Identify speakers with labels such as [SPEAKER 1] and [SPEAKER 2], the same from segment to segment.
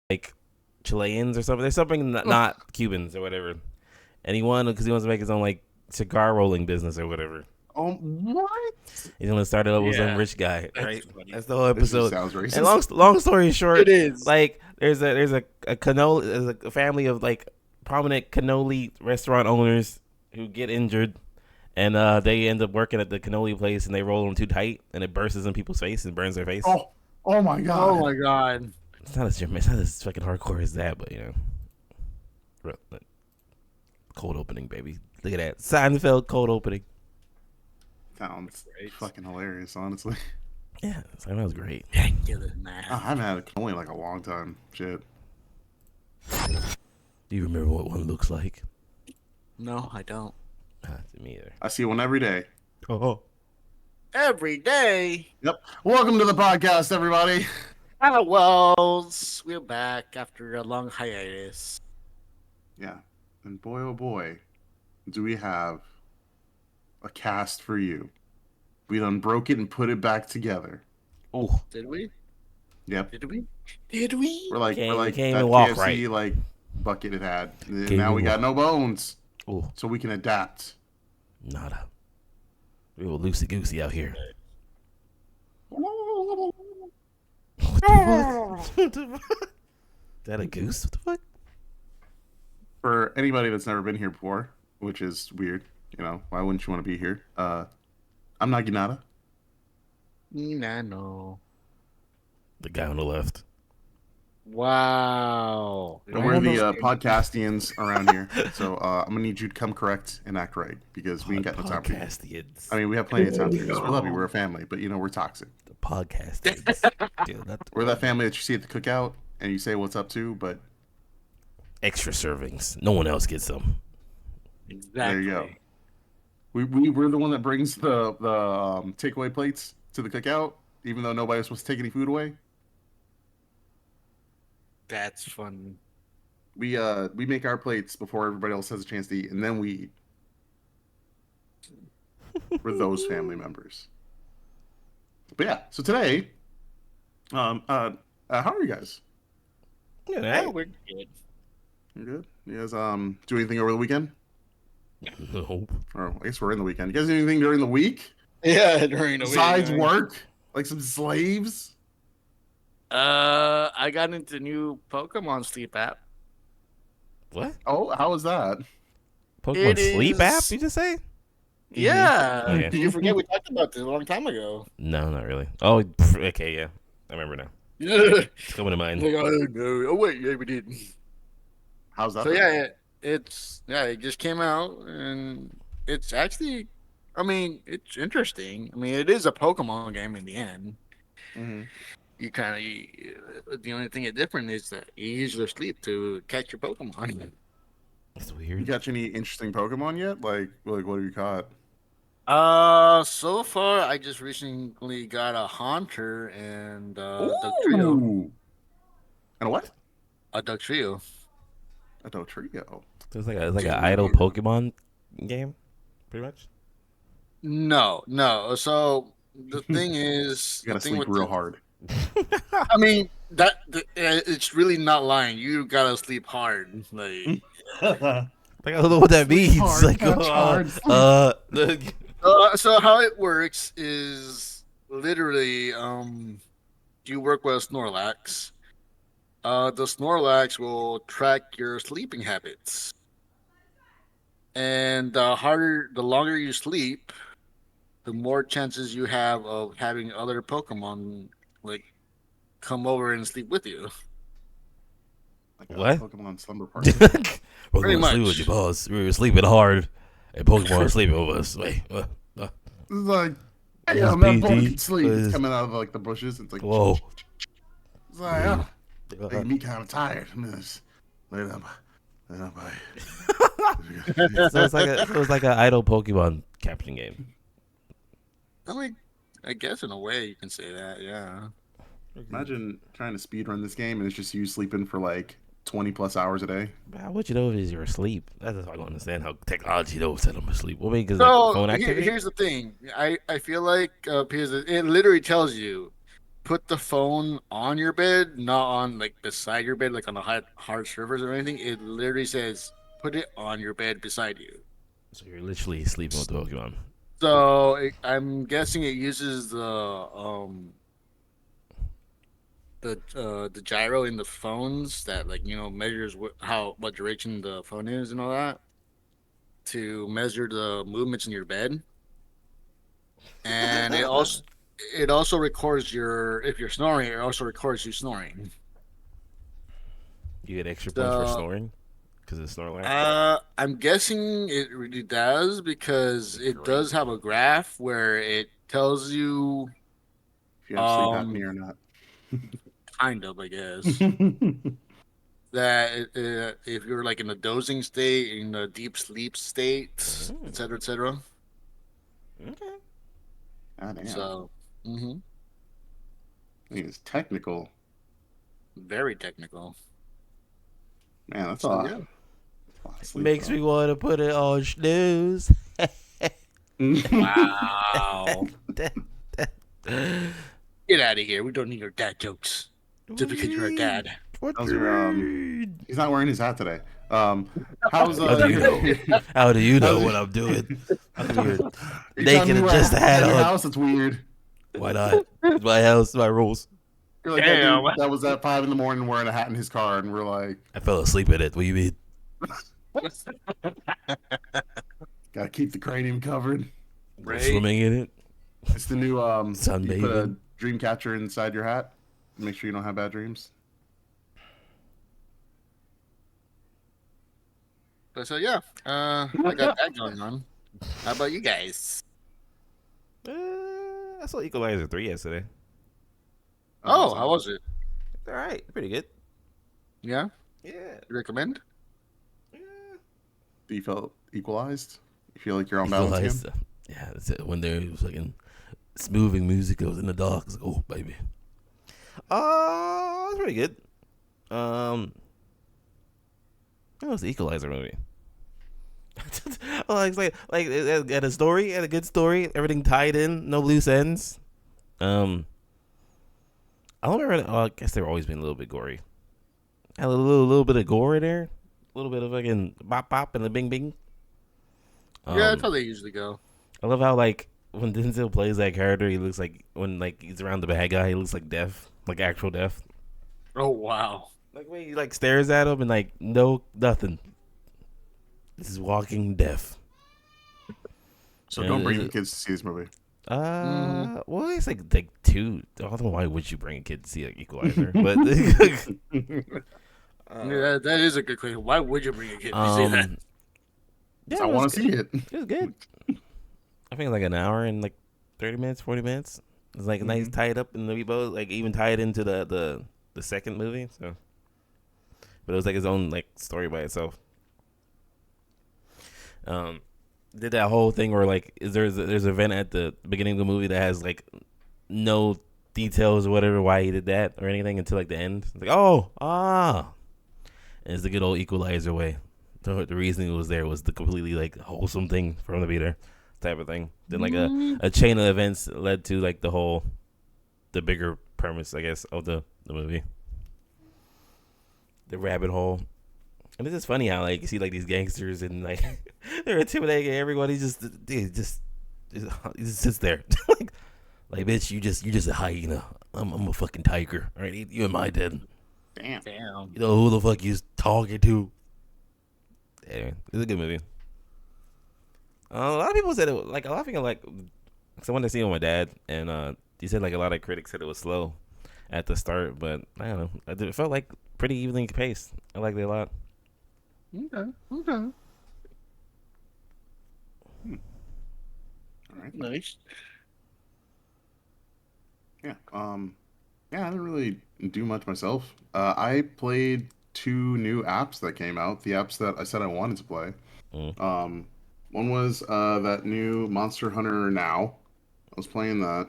[SPEAKER 1] like Chileans or something. There's something not Cubans or whatever. And he won because he wants to make his own like cigar rolling business or whatever.
[SPEAKER 2] Oh, what?
[SPEAKER 1] He's gonna start it up with some
[SPEAKER 3] Yeah,
[SPEAKER 1] rich guy,
[SPEAKER 3] that's
[SPEAKER 1] right?
[SPEAKER 3] funny.
[SPEAKER 1] That's the whole
[SPEAKER 2] This just
[SPEAKER 1] episode.
[SPEAKER 2] sounds racist.
[SPEAKER 1] And long story short,
[SPEAKER 3] It is.
[SPEAKER 1] like there's a cannoli, there's a family of like prominent cannoli restaurant owners who get injured, and they end up working at the cannoli place, and they roll them too tight, and it bursts in people's face and burns their face.
[SPEAKER 2] Oh my god.
[SPEAKER 3] Oh my god.
[SPEAKER 1] It's not as fucking hardcore as that, but you know, cold opening, baby. Look at that Seinfeld cold opening.
[SPEAKER 2] Sounds
[SPEAKER 3] Great.
[SPEAKER 2] fucking hilarious, honestly.
[SPEAKER 1] Yeah, Seinfeld was great.
[SPEAKER 2] I haven't had a cannoli in like a long time. Shit.
[SPEAKER 1] Do you remember what one looks like?
[SPEAKER 3] No, I don't.
[SPEAKER 1] To me either.
[SPEAKER 2] I see one every day.
[SPEAKER 1] Oh.
[SPEAKER 3] Every day.
[SPEAKER 2] Yep. Welcome to the podcast, everybody.
[SPEAKER 3] Hello, Wells. We're back after a long hiatus.
[SPEAKER 2] Yeah. And boy, oh boy, do we have a cast for you. We done broke it and put it back together.
[SPEAKER 1] Oh.
[SPEAKER 3] Did we?
[SPEAKER 2] Yep.
[SPEAKER 3] Did we? Did we?
[SPEAKER 2] We're like
[SPEAKER 1] Can't
[SPEAKER 2] that
[SPEAKER 1] even walk
[SPEAKER 2] KFC
[SPEAKER 1] right.
[SPEAKER 2] like bucket it had. And
[SPEAKER 1] Can't
[SPEAKER 2] now we
[SPEAKER 1] even
[SPEAKER 2] got no bones,
[SPEAKER 1] Oh.
[SPEAKER 2] so we can adapt.
[SPEAKER 1] Nada. We were loosey goosey out here. What the fuck? Is that a goose? What the fuck?
[SPEAKER 2] For anybody that's never been here before, which is weird, you know, why wouldn't you want to be here? I'm Naginata.
[SPEAKER 3] No.
[SPEAKER 1] The guy on the left.
[SPEAKER 3] Wow.
[SPEAKER 2] And we're the podcastians around here, so I'm gonna need you to come correct and act right because we ain't got no time for you.
[SPEAKER 1] Podcastians.
[SPEAKER 2] I mean, we have plenty of time for you. We love you. We're a family, but you know we're toxic.
[SPEAKER 1] The podcastians. Dude,
[SPEAKER 2] We're that family that you see at the cookout and you say what's up to, but
[SPEAKER 1] extra servings. No one else gets them.
[SPEAKER 3] Exactly.
[SPEAKER 2] there you go. We're the one that brings the takeaway plates to the cookout, even though nobody's supposed to take any food away.
[SPEAKER 3] That's fun.
[SPEAKER 2] We make our plates before everybody else has a chance to eat, and then we eat. We're those family members. But yeah, so today, how are you guys?
[SPEAKER 1] Yeah,
[SPEAKER 3] Yeah,
[SPEAKER 1] right?
[SPEAKER 3] we're good.
[SPEAKER 2] You good? You guys do anything over the weekend?
[SPEAKER 1] No.
[SPEAKER 2] Or I guess we're in the weekend. You guys do anything during the week
[SPEAKER 3] Yeah, during the
[SPEAKER 2] besides
[SPEAKER 3] week.
[SPEAKER 2] work? Like some slaves?
[SPEAKER 3] I got into new Pokemon Sleep app.
[SPEAKER 1] What?
[SPEAKER 2] Oh, how was that?
[SPEAKER 1] Pokemon
[SPEAKER 3] It
[SPEAKER 1] Sleep
[SPEAKER 3] is-
[SPEAKER 1] app, you just say?
[SPEAKER 3] Yeah.
[SPEAKER 1] Okay.
[SPEAKER 3] Did you forget we talked about this a long time ago?
[SPEAKER 1] No, not really. Oh, okay, yeah. I remember now.
[SPEAKER 3] Yeah.
[SPEAKER 1] It's coming to mind.
[SPEAKER 3] Like, oh no! Oh wait, yeah, we did.
[SPEAKER 2] How's that?
[SPEAKER 3] So
[SPEAKER 2] been?
[SPEAKER 3] yeah, it just came out, and it's actually, I mean, it's interesting. I mean, it is a Pokemon game in the end.
[SPEAKER 2] Mhm.
[SPEAKER 3] You kind of, the only thing that's different is that you use your sleep to catch your Pokemon.
[SPEAKER 1] That's
[SPEAKER 2] You
[SPEAKER 1] weird.
[SPEAKER 2] catch any interesting Pokemon yet? Like what have you caught?
[SPEAKER 3] So far I just recently got a Haunter and Dugtrio.
[SPEAKER 2] Ooh. And a what?
[SPEAKER 3] A Dugtrio.
[SPEAKER 2] A Dotrio.
[SPEAKER 1] So it's like an idle Pokemon game, pretty much.
[SPEAKER 3] No. So the thing is,
[SPEAKER 2] You gotta
[SPEAKER 3] the thing
[SPEAKER 2] sleep
[SPEAKER 3] with
[SPEAKER 2] real hard.
[SPEAKER 3] I mean it's really not lying. You gotta sleep hard. Like,
[SPEAKER 1] Like I don't know what that means.
[SPEAKER 2] Hard,
[SPEAKER 1] Like,
[SPEAKER 2] touch hard.
[SPEAKER 3] so how it works is literally, you work with Snorlax. The Snorlax will track your sleeping habits, and the longer you sleep, the more chances you have of having other Pokemon like come over and sleep with you.
[SPEAKER 2] Like
[SPEAKER 1] What?
[SPEAKER 2] Pokemon slumber party.
[SPEAKER 1] We're
[SPEAKER 3] Pretty
[SPEAKER 1] gonna sleep
[SPEAKER 3] much.
[SPEAKER 1] with you, boss. We were sleeping hard, and Pokemon are sleeping with us. Wait,
[SPEAKER 2] It's like, hey,
[SPEAKER 1] Yes,
[SPEAKER 2] man,
[SPEAKER 1] BD,
[SPEAKER 2] Pokemon sleep. It's
[SPEAKER 1] please.
[SPEAKER 2] coming out of like the bushes. It's like,
[SPEAKER 1] whoa.
[SPEAKER 2] It's like, oh, making me kind of tired. I'm gonna just lay down by.
[SPEAKER 1] So it's like an idle Pokemon capturing game.
[SPEAKER 3] I mean, I guess in a way you can say that, yeah.
[SPEAKER 2] Imagine trying to speed run this game and it's just you sleeping for like 20 plus hours a day.
[SPEAKER 1] But how would you know if you're asleep? That's just I don't understand how technology knows that I'm asleep. Well, because
[SPEAKER 3] So
[SPEAKER 1] like phone activity.
[SPEAKER 3] here's the thing. I feel like because it literally tells you put the phone on your bed, not on like beside your bed, like on a hard surface or anything. It literally says put it on your bed beside you.
[SPEAKER 1] So you're literally sleeping with the Pokemon.
[SPEAKER 3] So I'm guessing it uses the gyro in the phones that like measures what direction the phone is and all that to measure the movements in your bed, and it also records your if you're snoring. It also records you snoring.
[SPEAKER 1] You get extra points for
[SPEAKER 3] So
[SPEAKER 1] snoring because it's Snorlax.
[SPEAKER 3] I'm guessing it really does because it does have a graph where it tells you
[SPEAKER 2] If you have sleep
[SPEAKER 3] um
[SPEAKER 2] apnea or not.
[SPEAKER 3] kind of, I guess, that if you're like in a dozing state, in a deep sleep state,
[SPEAKER 1] Mm,
[SPEAKER 3] etc., etc.
[SPEAKER 1] okay.
[SPEAKER 2] God damn.
[SPEAKER 3] So, hmm
[SPEAKER 2] I think it's technical.
[SPEAKER 3] very technical.
[SPEAKER 2] Man, that's
[SPEAKER 3] So
[SPEAKER 2] a
[SPEAKER 3] yeah.
[SPEAKER 2] lot of sleep.
[SPEAKER 1] Makes
[SPEAKER 2] though.
[SPEAKER 1] me want to put it on snooze.
[SPEAKER 3] Wow. Get out of here. We don't need your dad jokes just because you're a dad.
[SPEAKER 2] How's your He's not wearing his hat today. How's
[SPEAKER 1] How do you know? How do you know
[SPEAKER 2] how's
[SPEAKER 1] what
[SPEAKER 2] your-
[SPEAKER 1] I'm doing? How come you're
[SPEAKER 2] You
[SPEAKER 1] naked
[SPEAKER 2] telling me
[SPEAKER 1] and
[SPEAKER 2] what
[SPEAKER 1] just a
[SPEAKER 2] happened
[SPEAKER 1] hat
[SPEAKER 2] at your
[SPEAKER 1] on?
[SPEAKER 2] house? It's weird.
[SPEAKER 1] Why not? It's my house, my rules.
[SPEAKER 2] You're like that dude that was at 5 a.m. wearing a hat in his car, and we're like,
[SPEAKER 1] I fell asleep in it. What do you mean?
[SPEAKER 2] gotta keep the cranium covered.
[SPEAKER 1] Go
[SPEAKER 3] Right.
[SPEAKER 1] swimming in it.
[SPEAKER 2] It's the new You put a
[SPEAKER 1] Sunbathing.
[SPEAKER 2] dream catcher inside your hat. Make sure you don't have bad dreams.
[SPEAKER 3] But so yeah, I got that going on. How about you guys?
[SPEAKER 1] I saw Equalizer 3 yesterday.
[SPEAKER 3] Oh, how was it?
[SPEAKER 1] All right, pretty good.
[SPEAKER 3] Yeah,
[SPEAKER 1] Yeah.
[SPEAKER 3] you recommend?
[SPEAKER 2] Do you feel equalized? You feel like you're on balance again?
[SPEAKER 1] Equalized. Yeah, that's it. When there was fucking smoothing music, it was in the dark. I was like, oh baby. It's pretty good. It was the Equalizer movie. Well, it's like it had a story, it had a good story, everything tied in, no loose ends. I don't remember. I guess they've always been a little bit gory. Had a little bit of gore in there, a little bit of fucking bop bop and a bing bing.
[SPEAKER 3] Yeah, that's how they usually go.
[SPEAKER 1] I love how like when Denzel plays that character, he looks like when like he's around the bad guy, he looks like death, like actual death.
[SPEAKER 3] Oh wow.
[SPEAKER 1] Like when he like stares at him and like no nothing. This is walking death.
[SPEAKER 2] So
[SPEAKER 1] Yeah,
[SPEAKER 2] don't bring
[SPEAKER 1] is
[SPEAKER 2] your
[SPEAKER 1] it-
[SPEAKER 2] kids to see this movie.
[SPEAKER 1] Well, it's like two. I don't know why would you bring a kid to see like Equalizer, but
[SPEAKER 3] Yeah, that is a good question. Why would you bring a kid to see that?
[SPEAKER 1] Yeah,
[SPEAKER 2] I want to see it.
[SPEAKER 1] It was good. I think like an hour and like 30 minutes, 40 minutes. It's like nice tied up in the both, like even tied into the second movie. So, but it was like his own like story by itself. Did that whole thing where like there's an event at the beginning of the movie that has like no details or whatever why he did that or anything until like the end. It's like and it's the good old Equalizer way. The reason it was there was the completely like wholesome thing from the beater type of thing. Then like a chain of events led to like the bigger premise, I guess, of the movie. The rabbit hole. And it's just funny how like you see like these gangsters and like they're intimidating everyone. He just he just sits there like bitch, you just a hyena. I'm a fucking tiger. All right, you and my dead.
[SPEAKER 2] Damn.
[SPEAKER 1] You know who the fuck you talking to? Anyway, it's a good movie. A lot of people said it like a lot of people like someone that seen it with my dad, and he said like a lot of critics said it was slow at the start, but I don't know. It felt like pretty evenly paced. I liked it a lot.
[SPEAKER 3] Okay.
[SPEAKER 2] All right.
[SPEAKER 3] Nice.
[SPEAKER 2] Yeah. Yeah, I didn't really do much myself. I played 2 new apps that came out. The apps that I said I wanted to play. One was that new Monster Hunter Now. I was playing that,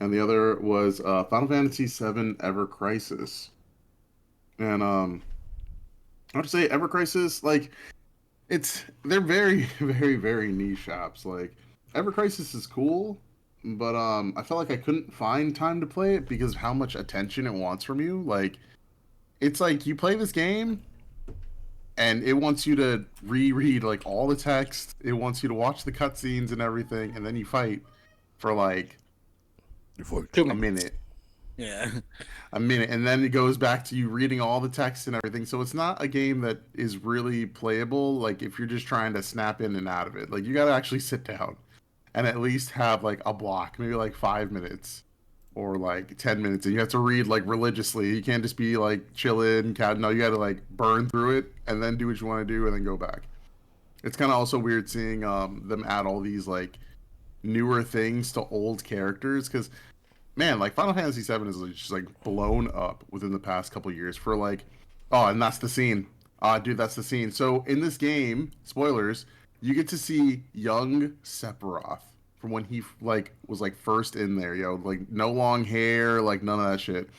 [SPEAKER 2] and the other was Final Fantasy VII Ever Crisis. And I have to say, Ever Crisis, like they're very, very, very niche apps. Like Ever Crisis is cool, but I felt like I couldn't find time to play it because of how much attention it wants from you. Like it's like you play this game and it wants you to reread like all the text. It wants you to watch the cutscenes and everything, and then you fight for like
[SPEAKER 3] Two
[SPEAKER 2] a
[SPEAKER 3] minutes.
[SPEAKER 2] minute,
[SPEAKER 3] Yeah.
[SPEAKER 2] and then it goes back to you reading all the text and everything. So it's not a game that is really playable. Like if you're just trying to snap in and out of it, like you got to actually sit down and at least have like a block, maybe like 5 minutes or like 10 minutes, and you have to read like religiously. You can't just be like chilling, cat. No, you got to like burn through it and then do what you want to do and then go back. It's kind of also weird seeing them add all these like newer things to old characters because man, like Final Fantasy VII is like, just like blown up within the past couple years for like, oh, and that's the scene. Dude, that's the scene. So in this game, spoilers, you get to see young Sephiroth from when he like was like first in there, yo, like no long hair, like none of that shit.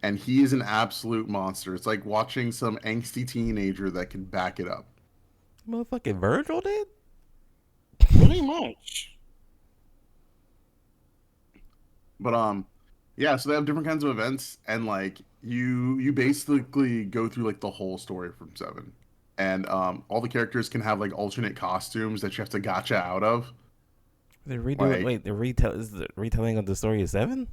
[SPEAKER 2] And he is an absolute monster. It's like watching some angsty teenager that can back it up.
[SPEAKER 1] Motherfucking Virgil did?
[SPEAKER 3] Pretty much.
[SPEAKER 2] But yeah, so they have different kinds of events and like you basically go through like the whole story from 7. And all the characters can have like alternate costumes that you have to gotcha out of.
[SPEAKER 1] They're redoing.
[SPEAKER 2] Like
[SPEAKER 1] Wait, the retell is the retelling of the story of 7?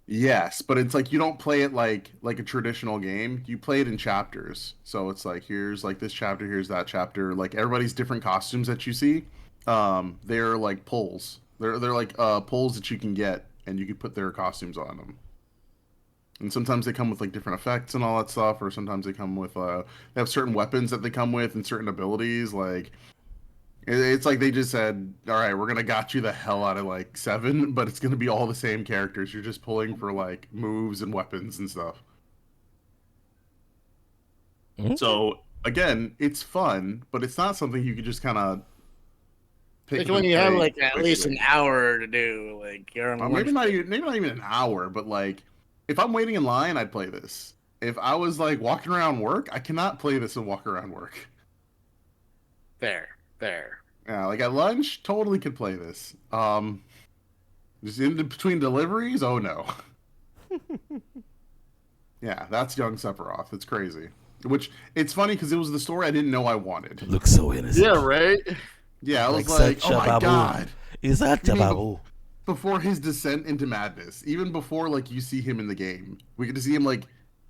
[SPEAKER 2] yes, but it's like you don't play it like a traditional game. You play it in chapters. So it's like here's like this chapter, here's that chapter. Like everybody's different costumes that you see, they're like pulls. They're like pulls that you can get and you can put their costumes on them. And sometimes they come with like different effects and all that stuff, or sometimes they come with they have certain weapons that they come with and certain abilities. Like it's like they just said, all right, we're gonna got you the hell out of like 7, but it's gonna be all the same characters. You're just pulling for like moves and weapons and stuff.
[SPEAKER 1] Mm-hmm.
[SPEAKER 2] So again, it's fun, but it's not something you could just kind of pick
[SPEAKER 3] Like
[SPEAKER 2] up
[SPEAKER 3] when
[SPEAKER 2] and
[SPEAKER 3] you have
[SPEAKER 2] play
[SPEAKER 3] like at least
[SPEAKER 2] quickly.
[SPEAKER 3] an hour to do, like you're on lunch.
[SPEAKER 2] Maybe not even an hour, but like if I'm waiting in line, I'd play this. If I was like walking around work, I cannot play this and walk around work.
[SPEAKER 3] Fair, fair.
[SPEAKER 2] Yeah, like at lunch, totally could play this. Just in between deliveries, oh no. Yeah, that's young Sephiroth. It's crazy. Which it's funny because it was the story I didn't know I wanted.
[SPEAKER 1] Looks so innocent.
[SPEAKER 3] Yeah, right.
[SPEAKER 2] Yeah, I was
[SPEAKER 1] Like
[SPEAKER 2] like,
[SPEAKER 1] such
[SPEAKER 2] oh
[SPEAKER 1] a
[SPEAKER 2] my
[SPEAKER 1] babu.
[SPEAKER 2] god.
[SPEAKER 1] He's such
[SPEAKER 2] You
[SPEAKER 1] a
[SPEAKER 2] mean
[SPEAKER 1] babu.
[SPEAKER 2] before his descent into madness, even before like you see him in the game, we get to see him like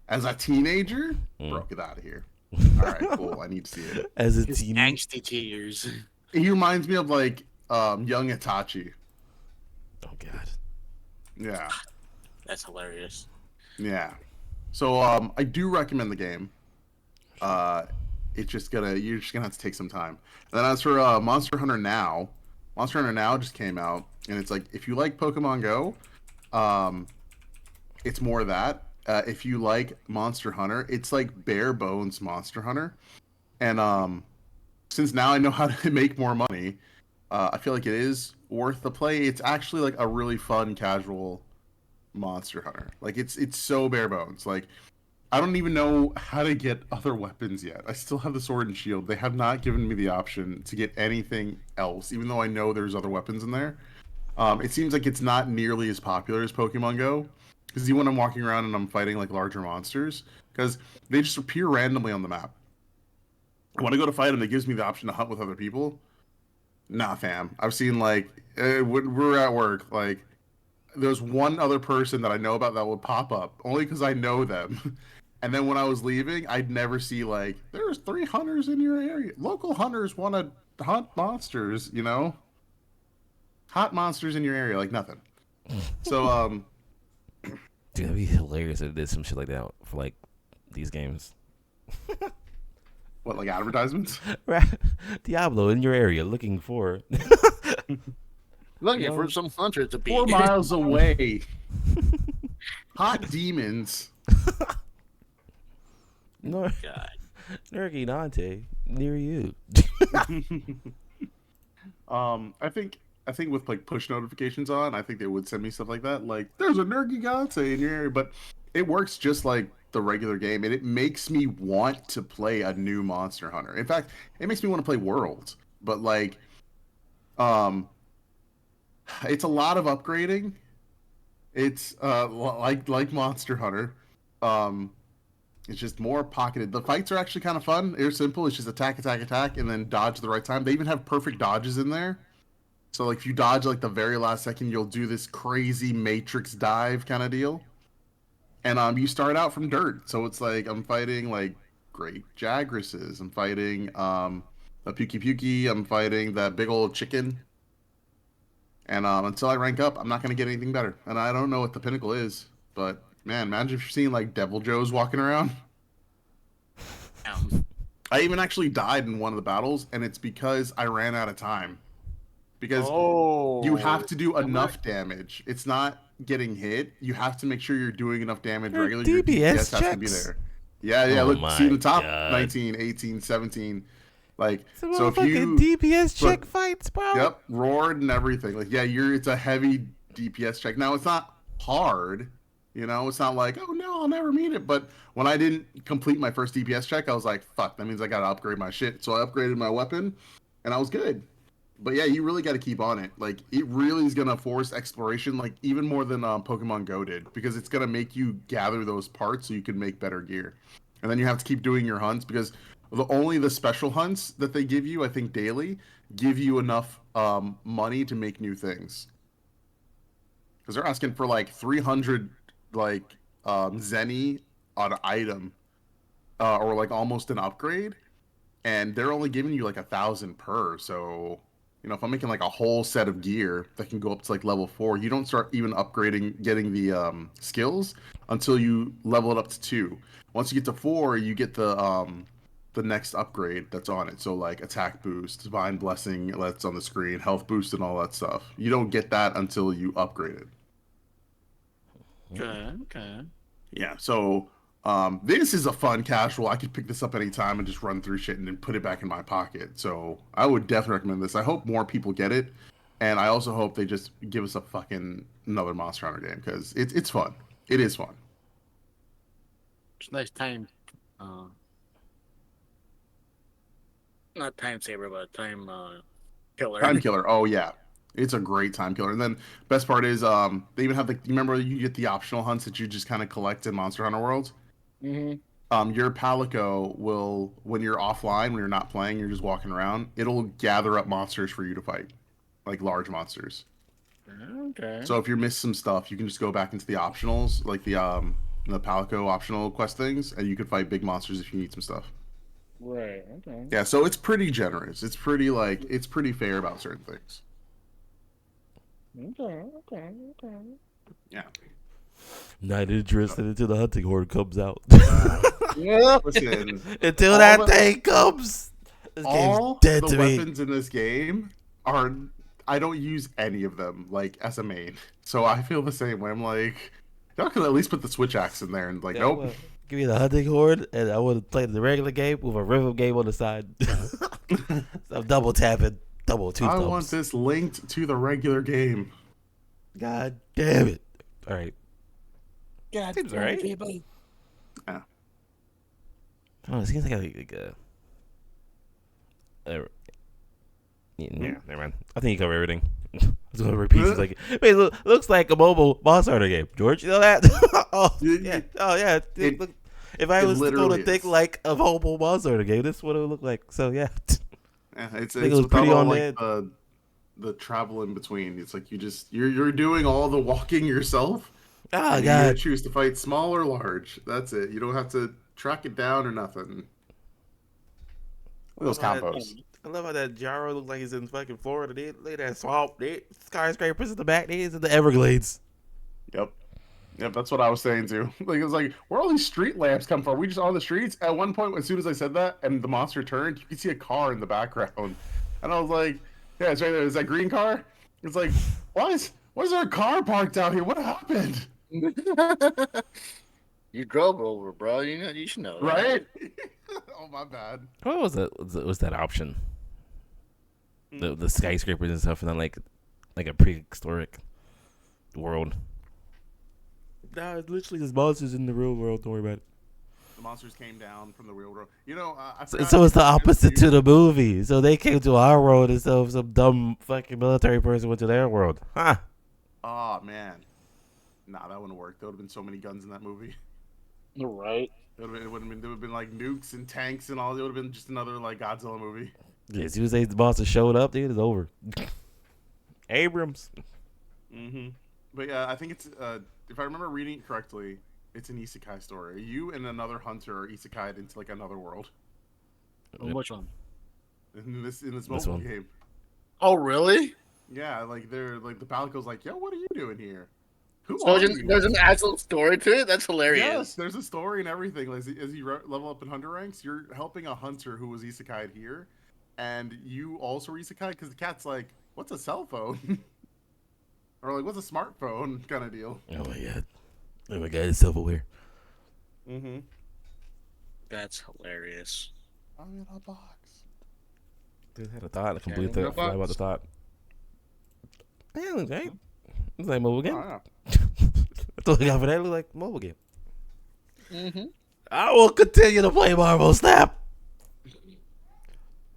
[SPEAKER 2] as a teenager. Bro, get out of here. All right, cool. I need to see it.
[SPEAKER 1] As a
[SPEAKER 3] His
[SPEAKER 1] teen.
[SPEAKER 3] angsty tears.
[SPEAKER 2] He reminds me of like young Itachi.
[SPEAKER 1] Oh god.
[SPEAKER 2] Yeah,
[SPEAKER 3] That's hilarious.
[SPEAKER 2] yeah. So I do recommend the game. It's just you're just gonna have to take some time. And then as for Monster Hunter Now just came out, and it's like if you like Pokemon Go, it's more of that. If you like Monster Hunter, it's like bare bones Monster Hunter. And since now I know how to make more money, I feel like it is worth the play. It's actually like a really fun casual Monster Hunter. Like it's so bare bones. Like I don't even know how to get other weapons yet. I still have the sword and shield. They have not given me the option to get anything else, even though I know there's other weapons in there. It seems like it's not nearly as popular as Pokemon Go. Because even when I'm walking around and I'm fighting like larger monsters, because they just appear randomly on the map. When I go to fight them, it gives me the option to hunt with other people. Nah, fam. I've seen like when we're at work, like there's one other person that I know about that would pop up only because I know them. And then when I was leaving, I'd never see like there's 3 hunters in your area. Local hunters want to hunt monsters, you know, hot monsters in your area, like nothing. So
[SPEAKER 1] Dude, that'd be hilarious if it did some shit like that for like these games.
[SPEAKER 2] what like advertisements?
[SPEAKER 1] Diablo in your area looking for.
[SPEAKER 3] Looking for some hunters to beat.
[SPEAKER 2] 4 miles away, hot demons.
[SPEAKER 1] No,
[SPEAKER 3] God.
[SPEAKER 1] Nerky Nante near you.
[SPEAKER 2] I think with like push notifications on, I think they would send me stuff like that. Like, there's a Nergigante in your area, but it works just like the regular game, and it makes me want to play a new Monster Hunter. In fact, it makes me want to play Worlds. But like, It's a lot of upgrading. It's like Monster Hunter. Um, it's just more pocketed. The fights are actually kind of fun. They're simple. It's just attack, attack, attack, and then dodge at the right time. They even have perfect dodges in there. So like if you dodge like the very last second, you'll do this crazy Matrix dive kind of deal. And you start out from dirt. So it's like I'm fighting like great Jagresses. I'm fighting a Pukey Pukey. I'm fighting that big old chicken. And until I rank up, I'm not gonna get anything better. And I don't know what the pinnacle is, but man, imagine if you're seeing like Devil Joes walking around. I even actually died in one of the battles, and it's because I ran out of time. Because you have to do enough damage. It's not getting hit. You have to make sure you're doing enough damage regularly. Your DPS has to be there. Yeah, yeah.
[SPEAKER 1] Oh
[SPEAKER 2] Look, see the top
[SPEAKER 1] God.
[SPEAKER 2] 19, 18, 17. Like,
[SPEAKER 1] so if you DPS check fights, bro.
[SPEAKER 2] Yep, roared and everything. Like, yeah, it's a heavy DPS check. Now it's not hard, it's not like, oh no, I'll never meet it. But when I didn't complete my first DPS check, I was like, fuck, that means I gotta upgrade my shit. So I upgraded my weapon, and I was good. But yeah, you really got to keep on it. Like, it really is gonna force exploration, like even more than Pokemon Go did, because it's gonna make you gather those parts so you can make better gear, and then you have to keep doing your hunts because only the special hunts that they give you, I think daily, give you enough money to make new things. Because they're asking for like 300 like Zenny on an item, or like almost an upgrade, and they're only giving you like 1,000 per. So if I'm making like a whole set of gear that can go up to like level 4, you don't start even upgrading, getting the skills until you level it up to 2. Once you get to 4, you get the next upgrade that's on it. So like attack boost, divine blessing that's on the screen, health boost, and all that stuff. You don't get that until you upgrade it.
[SPEAKER 3] Okay.
[SPEAKER 2] Yeah, so this is a fun casual. I could pick this up anytime and just run through shit and then put it back in my pocket. So I would definitely recommend this. I hope more people get it, and I also hope they just give us a fucking another Monster Hunter game because it's fun. It is fun.
[SPEAKER 3] It's a nice time. Not time saver, but time killer.
[SPEAKER 2] Time killer. Oh yeah, it's a great time killer. And then best part is they even have you remember you get the optional hunts that you just kind of collect in Monster Hunter World.
[SPEAKER 3] Mm-hmm.
[SPEAKER 2] Your Palico will, when you're offline, when you're not playing, you're just walking around, it'll gather up monsters for you to fight, like large monsters.
[SPEAKER 3] Okay.
[SPEAKER 2] So if you miss some stuff, you can just go back into the optionals, like the Palico optional quest things, and you can fight big monsters if you need some stuff.
[SPEAKER 3] Right. Okay.
[SPEAKER 2] Yeah, so it's pretty generous. It's pretty fair about certain things.
[SPEAKER 3] Okay.
[SPEAKER 2] Yeah.
[SPEAKER 1] Not interested until the hunting horde comes out.
[SPEAKER 3] Yeah.
[SPEAKER 2] Listen,
[SPEAKER 1] until that thing comes, this
[SPEAKER 2] all
[SPEAKER 1] game's dead
[SPEAKER 2] the
[SPEAKER 1] to me.
[SPEAKER 2] weapons in this game are, I don't use any of them like as a main, so I feel the same way. I'm like, y'all can at least put the switch axe in there, and like, nope.
[SPEAKER 1] Give me the hunting horde, and I want to play the regular game with a rhythm game on the side. So I'm double tapping, two thumbs.
[SPEAKER 2] I want this linked to the regular game.
[SPEAKER 1] God damn it! All right.
[SPEAKER 3] God,
[SPEAKER 1] seems alright.
[SPEAKER 2] Yeah.
[SPEAKER 1] Oh, it seems like yeah, never mind. I think you cover everything. I was going to repeat it. Like, it looks like a mobile Monster Hunter game. George, you know that? Yeah. Oh, yeah. If I was going to think like a mobile Monster Hunter game, this is what it would look like. So, yeah.
[SPEAKER 2] Yeah, it's
[SPEAKER 1] it was pretty on like
[SPEAKER 2] the travel in between. It's like you're doing all the walking yourself.
[SPEAKER 1] Oh,
[SPEAKER 2] God. You choose to fight small or large. That's it. You don't have to track it down or nothing. Those combos.
[SPEAKER 1] I love how that Gyro looks like he's in fucking Florida. Look at that swamp. Skyscrapers in the back. He's in the Everglades.
[SPEAKER 2] Yep, that's what I was saying too. Like, it was like, where all these street lamps come from? We just on the streets. At one point, as soon as I said that, and the monster turned, you could see a car in the background, and I was like, "Yeah, it's right there. Is that green car?" It's like, why is there a car parked out here? What happened?
[SPEAKER 3] You drove over, bro. You should know,
[SPEAKER 2] right? Oh, my bad.
[SPEAKER 1] What was that? Was that option? The skyscrapers and stuff, and then like a prehistoric world. Nah, it's literally just monsters in the real world. Don't worry about it.
[SPEAKER 2] The monsters came down from the real world. You know, I
[SPEAKER 1] So,
[SPEAKER 2] forgot.
[SPEAKER 1] so it's the
[SPEAKER 2] Just
[SPEAKER 1] opposite
[SPEAKER 2] you.
[SPEAKER 1] to the movie. So they came to our world instead of some dumb fucking military person went to their world. Huh?
[SPEAKER 2] Oh man, nah, that wouldn't work. There would have been so many guns in that movie.
[SPEAKER 3] You're right.
[SPEAKER 2] It would have been. There would have been like nukes and tanks and all. It would have been just another like Godzilla movie.
[SPEAKER 1] Yeah, as soon as the monster showed up, dude, it's over. Abrams.
[SPEAKER 2] Mm-hmm. But yeah, I think it's if I remember reading it correctly, it's an isekai story. You and another hunter are isekai'd into like another world
[SPEAKER 3] Oh, which one?
[SPEAKER 2] in this
[SPEAKER 1] This
[SPEAKER 2] mobile
[SPEAKER 1] one.
[SPEAKER 2] game.
[SPEAKER 3] Oh, really?
[SPEAKER 2] Yeah, like they're like the Palico's like, yo, what are you doing here? Who
[SPEAKER 3] So
[SPEAKER 2] are you?
[SPEAKER 3] there's an actual story to it. That's
[SPEAKER 2] Yes,
[SPEAKER 3] hilarious.
[SPEAKER 2] there's a story and everything. Like, as you level up in hunter ranks, you're helping a hunter who was isekai'd here, and you also were isekai'd because the cat's like, what's a cell phone? Or like, what's a smartphone kind of deal.
[SPEAKER 1] Oh my god. Oh my god, it's self-aware.
[SPEAKER 2] Mm-hmm.
[SPEAKER 3] That's hilarious.
[SPEAKER 2] I'm in a box.
[SPEAKER 1] Dude, I had a thought. I
[SPEAKER 3] Yeah,
[SPEAKER 1] completely
[SPEAKER 3] no
[SPEAKER 1] forgot about the thought. Yeah, it looks right. It's like a mobile game.
[SPEAKER 2] Oh, yeah.
[SPEAKER 1] That's all I got for that. It looked like a mobile game.
[SPEAKER 3] Mm-hmm.
[SPEAKER 1] I will continue to play Marvel Snap.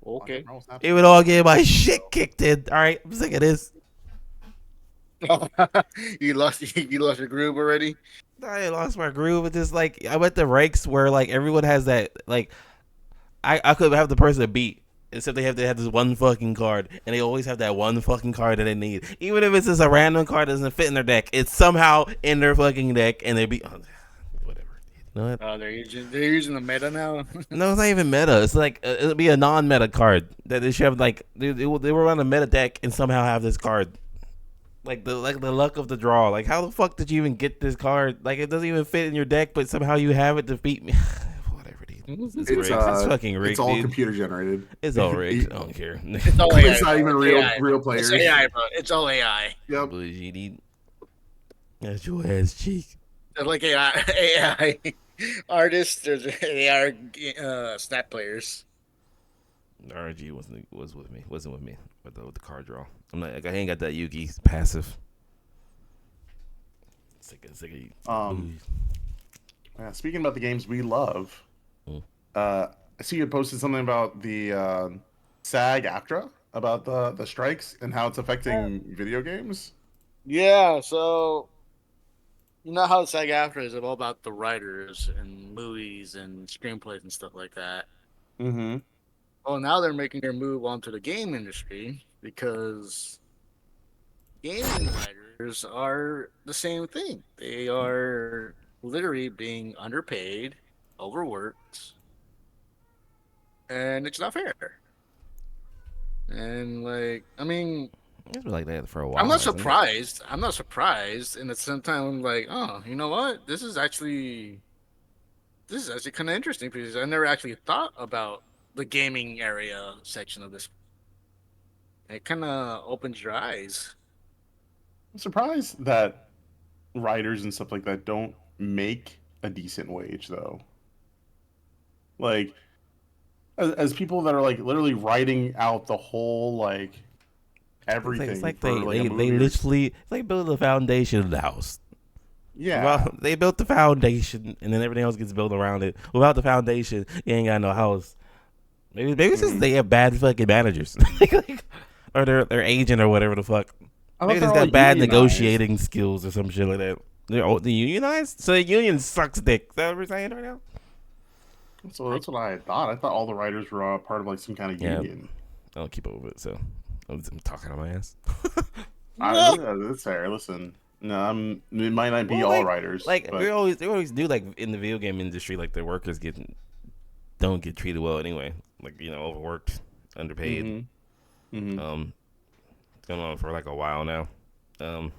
[SPEAKER 3] Okay.
[SPEAKER 1] Even though I get my shit kicked in. All right, I'm sick of this.
[SPEAKER 3] you lost your groove already.
[SPEAKER 1] I lost my groove. It's just like I went to ranks where like everyone has that like I could have the person beat. Except they have to have this one fucking card, and they always have that one fucking card that they need. Even if it's just a random card that doesn't fit in their deck, it's somehow in their fucking deck, and they be whatever. You know what?
[SPEAKER 3] Oh, they're using the meta now.
[SPEAKER 1] No, it's not even meta. It's like it'll be a non-meta card that they should have. Like they were on a meta deck and somehow have this card. Like the luck of the draw. Like how the fuck did you even get this card? Like it doesn't even fit in your deck, but somehow you have it to beat me. Whatever, dude. It's rigged. It's fucking rigged.
[SPEAKER 2] It's all
[SPEAKER 1] dude.
[SPEAKER 2] computer generated.
[SPEAKER 1] It's all rigged. I don't care.
[SPEAKER 3] It's all
[SPEAKER 2] It's
[SPEAKER 3] AI,
[SPEAKER 2] not even
[SPEAKER 3] bro.
[SPEAKER 2] real
[SPEAKER 3] AI.
[SPEAKER 2] real players.
[SPEAKER 3] It's AI, bro. It's all AI.
[SPEAKER 2] Yep.
[SPEAKER 1] Bougie, dude. That's your ass cheek.
[SPEAKER 3] They're like AI artists. There's AI snap players.
[SPEAKER 1] RG wasn't with me. Wasn't with me with the card draw. I'm like I ain't got that Yugi passive. Sick of you.
[SPEAKER 2] Yeah, speaking about the games we love,
[SPEAKER 1] Mm.
[SPEAKER 2] I see you posted something about the SAG-AFTRA about the strikes and how it's affecting video games.
[SPEAKER 3] Yeah. So you know how SAG-AFTRA is all about the writers and movies and screenplays and stuff like that.
[SPEAKER 2] Mm-hmm.
[SPEAKER 3] Well, now they're making their move onto the game industry because gaming writers are the same thing. They are literally being underpaid, overworked, and it's not fair. And like, I mean,
[SPEAKER 1] It's been like that for a while.
[SPEAKER 3] I'm not
[SPEAKER 1] hasn't it?
[SPEAKER 3] surprised. I'm not surprised. And at the same time, I'm like, oh, you know what? This is actually kind of interesting because I never actually thought about the gaming area section of this. It kind of opens your eyes.
[SPEAKER 2] I'm surprised that writers and stuff like that don't make a decent wage though. Like as people that are like literally writing out the whole like everything
[SPEAKER 1] It's like
[SPEAKER 2] for
[SPEAKER 1] they
[SPEAKER 2] like a movie.
[SPEAKER 1] literally it's like building the foundation of the house.
[SPEAKER 2] Yeah.
[SPEAKER 1] Well, they built the foundation, and then everything else gets built around it. Without the foundation, you ain't got no house. Maybe it's just they have bad fucking managers, or their agent or whatever the fuck.
[SPEAKER 2] I thought
[SPEAKER 1] Maybe they
[SPEAKER 2] they're
[SPEAKER 1] just
[SPEAKER 2] all
[SPEAKER 1] got bad
[SPEAKER 2] unionized.
[SPEAKER 1] negotiating skills or some shit like that. The unionized, so the union sucks dick. Is that what we're saying right now?
[SPEAKER 2] So that's what I had thought. I thought all the writers were part of like some kind of
[SPEAKER 1] Yeah.
[SPEAKER 2] union.
[SPEAKER 1] I don't keep up with it, so I'm talking on my ass.
[SPEAKER 2] That's fair. Listen, no, it might not be
[SPEAKER 1] Well,
[SPEAKER 2] all
[SPEAKER 1] like-
[SPEAKER 2] writers.
[SPEAKER 1] Like
[SPEAKER 2] but,
[SPEAKER 1] they always do like in the video game industry, like the workers don't get treated well anyway. Like overworked, underpaid.
[SPEAKER 2] Mhm.
[SPEAKER 1] It's going on for like a while now. So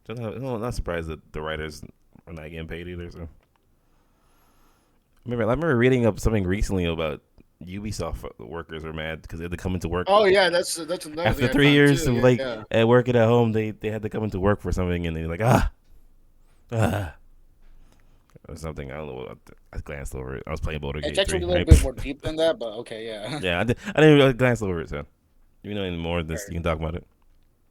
[SPEAKER 1] I'm not surprised that the writers are not getting paid either. So I remember reading up something recently about Ubisoft workers are mad because they had to come into work.
[SPEAKER 3] Oh yeah, that's another thing
[SPEAKER 1] After
[SPEAKER 3] I
[SPEAKER 1] 3
[SPEAKER 3] found,
[SPEAKER 1] years
[SPEAKER 3] too.
[SPEAKER 1] of
[SPEAKER 3] Yeah,
[SPEAKER 1] like
[SPEAKER 3] yeah.
[SPEAKER 1] working at home, they had to come into work for something, and they're like or something. I don't know. I glanced over it. I was playing Boulder Gate
[SPEAKER 3] It's actually
[SPEAKER 1] 3.
[SPEAKER 3] a little
[SPEAKER 1] Right?
[SPEAKER 3] bit more deep than that, but okay, yeah.
[SPEAKER 1] Yeah, I didn't really glance over it. So you know any more of this, you can talk about it.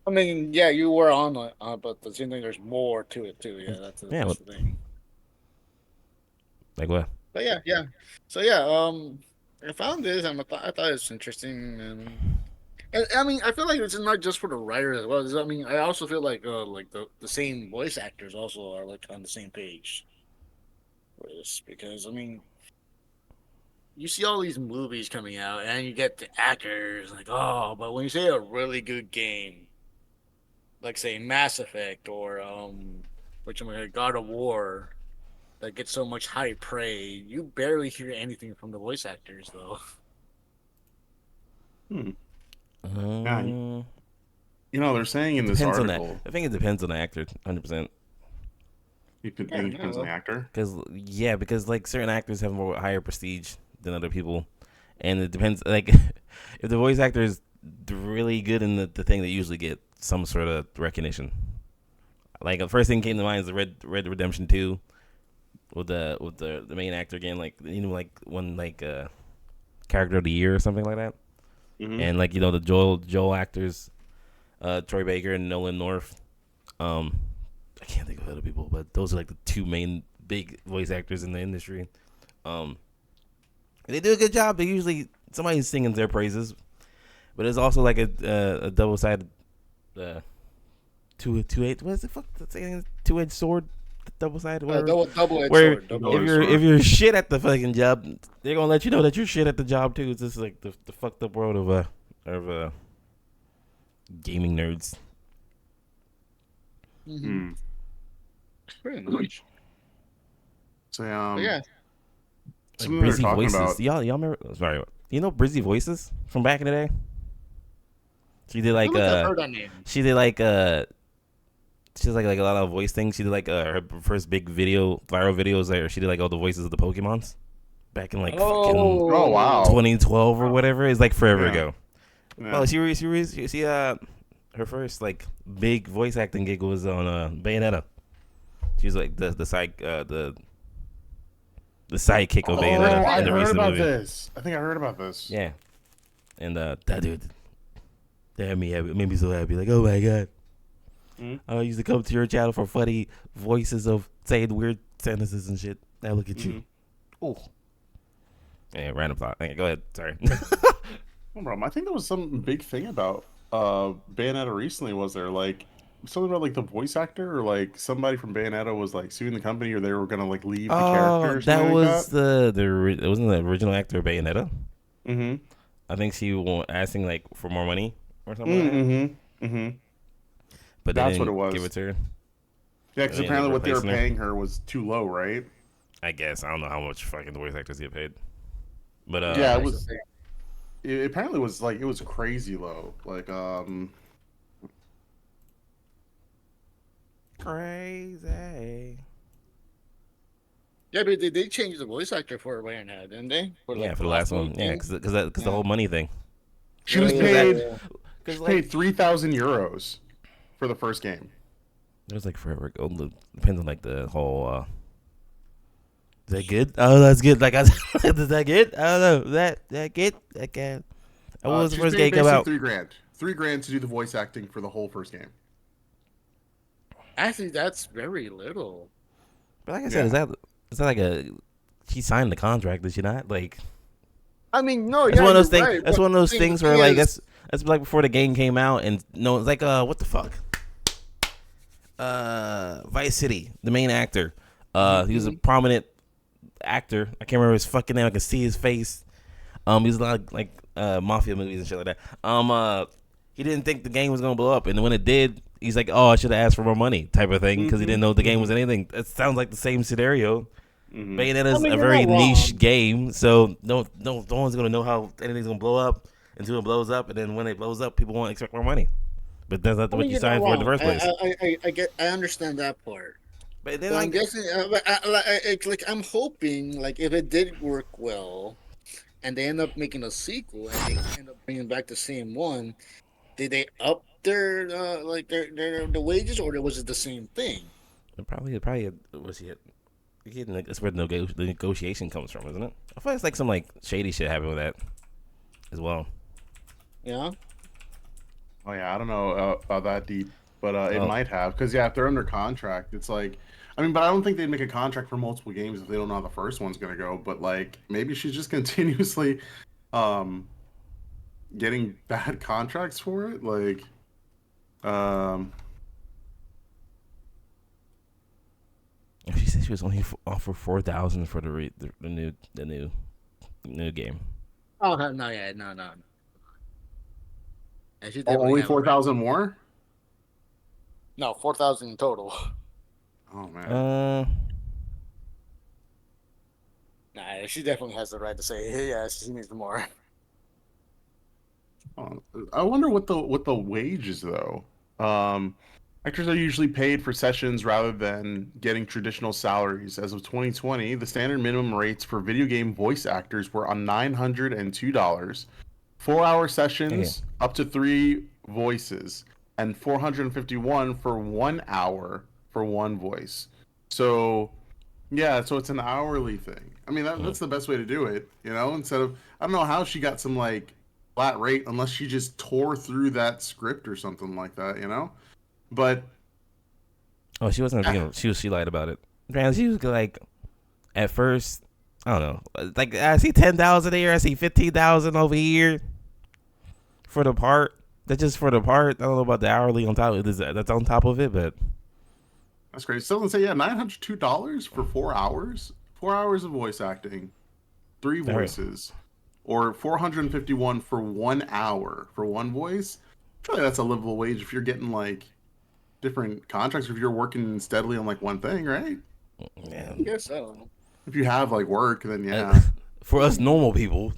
[SPEAKER 3] I mean, yeah, you were on it, but the same thing. There's more to it too. Yeah, that's
[SPEAKER 1] Yeah,
[SPEAKER 3] the thing.
[SPEAKER 1] Like what?
[SPEAKER 3] But yeah, yeah. So yeah, I found this and I thought it was interesting and I mean I feel like it's not just for the writers as well. I mean I also feel like the same voice actors also are like on the same page for this because I mean you see all these movies coming out and you get the actors like oh but when you say a really good game like say Mass Effect or which God of War that gets so much high praise, you barely hear anything from the voice actors though.
[SPEAKER 2] Hmm. Yeah,
[SPEAKER 1] Um,
[SPEAKER 2] they're saying
[SPEAKER 1] it
[SPEAKER 2] in this
[SPEAKER 1] depends on that.
[SPEAKER 2] article,
[SPEAKER 1] I think it depends on the actor, 100%.
[SPEAKER 2] you think
[SPEAKER 3] Yeah,
[SPEAKER 2] it depends on
[SPEAKER 3] no.
[SPEAKER 2] the actor.
[SPEAKER 1] Because like certain actors have more higher prestige than other people, and it depends. Like if the voice actor is really good in the thing, they usually get some sort of recognition. Like the first thing came to mind is the Red Redemption 2 with the main actor again, like like one like character of the year or something like that,
[SPEAKER 2] Mm-hmm.
[SPEAKER 1] and like the Joel actors, Troy Baker and Nolan North. Um, I can't think of other people, but those are like the two main big voice actors in the industry. Um, they do a good job. They usually somebody's singing their praises, but it's also like a double sided uh, two edged. What is it? Fuck, that's saying 2-edged sword, double sided, whatever.
[SPEAKER 3] Double edged
[SPEAKER 1] Where
[SPEAKER 3] sword.
[SPEAKER 2] Double-edged
[SPEAKER 1] if
[SPEAKER 2] sword.
[SPEAKER 1] you're shit at the fucking job, they're gonna let you know that you're shit at the job too. It's just like the fucked up world of gaming nerds.
[SPEAKER 3] Mm-hmm.
[SPEAKER 2] Hmm.
[SPEAKER 3] Pretty much.
[SPEAKER 2] So
[SPEAKER 3] But yeah,
[SPEAKER 1] Like
[SPEAKER 2] something they're
[SPEAKER 1] Brizzy
[SPEAKER 2] talking
[SPEAKER 1] Voices.
[SPEAKER 2] about.
[SPEAKER 1] Y'all remember? Sorry, you know Brizzy Voices from back in the day. She did
[SPEAKER 3] I feel
[SPEAKER 1] like
[SPEAKER 3] like I've heard that name.
[SPEAKER 1] she did she does like a lot of voice things. She did like her first big viral videos where she did like all the voices of the Pokemons back in like fucking
[SPEAKER 2] Oh wow.
[SPEAKER 1] 2012 or whatever. It's like forever
[SPEAKER 2] Yeah.
[SPEAKER 1] ago.
[SPEAKER 2] Yeah.
[SPEAKER 1] Well, her first like big voice acting gig was on Bayonetta. She was like the sidekick of
[SPEAKER 2] Oh,
[SPEAKER 1] Bayonetta
[SPEAKER 2] I
[SPEAKER 1] in the
[SPEAKER 2] heard
[SPEAKER 1] recent
[SPEAKER 2] about
[SPEAKER 1] movie.
[SPEAKER 2] this. I think I heard about this.
[SPEAKER 1] Yeah, and that dude, that made me so happy. Like, oh my god,
[SPEAKER 2] Mm-hmm.
[SPEAKER 1] I used to come to your channel for funny voices of saying weird sentences and shit. Now look at you. Oh, yeah, random thought. Okay, go ahead. Sorry.
[SPEAKER 2] No problem. I think there was some big thing about Bayonetta recently. Was there like something about like the voice actor or like somebody from Bayonetta was like suing the company or they were gonna like leave the
[SPEAKER 1] Oh,
[SPEAKER 2] character or
[SPEAKER 1] that
[SPEAKER 2] something like
[SPEAKER 1] was
[SPEAKER 2] that?
[SPEAKER 1] it wasn't the original actor of Bayonetta.
[SPEAKER 2] Mm-hmm.
[SPEAKER 1] I think she was asking like for more money or something like that,
[SPEAKER 2] Mm-hmm. Mm-hmm.
[SPEAKER 1] but they
[SPEAKER 2] That's what it
[SPEAKER 1] didn't give
[SPEAKER 2] was.
[SPEAKER 1] it to her.
[SPEAKER 2] Yeah,
[SPEAKER 1] So
[SPEAKER 2] because
[SPEAKER 1] they ended up
[SPEAKER 2] apparently what they were
[SPEAKER 1] replacing her.
[SPEAKER 2] paying her was too low, right?
[SPEAKER 1] I guess I don't know how much fucking the voice actors get paid, but
[SPEAKER 2] Yeah, it
[SPEAKER 3] That's the
[SPEAKER 2] was.
[SPEAKER 3] thing.
[SPEAKER 2] It apparently was like it was crazy low. Like
[SPEAKER 1] crazy.
[SPEAKER 3] Yeah, but they changed the voice actor for Bayonetta, didn't they? For
[SPEAKER 1] Yeah,
[SPEAKER 3] like
[SPEAKER 1] for
[SPEAKER 3] the
[SPEAKER 1] the
[SPEAKER 3] last
[SPEAKER 1] last one.
[SPEAKER 3] movie.
[SPEAKER 1] Yeah,
[SPEAKER 3] Yeah.
[SPEAKER 1] because the
[SPEAKER 3] Yeah.
[SPEAKER 1] whole money thing.
[SPEAKER 2] she
[SPEAKER 3] Yeah,
[SPEAKER 2] was
[SPEAKER 1] Because
[SPEAKER 3] yeah,
[SPEAKER 1] that
[SPEAKER 3] yeah,
[SPEAKER 2] paid
[SPEAKER 3] yeah.
[SPEAKER 1] because
[SPEAKER 2] she
[SPEAKER 1] like
[SPEAKER 2] paid 3,000 euros for the first game.
[SPEAKER 1] it was like forever ago. Depends on like the whole. Is that good? Oh, that's good. Like, is that good? I don't know. That good? That can. What was the
[SPEAKER 2] She was
[SPEAKER 1] first
[SPEAKER 2] paid
[SPEAKER 1] game come
[SPEAKER 2] basically
[SPEAKER 1] out?
[SPEAKER 2] 3 grand. 3 grand to do the voice acting for the whole first game.
[SPEAKER 3] Actually, that's very little.
[SPEAKER 1] But like I said,
[SPEAKER 2] Yeah.
[SPEAKER 1] is that like a? She signed the contract, did she not? Like,
[SPEAKER 3] I mean, no,
[SPEAKER 1] that's
[SPEAKER 3] yeah,
[SPEAKER 1] one of
[SPEAKER 3] you're
[SPEAKER 1] those things.
[SPEAKER 3] right.
[SPEAKER 1] That's
[SPEAKER 3] But
[SPEAKER 1] one of those
[SPEAKER 3] the
[SPEAKER 1] things
[SPEAKER 3] thing
[SPEAKER 1] where like
[SPEAKER 3] is,
[SPEAKER 1] that's like before the game came out, and no, it's like what the fuck? Vice City, the main actor. He was a
[SPEAKER 3] Mhm.
[SPEAKER 1] prominent actor. I can't remember his fucking name. I can see his face. He's a lot of, like mafia movies and shit like that. He didn't think the game was gonna blow up, and when it did, he's like, "Oh, I should have asked for more money," type of thing, because he didn't know the game was anything. It sounds like the same scenario.
[SPEAKER 2] Mm-hmm.
[SPEAKER 3] I
[SPEAKER 1] Bayonetta's
[SPEAKER 3] mean,
[SPEAKER 1] a
[SPEAKER 3] you're
[SPEAKER 1] very
[SPEAKER 3] not
[SPEAKER 1] niche
[SPEAKER 3] wrong.
[SPEAKER 1] game, so no one's gonna know how anything's gonna blow up until it blows up, and then when it blows up, people won't expect more money. But that's not
[SPEAKER 3] I
[SPEAKER 1] what
[SPEAKER 3] mean,
[SPEAKER 1] you
[SPEAKER 3] you're not
[SPEAKER 1] signed for in the
[SPEAKER 3] wrong.
[SPEAKER 1] first place.
[SPEAKER 3] I get, I understand that part.
[SPEAKER 1] But then
[SPEAKER 3] But I'm
[SPEAKER 1] like,
[SPEAKER 3] guessing, it's like I'm hoping, like if it did work well, and they end up making a sequel, and they end up bringing back the same one, did they up their like their the wages, or was it the same thing?
[SPEAKER 1] probably was he? That's where the negotiation comes from, isn't it? I feel like it's like some like shady shit happened with that as well.
[SPEAKER 3] Yeah.
[SPEAKER 2] Oh yeah, I don't know about that deep, but it
[SPEAKER 1] Well,
[SPEAKER 2] might have because yeah, if they're under contract, it's like I mean, but I don't think they'd make a contract for multiple games if they don't know how the first one's gonna go. But like, maybe she's just continuously um getting bad contracts for it. Like, um,
[SPEAKER 1] She said she was only offered 4,000 for the new game.
[SPEAKER 3] Oh no, yeah, no. Yeah, she
[SPEAKER 2] oh,
[SPEAKER 3] definitely
[SPEAKER 2] only
[SPEAKER 3] have it, right?
[SPEAKER 2] 4,000 more.
[SPEAKER 3] No, 4,000 total.
[SPEAKER 2] Oh man.
[SPEAKER 3] Nah, she definitely has the right to say, hey, yeah, she needs more.
[SPEAKER 2] I wonder what the wage is though. Um, Actors are usually paid for sessions rather than getting traditional salaries. As of 2020, the standard minimum rates for video game voice actors were on $902, 4-hour
[SPEAKER 1] Damn.
[SPEAKER 2] sessions up to 3 voices, and 451 for 1 hour for one voice. So yeah, so it's an hourly thing. I mean, that's the best way to do it, you know. Instead of, I don't know how she got some like flat rate unless she just tore through that script or something like that, you know. But
[SPEAKER 1] Oh, she wasn't being. She lied about it. Man, she was like, at first, I don't know. Like I see 10,000 here. I see 15,000 over here for the part. That's just for the part. I don't know about the hourly on top. That's on top of it, but
[SPEAKER 2] that's great. Someone say, yeah, $902 for 4 hours, 4 hours of voice acting, 3 voices, or 451 for 1 hour for one voice. Surely that's a livable wage if you're getting like different contracts, or if you're working steadily on like one thing, right?
[SPEAKER 1] yeah.
[SPEAKER 3] I guess so.
[SPEAKER 2] If you have like work, then yeah.
[SPEAKER 1] For us normal people,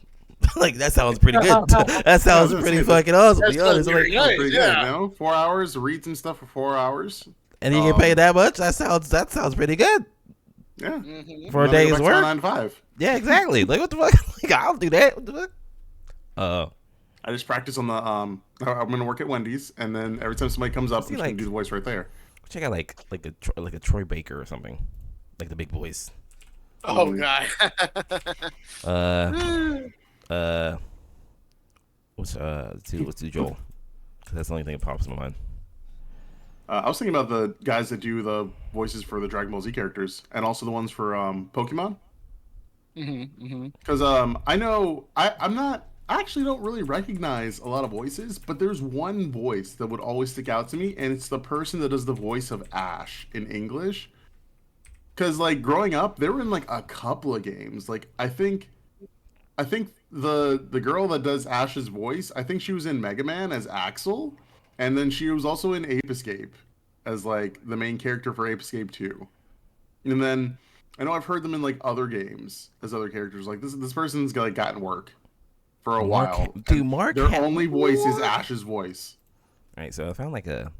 [SPEAKER 1] like that sounds pretty good. That sounds pretty fucking awesome. To be honest, like,
[SPEAKER 3] pretty nice,
[SPEAKER 2] pretty good, you know? 4 hours, reads and stuff for 4 hours.
[SPEAKER 1] and you get paid that much. That sounds pretty good
[SPEAKER 2] Yeah.
[SPEAKER 1] for a day's work.
[SPEAKER 2] 9 to 5.
[SPEAKER 1] Yeah, exactly. Like what the fuck? Like I'll do that. What the fuck?
[SPEAKER 2] I just practice on the I'm gonna work at Wendy's, and then every time somebody comes up, I'm just gonna do the voice right there.
[SPEAKER 1] Check out like a Troy Baker or something, like the big boys.
[SPEAKER 3] Oh god.
[SPEAKER 1] Let's do Joel. 'Cause that's the only thing that pops in my mind.
[SPEAKER 2] I was thinking about the guys that do the voices for the Dragon Ball Z characters, and also the ones for Pokemon. Because I know I actually don't really recognize a lot of voices, but there's one voice that would always stick out to me, and it's the person that does the voice of Ash in English. Because like growing up, they were in like a couple of games. Like I think the girl that does Ash's voice, I think she was in Mega Man as Axel, and then she was also in Ape Escape as like the main character for Ape Escape 2. And then I know I've heard them in like other games as other characters. Like this person's like gotten work for a while.
[SPEAKER 1] Dude, Mark.
[SPEAKER 2] Their only voice is Ash's voice.
[SPEAKER 1] All right, so I found like a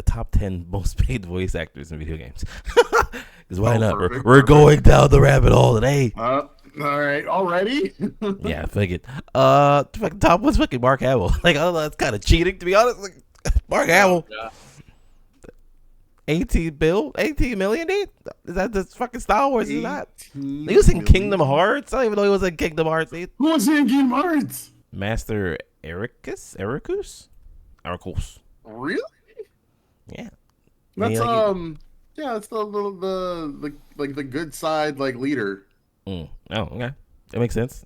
[SPEAKER 1] top 10 most paid voice actors in video games. Because why not? We're going down the rabbit hole today.
[SPEAKER 2] All right, already?
[SPEAKER 1] Yeah, I figured. Fucking top one's fucking Mark Hamill. Like, oh, that's kind of cheating, to be honest. Like, Mark Hamill.
[SPEAKER 3] Yeah.
[SPEAKER 1] 18 million, dude? Is that the fucking Star Wars? Is that? He was in Kingdom Hearts? I don't even know he was in Kingdom Hearts, dude.
[SPEAKER 2] Who was in Kingdom Hearts?
[SPEAKER 1] Master Ericus?
[SPEAKER 2] Really?
[SPEAKER 1] Yeah.
[SPEAKER 2] That's yeah, it's the like the good side like leader.
[SPEAKER 1] Oh, okay. That makes sense.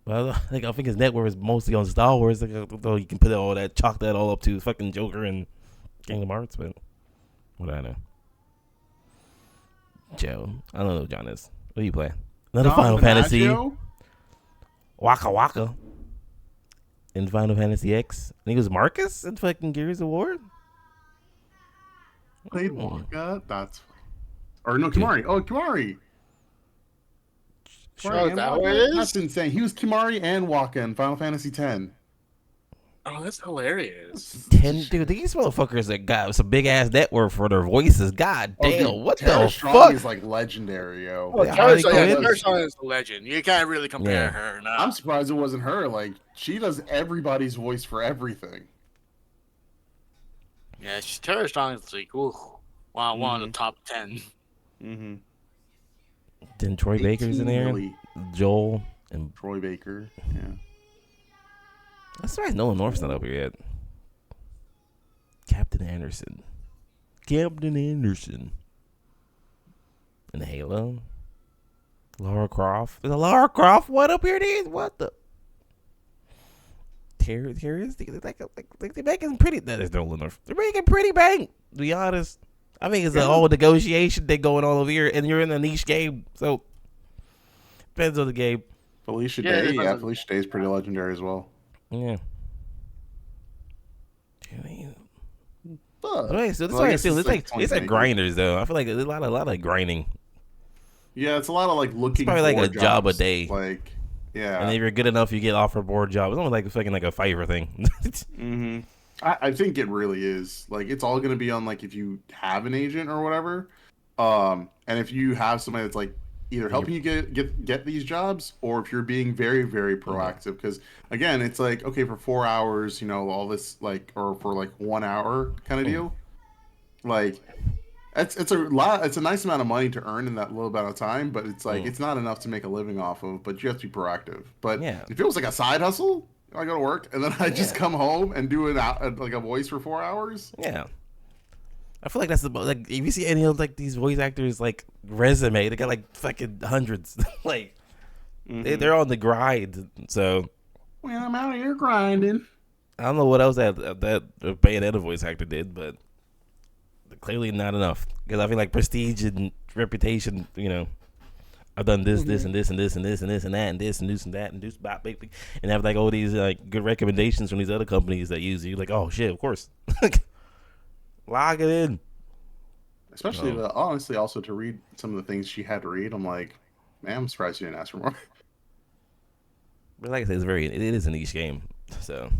[SPEAKER 1] Well, I think his net worth is mostly on Star Wars. Like, though you can chalk that all up to fucking Joker and Kingdom Hearts, but what do I know? Joe. I don't know what John is. What do you play? Another Final Fantasy. Waka Waka. In Final Fantasy X. I think it was Marcus in fucking Gears of War.
[SPEAKER 2] Played Waka. That's or no Kimari. Oh, Kimari.
[SPEAKER 3] Sure, that what it is?
[SPEAKER 2] That's insane. He was Kimari and Waka in Final Fantasy X.
[SPEAKER 3] Oh, that's hilarious.
[SPEAKER 1] Dude, these motherfuckers that got some big ass network for their voices. God damn,
[SPEAKER 2] dude,
[SPEAKER 1] what
[SPEAKER 2] Tara
[SPEAKER 1] the
[SPEAKER 2] Strong
[SPEAKER 1] fuck?
[SPEAKER 2] is like legendary, yo.
[SPEAKER 3] Well,
[SPEAKER 1] Yeah,
[SPEAKER 3] Tara
[SPEAKER 1] Harley
[SPEAKER 3] Strong is a legend. You can't really compare her. No.
[SPEAKER 2] I'm surprised it wasn't her. Like she does everybody's voice for everything.
[SPEAKER 3] Yeah, Tara Strong is like, ooh, wow, one of the top 10.
[SPEAKER 2] Mm-hmm.
[SPEAKER 1] Then Troy Baker's in there.
[SPEAKER 2] Really.
[SPEAKER 1] Joel and
[SPEAKER 2] Troy Baker. Yeah.
[SPEAKER 1] I'm surprised Nolan North's not up here yet. Captain Anderson. Captain Anderson. And Halo. Lara Croft. Is it Lara Croft? What up here? These? What the? Terroristic. They're making pretty. That is no enough. They're making pretty bank. To be honest, I think it's an whole negotiation thing going on over here, and you're in a niche game, so depends on the game.
[SPEAKER 2] Felicia Day, Felicia Day is pretty legendary as well.
[SPEAKER 1] Yeah.
[SPEAKER 2] But,
[SPEAKER 1] so it's like grinders though. I feel like there's a lot of grinding.
[SPEAKER 2] Yeah, it's a lot of like looking.
[SPEAKER 1] It's probably like a
[SPEAKER 2] jobs.
[SPEAKER 1] job a day.
[SPEAKER 2] Like, yeah.
[SPEAKER 1] And if you're good enough, you get offered more jobs. It's almost like fucking like a Fiverr thing.
[SPEAKER 2] Mm-hmm. I think it really is. Like, it's all gonna be on like if you have an agent or whatever, and if you have somebody that's like either helping you get these jobs, or if you're being very, very proactive. Because again, it's like, okay, for 4 hours, all this like, or for like 1 hour kind of deal. Like, it's a lot. It's a nice amount of money to earn in that little amount of time, but it's like it's not enough to make a living off of. But you have to be proactive. But if it was like a side hustle, I go to work and then I just come home and do like a voice for 4 hours.
[SPEAKER 1] Yeah. I feel like that's like if you see any of like these voice actors like resume, they got like fucking hundreds. Like they're on the grind. So
[SPEAKER 2] when I'm out here grinding,
[SPEAKER 1] I don't know what else that Bayonetta voice actor did, but clearly not enough. Because I feel like prestige and reputation, I've done this, this, and this, and this, and this, and this, and that, and this, and this, and that, and this, and have like all these like good recommendations from these other companies that use you. Like, oh shit, of course. Log it in.
[SPEAKER 2] Especially honestly, also to read some of the things she had to read, I'm like, man, I'm surprised you didn't ask for more.
[SPEAKER 1] But like I said, it is a niche game, so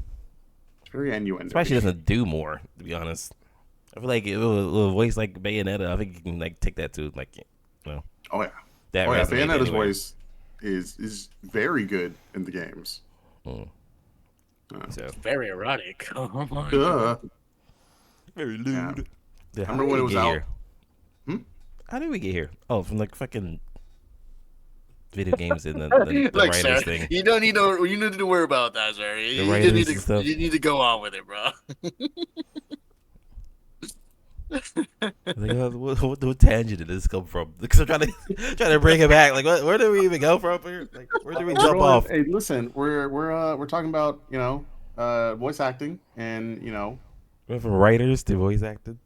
[SPEAKER 2] it's very innuendo.
[SPEAKER 1] That's why she doesn't do more, to be honest. I feel like with a voice like Bayonetta, I think you can like take that to like,
[SPEAKER 2] Oh yeah.
[SPEAKER 1] That
[SPEAKER 2] Bayonetta's voice is very good in the games.
[SPEAKER 3] So very erotic.
[SPEAKER 1] Very lewd.
[SPEAKER 2] Yeah. Remember when it was out?
[SPEAKER 1] How did we get here? Oh, from like fucking video games and the
[SPEAKER 3] Look,
[SPEAKER 1] writers
[SPEAKER 3] sir,
[SPEAKER 1] thing.
[SPEAKER 3] You need to worry about that, sir. You need to go on with it, bro.
[SPEAKER 1] Like, what tangent did this come from? Because I'm trying to bring it back. Like, where did we even go from here? Like, where did we jump off?
[SPEAKER 2] Hey, listen, we're talking about voice acting and
[SPEAKER 1] went from writers to voice acting.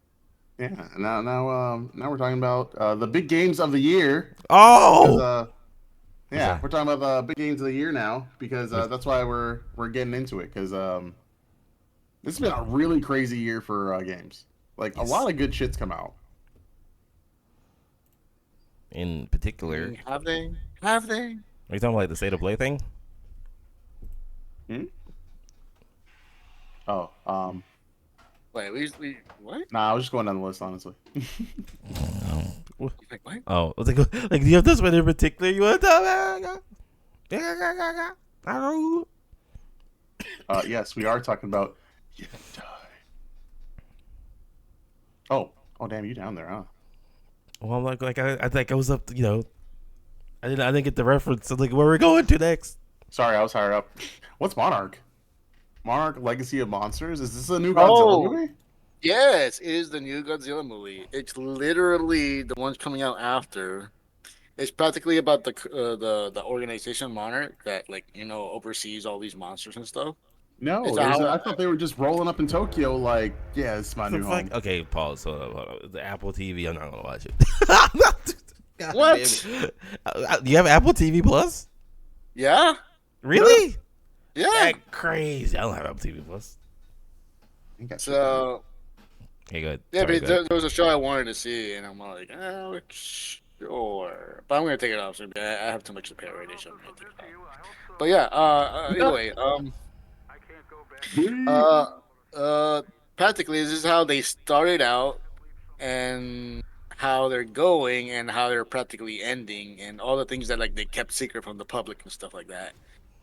[SPEAKER 2] Yeah. Now we're talking about the big games of the year.
[SPEAKER 1] Oh.
[SPEAKER 2] Yeah, we're talking about the big games of the year now because that's why we're getting into it because this has been a really crazy year for games. Like a lot of good shit's come out.
[SPEAKER 1] In particular,
[SPEAKER 3] have they?
[SPEAKER 1] Are you talking about like the state of play thing?
[SPEAKER 2] Oh,
[SPEAKER 3] wait, we what?
[SPEAKER 2] Nah, I was just going down the list, honestly.
[SPEAKER 3] What?
[SPEAKER 1] Oh, I was like, do you have this one in particular you want to talk about?
[SPEAKER 2] Yes, we are talking about Yeti. Oh, damn, you down there, huh?
[SPEAKER 1] Well, I'm like I think I was up, I didn't get the reference. So like, where we're going to next?
[SPEAKER 2] Sorry, I was higher up. What's Monarch? Monarch Legacy of Monsters? Is this a new Godzilla movie?
[SPEAKER 3] Yes, it is the new Godzilla movie. It's literally the one coming out after. It's practically about the organization Monarch that oversees all these monsters and stuff.
[SPEAKER 2] No, I thought they were just rolling up in Tokyo like, yeah, it's my new home.
[SPEAKER 1] Okay, pause. Hold on. The Apple TV, I'm not going to watch it.
[SPEAKER 3] What?
[SPEAKER 1] Do you have Apple TV Plus?
[SPEAKER 3] Yeah.
[SPEAKER 1] Really?
[SPEAKER 3] Yeah.
[SPEAKER 1] That's crazy. I don't have Apple TV Plus.
[SPEAKER 3] So...
[SPEAKER 1] Okay, go ahead.
[SPEAKER 3] Yeah, but there was a show I wanted to see, and I'm like, oh, sure. But I'm going to take it off soon. I have too much to pay already, so I'm going to take it off. But yeah, anyway, practically this is how they started out and how they're going and how they're practically ending and all the things that they kept secret from the public and stuff like that.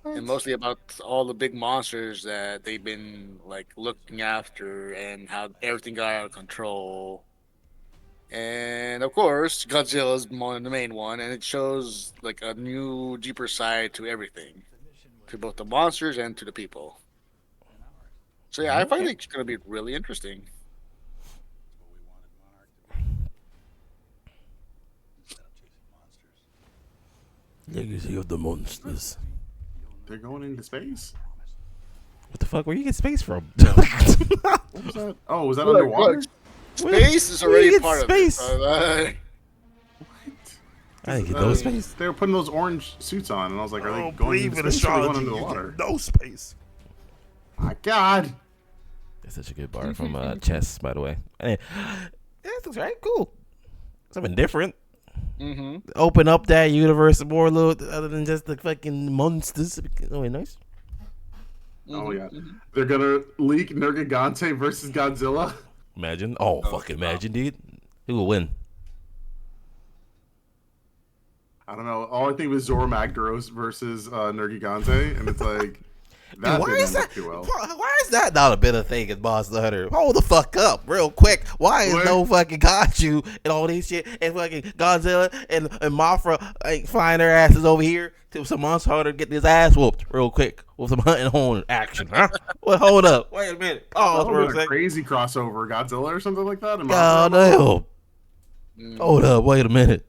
[SPEAKER 3] And mostly about all the big monsters that they've been looking after and how everything got out of control. And of course, Godzilla's the main one, and it shows a new, deeper side to everything, to both the monsters and to the people. So yeah, I find it's gonna be really interesting.
[SPEAKER 1] Legacy of the Monsters.
[SPEAKER 2] They're going into space.
[SPEAKER 1] What the fuck? Where you get space from?
[SPEAKER 2] What was that? Oh, was that
[SPEAKER 3] Look,
[SPEAKER 2] underwater?
[SPEAKER 3] look. Space is already
[SPEAKER 1] get
[SPEAKER 3] part
[SPEAKER 1] space?
[SPEAKER 3] of it.
[SPEAKER 1] I didn't get no space.
[SPEAKER 2] They were putting those orange suits on, and I was like, "Are they
[SPEAKER 1] don't
[SPEAKER 2] going
[SPEAKER 1] believe
[SPEAKER 2] into
[SPEAKER 1] in
[SPEAKER 2] space or are they
[SPEAKER 1] astrology.
[SPEAKER 2] going into the
[SPEAKER 1] You
[SPEAKER 2] water?"
[SPEAKER 1] get no space.
[SPEAKER 2] My God.
[SPEAKER 1] That's such a good bar from Chess, by the way. Hey, that's right. Cool. Something different.
[SPEAKER 3] Mm-hmm.
[SPEAKER 1] Open up that universe more, a little other than just the fucking monsters. Oh, nice.
[SPEAKER 2] Oh yeah, they're gonna leak Nergigante versus Godzilla.
[SPEAKER 1] Imagine. Oh, fucking imagine, dude. Who will win?
[SPEAKER 2] I don't know. All I think was Zoromagdaros versus Nergigante, and it's like that
[SPEAKER 1] Dude, why
[SPEAKER 2] didn't
[SPEAKER 1] is
[SPEAKER 2] look
[SPEAKER 1] that?
[SPEAKER 2] too well.
[SPEAKER 1] Why is that not a better thing in Monster Hunter? Hold the fuck up, real quick. Why is
[SPEAKER 2] What?
[SPEAKER 1] no fucking Kaiju and all these shit and fucking Godzilla and Mothra like flying their asses over here to some Monster Hunter getting his ass whooped real quick with some hunting horn action? Huh? Well, hold up. Wait a minute. Oh,
[SPEAKER 2] That was a crazy crossover, Godzilla or something like that.
[SPEAKER 1] God damn. Hold up. Wait a minute.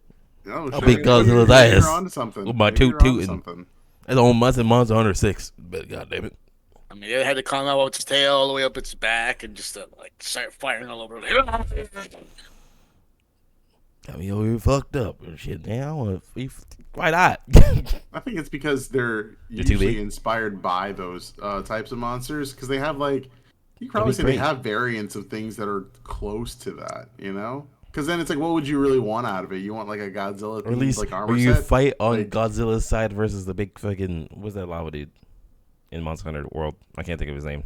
[SPEAKER 2] Oh,
[SPEAKER 1] I'll
[SPEAKER 2] shit.
[SPEAKER 1] beat Godzilla's
[SPEAKER 2] Maybe
[SPEAKER 1] ass
[SPEAKER 2] you're onto something.
[SPEAKER 1] with my
[SPEAKER 2] Maybe you're
[SPEAKER 1] toot
[SPEAKER 2] onto
[SPEAKER 1] tootin'.
[SPEAKER 2] something.
[SPEAKER 1] That's on Monster Hunter 6. But god damn it.
[SPEAKER 3] I mean, it had to come out with its tail all the way up its back and just like start firing all over.
[SPEAKER 1] I mean, you fucked up and shit. Man, I want to be quite hot.
[SPEAKER 2] I think it's because they're
[SPEAKER 1] too
[SPEAKER 2] usually
[SPEAKER 1] big?
[SPEAKER 2] inspired by those types of monsters, because they have like, you could probably
[SPEAKER 1] be
[SPEAKER 2] say they
[SPEAKER 1] great.
[SPEAKER 2] have variants of things that are close to that, you know? Because then it's like, what would you really want out of it? You want like a Godzilla
[SPEAKER 1] Or at least
[SPEAKER 2] like armor
[SPEAKER 1] where you
[SPEAKER 2] set?
[SPEAKER 1] fight on
[SPEAKER 2] Like-
[SPEAKER 1] Godzilla's side versus the big fucking what's that lava dude in Monster Hunter World? I can't think of his name.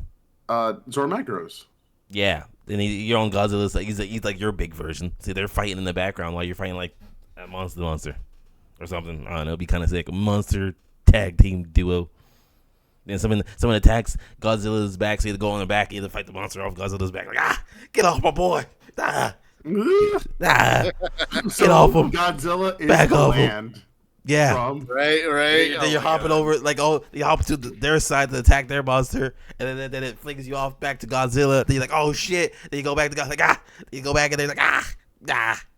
[SPEAKER 2] Zoromagdaros.
[SPEAKER 1] Yeah, and you're on Godzilla's side. He's like your big version. See, they're fighting in the background while you're fighting like a monster or something. I don't know. It'd be kind of sick. Monster tag team duo. Then someone attacks Godzilla's back, so you go on the back, either fight the monster off Godzilla's back. Like get off my boy. Get off him.
[SPEAKER 2] Godzilla is
[SPEAKER 1] Back
[SPEAKER 2] the
[SPEAKER 1] off him.
[SPEAKER 2] land.
[SPEAKER 1] Yeah.
[SPEAKER 2] From
[SPEAKER 3] Right.
[SPEAKER 1] Then you're hopping over, like, you hop to their side to attack their monster, and then it flings you off back to Godzilla. Then you're like, oh shit. Then you go back to Godzilla, like, Then you go back and they're like,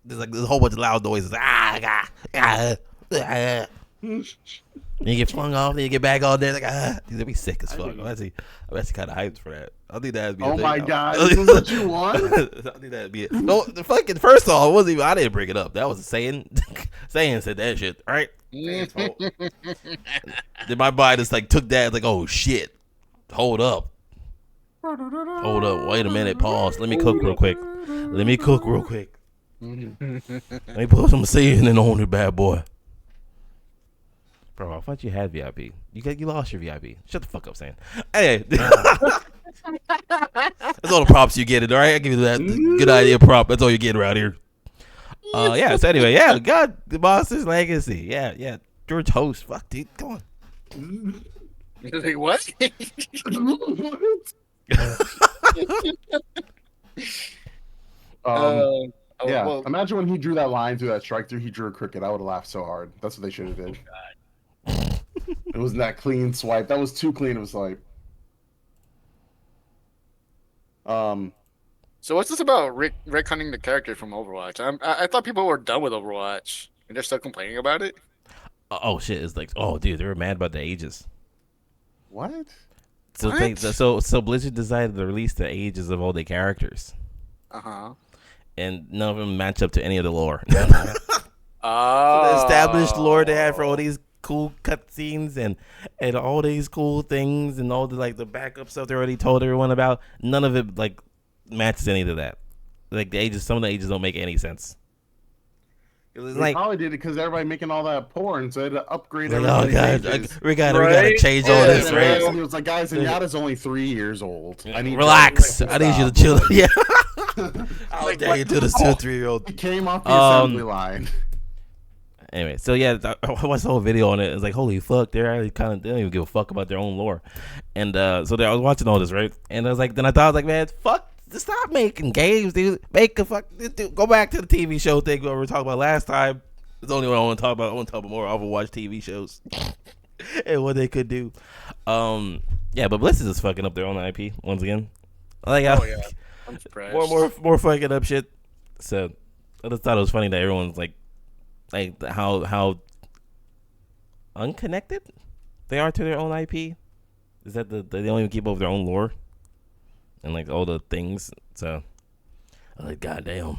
[SPEAKER 1] There's like a whole bunch of loud noises. And you get flung off, then you get back on there, like, That'd be sick as fuck. I'm actually kind of hyped for that. I think that'd be a
[SPEAKER 2] Oh
[SPEAKER 1] thing.
[SPEAKER 2] my God, this is what you want?
[SPEAKER 1] I think that'd be it. No, the fucking first off, it wasn't even. I didn't bring it up. That was saying. Saying said that shit, right? Then my mind just like took that, like, oh shit, hold up, wait a minute, pause. Let me cook real quick. Let me pull some seasoning on it, bad boy. Bro, I thought you had VIP. You lost your VIP. Shut the fuck up, Sam. Hey, that's all the props you get. It all right. I give you that good idea prop. That's all you get around here. Yeah. So anyway, yeah. God, the Monsters Legacy. Yeah. George Host. Fuck, dude. Come on.
[SPEAKER 3] Like what?
[SPEAKER 2] Yeah,
[SPEAKER 3] Well,
[SPEAKER 2] imagine when he drew that line through that strike through, he drew a cricket. I would have laughed so hard. That's what they should have did. It wasn't that clean swipe. That was too clean of a swipe.
[SPEAKER 3] so what's this about retconning the character from Overwatch? I thought people were done with Overwatch and they're still complaining about it.
[SPEAKER 1] Oh shit! It's like, oh dude, they were mad about the ages.
[SPEAKER 2] What?
[SPEAKER 1] So
[SPEAKER 3] What?
[SPEAKER 1] so Blizzard decided to release the ages of all their characters, and none of them match up to any of the lore.
[SPEAKER 3] Oh,
[SPEAKER 1] The established lore they had for all these cool cutscenes and all these cool things and all the like the backup stuff they already told everyone about. None of it like matches any of that. Like the ages, some of the ages don't make any sense. It was
[SPEAKER 2] They
[SPEAKER 1] like,
[SPEAKER 2] probably did it because everybody making all that porn, so they had to upgrade
[SPEAKER 1] oh
[SPEAKER 2] everybody's
[SPEAKER 1] god,
[SPEAKER 2] ages.
[SPEAKER 1] we gotta
[SPEAKER 3] Right?
[SPEAKER 1] change all
[SPEAKER 3] Yeah,
[SPEAKER 1] this,
[SPEAKER 2] And
[SPEAKER 1] right?
[SPEAKER 2] everybody was like, guys, Zenyatta's only 3 years old. I need
[SPEAKER 1] Relax.
[SPEAKER 2] you to
[SPEAKER 1] I need you to chill. Yeah. I'll
[SPEAKER 2] Like,
[SPEAKER 1] dare you to the 2-3-year-old.
[SPEAKER 2] He came off the assembly line.
[SPEAKER 1] Anyway, so yeah, I watched the whole video on it. It's like, holy fuck, they don't even give a fuck about their own lore. And I was watching all this, right? And I was like, then I thought, I was like, man, fuck, stop making games, dude. Go back to the TV show thing we were talking about last time. It's the only one I want to talk about. I want to talk about more Overwatch TV shows and what they could do. Yeah, but Blizzard is fucking up their own IP once again. Like,
[SPEAKER 3] Oh yeah, I'm surprised.
[SPEAKER 1] more fucking up shit. So I just thought it was funny that everyone's like how unconnected they are to their own IP. Is that they don't even keep up with their own lore and like all the things. So I'm like, goddamn,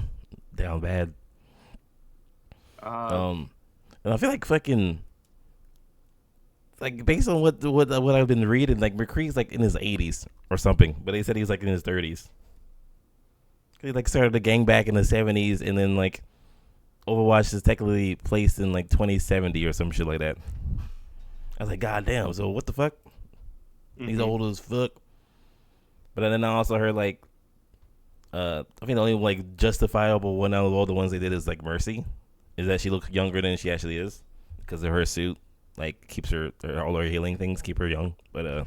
[SPEAKER 1] down bad. And I feel like fucking like based on what I've been reading, like McCree's like in his 80s or something, but they said he's like in his 30s. He like started the gang back in the 70s, and then like Overwatch is technically placed in like 2070 or some shit like that. I was like, God damn, so what the fuck? He's old as fuck. But then I also heard like I think the only like justifiable one out of all the ones they did is like Mercy, is that she looks younger than she actually is because of her suit. Like keeps her all her healing things keep her young. But
[SPEAKER 3] I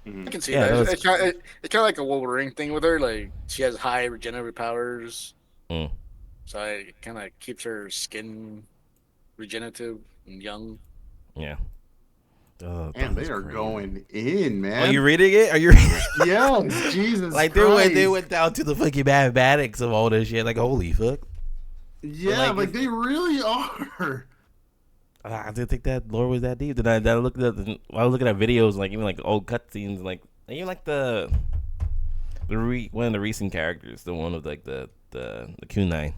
[SPEAKER 3] can see that. It's kind of like a Wolverine thing with her. Like she has high regenerative powers, so it kind of keeps her skin regenerative and young.
[SPEAKER 1] Yeah.
[SPEAKER 2] And they are going in, man.
[SPEAKER 1] Are you reading it? Are you?
[SPEAKER 2] Yeah, Jesus.
[SPEAKER 1] Like
[SPEAKER 2] Christ.
[SPEAKER 1] they went down to the fucking mathematics of all this shit. Like holy fuck.
[SPEAKER 2] Yeah, like they really are.
[SPEAKER 1] I didn't think that lore was that deep. Then I looked at I was looking at videos, like even like old cutscenes, like even like one of the recent characters, the one with like the kunai.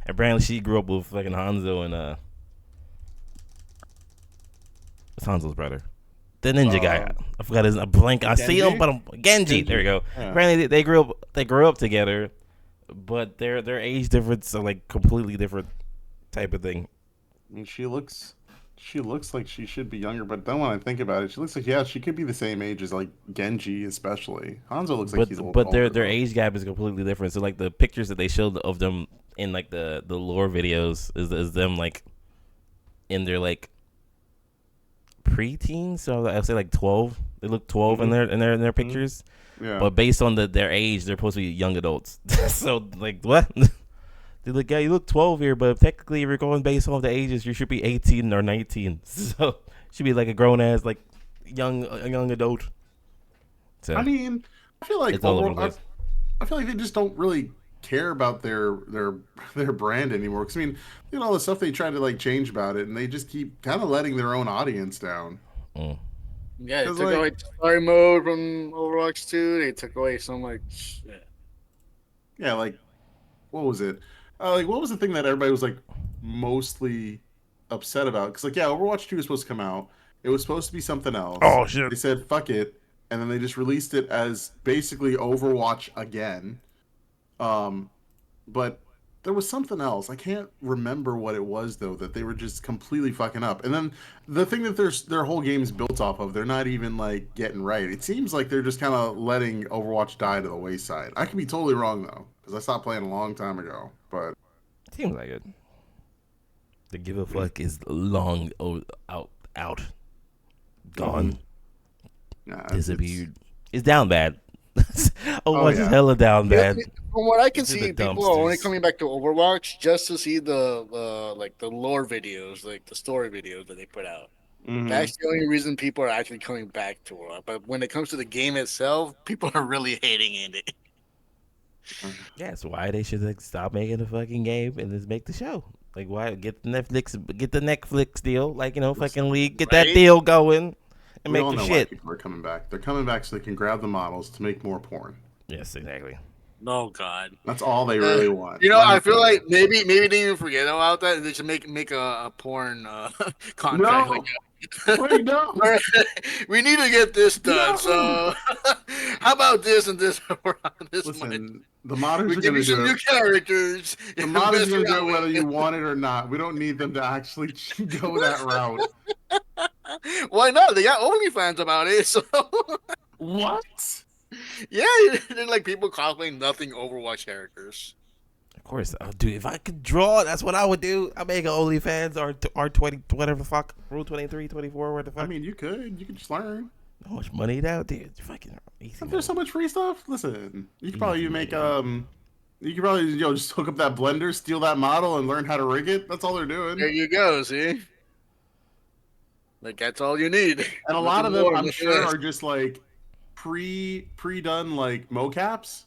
[SPEAKER 1] Apparently she grew up with fucking Hanzo and what's Hanzo's brother? The ninja guy. I forgot his blank. I see him, but Genji. There we go. Yeah. Apparently they grew up together, but their age difference are like completely different type of thing.
[SPEAKER 2] I mean, she looks like she should be younger, but then when I think about it, she looks like she could be the same age as like Genji, especially. Hanzo looks like he's a little
[SPEAKER 1] but
[SPEAKER 2] older,
[SPEAKER 1] their age gap is completely different. So like the pictures that they showed of them in like the lore videos is them like in their like pre-teens, so I'll say like 12. They look 12 in their pictures. Yeah. But based on their age, they're supposed to be young adults. So like what? They're like, yeah, you look 12 here, but technically if you're going based on the ages, you should be 18 or 19. So should be like a grown ass like a young adult. So,
[SPEAKER 2] I mean, I feel like I feel like they just don't really care about their brand anymore. Because I mean, you know, all the stuff they try to like change about it, and they just keep kind of letting their own audience down.
[SPEAKER 3] Yeah, they took away story mode from Overwatch 2. They took away so much shit.
[SPEAKER 2] Yeah, like what was it? Like what was the thing that everybody was like mostly upset about? Because like Overwatch 2 was supposed to come out. It was supposed to be something else.
[SPEAKER 1] Oh shit!
[SPEAKER 2] They said fuck it, and then they just released it as basically Overwatch again. But there was something else. I can't remember what it was though that they were just completely fucking up. And then the thing that their whole game's built off of, they're not even like getting right. It seems like they're just kind of letting Overwatch die to the wayside. I could be totally wrong though, because I stopped playing a long time ago. But
[SPEAKER 1] seems like it. The give a fuck is long out, gone, disappeared. It's down bad. Overwatch is hella down bad.
[SPEAKER 3] From what I can see, people are only coming back to Overwatch just to see the lore videos, like the story videos that they put out. That's the only reason people are actually coming back to it. But when it comes to the game itself, people are really hating it.
[SPEAKER 1] Yeah, that's why they should like stop making the fucking game and just make the show. Like, why get the Netflix deal? Like, you know, fucking League, get that deal going and make the shit.
[SPEAKER 2] People are coming back. They're coming back so they can grab the models to make more porn.
[SPEAKER 1] Yes, exactly.
[SPEAKER 3] Oh God,
[SPEAKER 2] that's all they really want.
[SPEAKER 3] You know, I feel like maybe they even forget about that and they should make a porn contract.
[SPEAKER 2] No.
[SPEAKER 3] Like
[SPEAKER 2] Wait, no.
[SPEAKER 3] We need to get this done. No. So how about this and this?
[SPEAKER 2] Listen, the modders are
[SPEAKER 3] going to do
[SPEAKER 2] some
[SPEAKER 3] new characters.
[SPEAKER 2] The modders are going to do it whether you want it or not. We don't need them to actually go that route.
[SPEAKER 3] Why not? They got OnlyFans about it. So
[SPEAKER 2] what?
[SPEAKER 3] Yeah, they're like people cosplaying nothing Overwatch characters.
[SPEAKER 1] Of course, dude. If I could draw, that's what I would do. I make an OnlyFans or R20, whatever the fuck, Rule 23, 24, what the fuck.
[SPEAKER 2] I mean, you could just learn.
[SPEAKER 1] How much money that, dude? Fucking easy.
[SPEAKER 2] There's so much free stuff. Listen, you could probably make you could probably just hook up that blender, steal that model, and learn how to rig it. That's all they're doing.
[SPEAKER 3] There you go. See, like that's all you need.
[SPEAKER 2] And a lot of them, I'm sure, are just like pre-done like mocaps.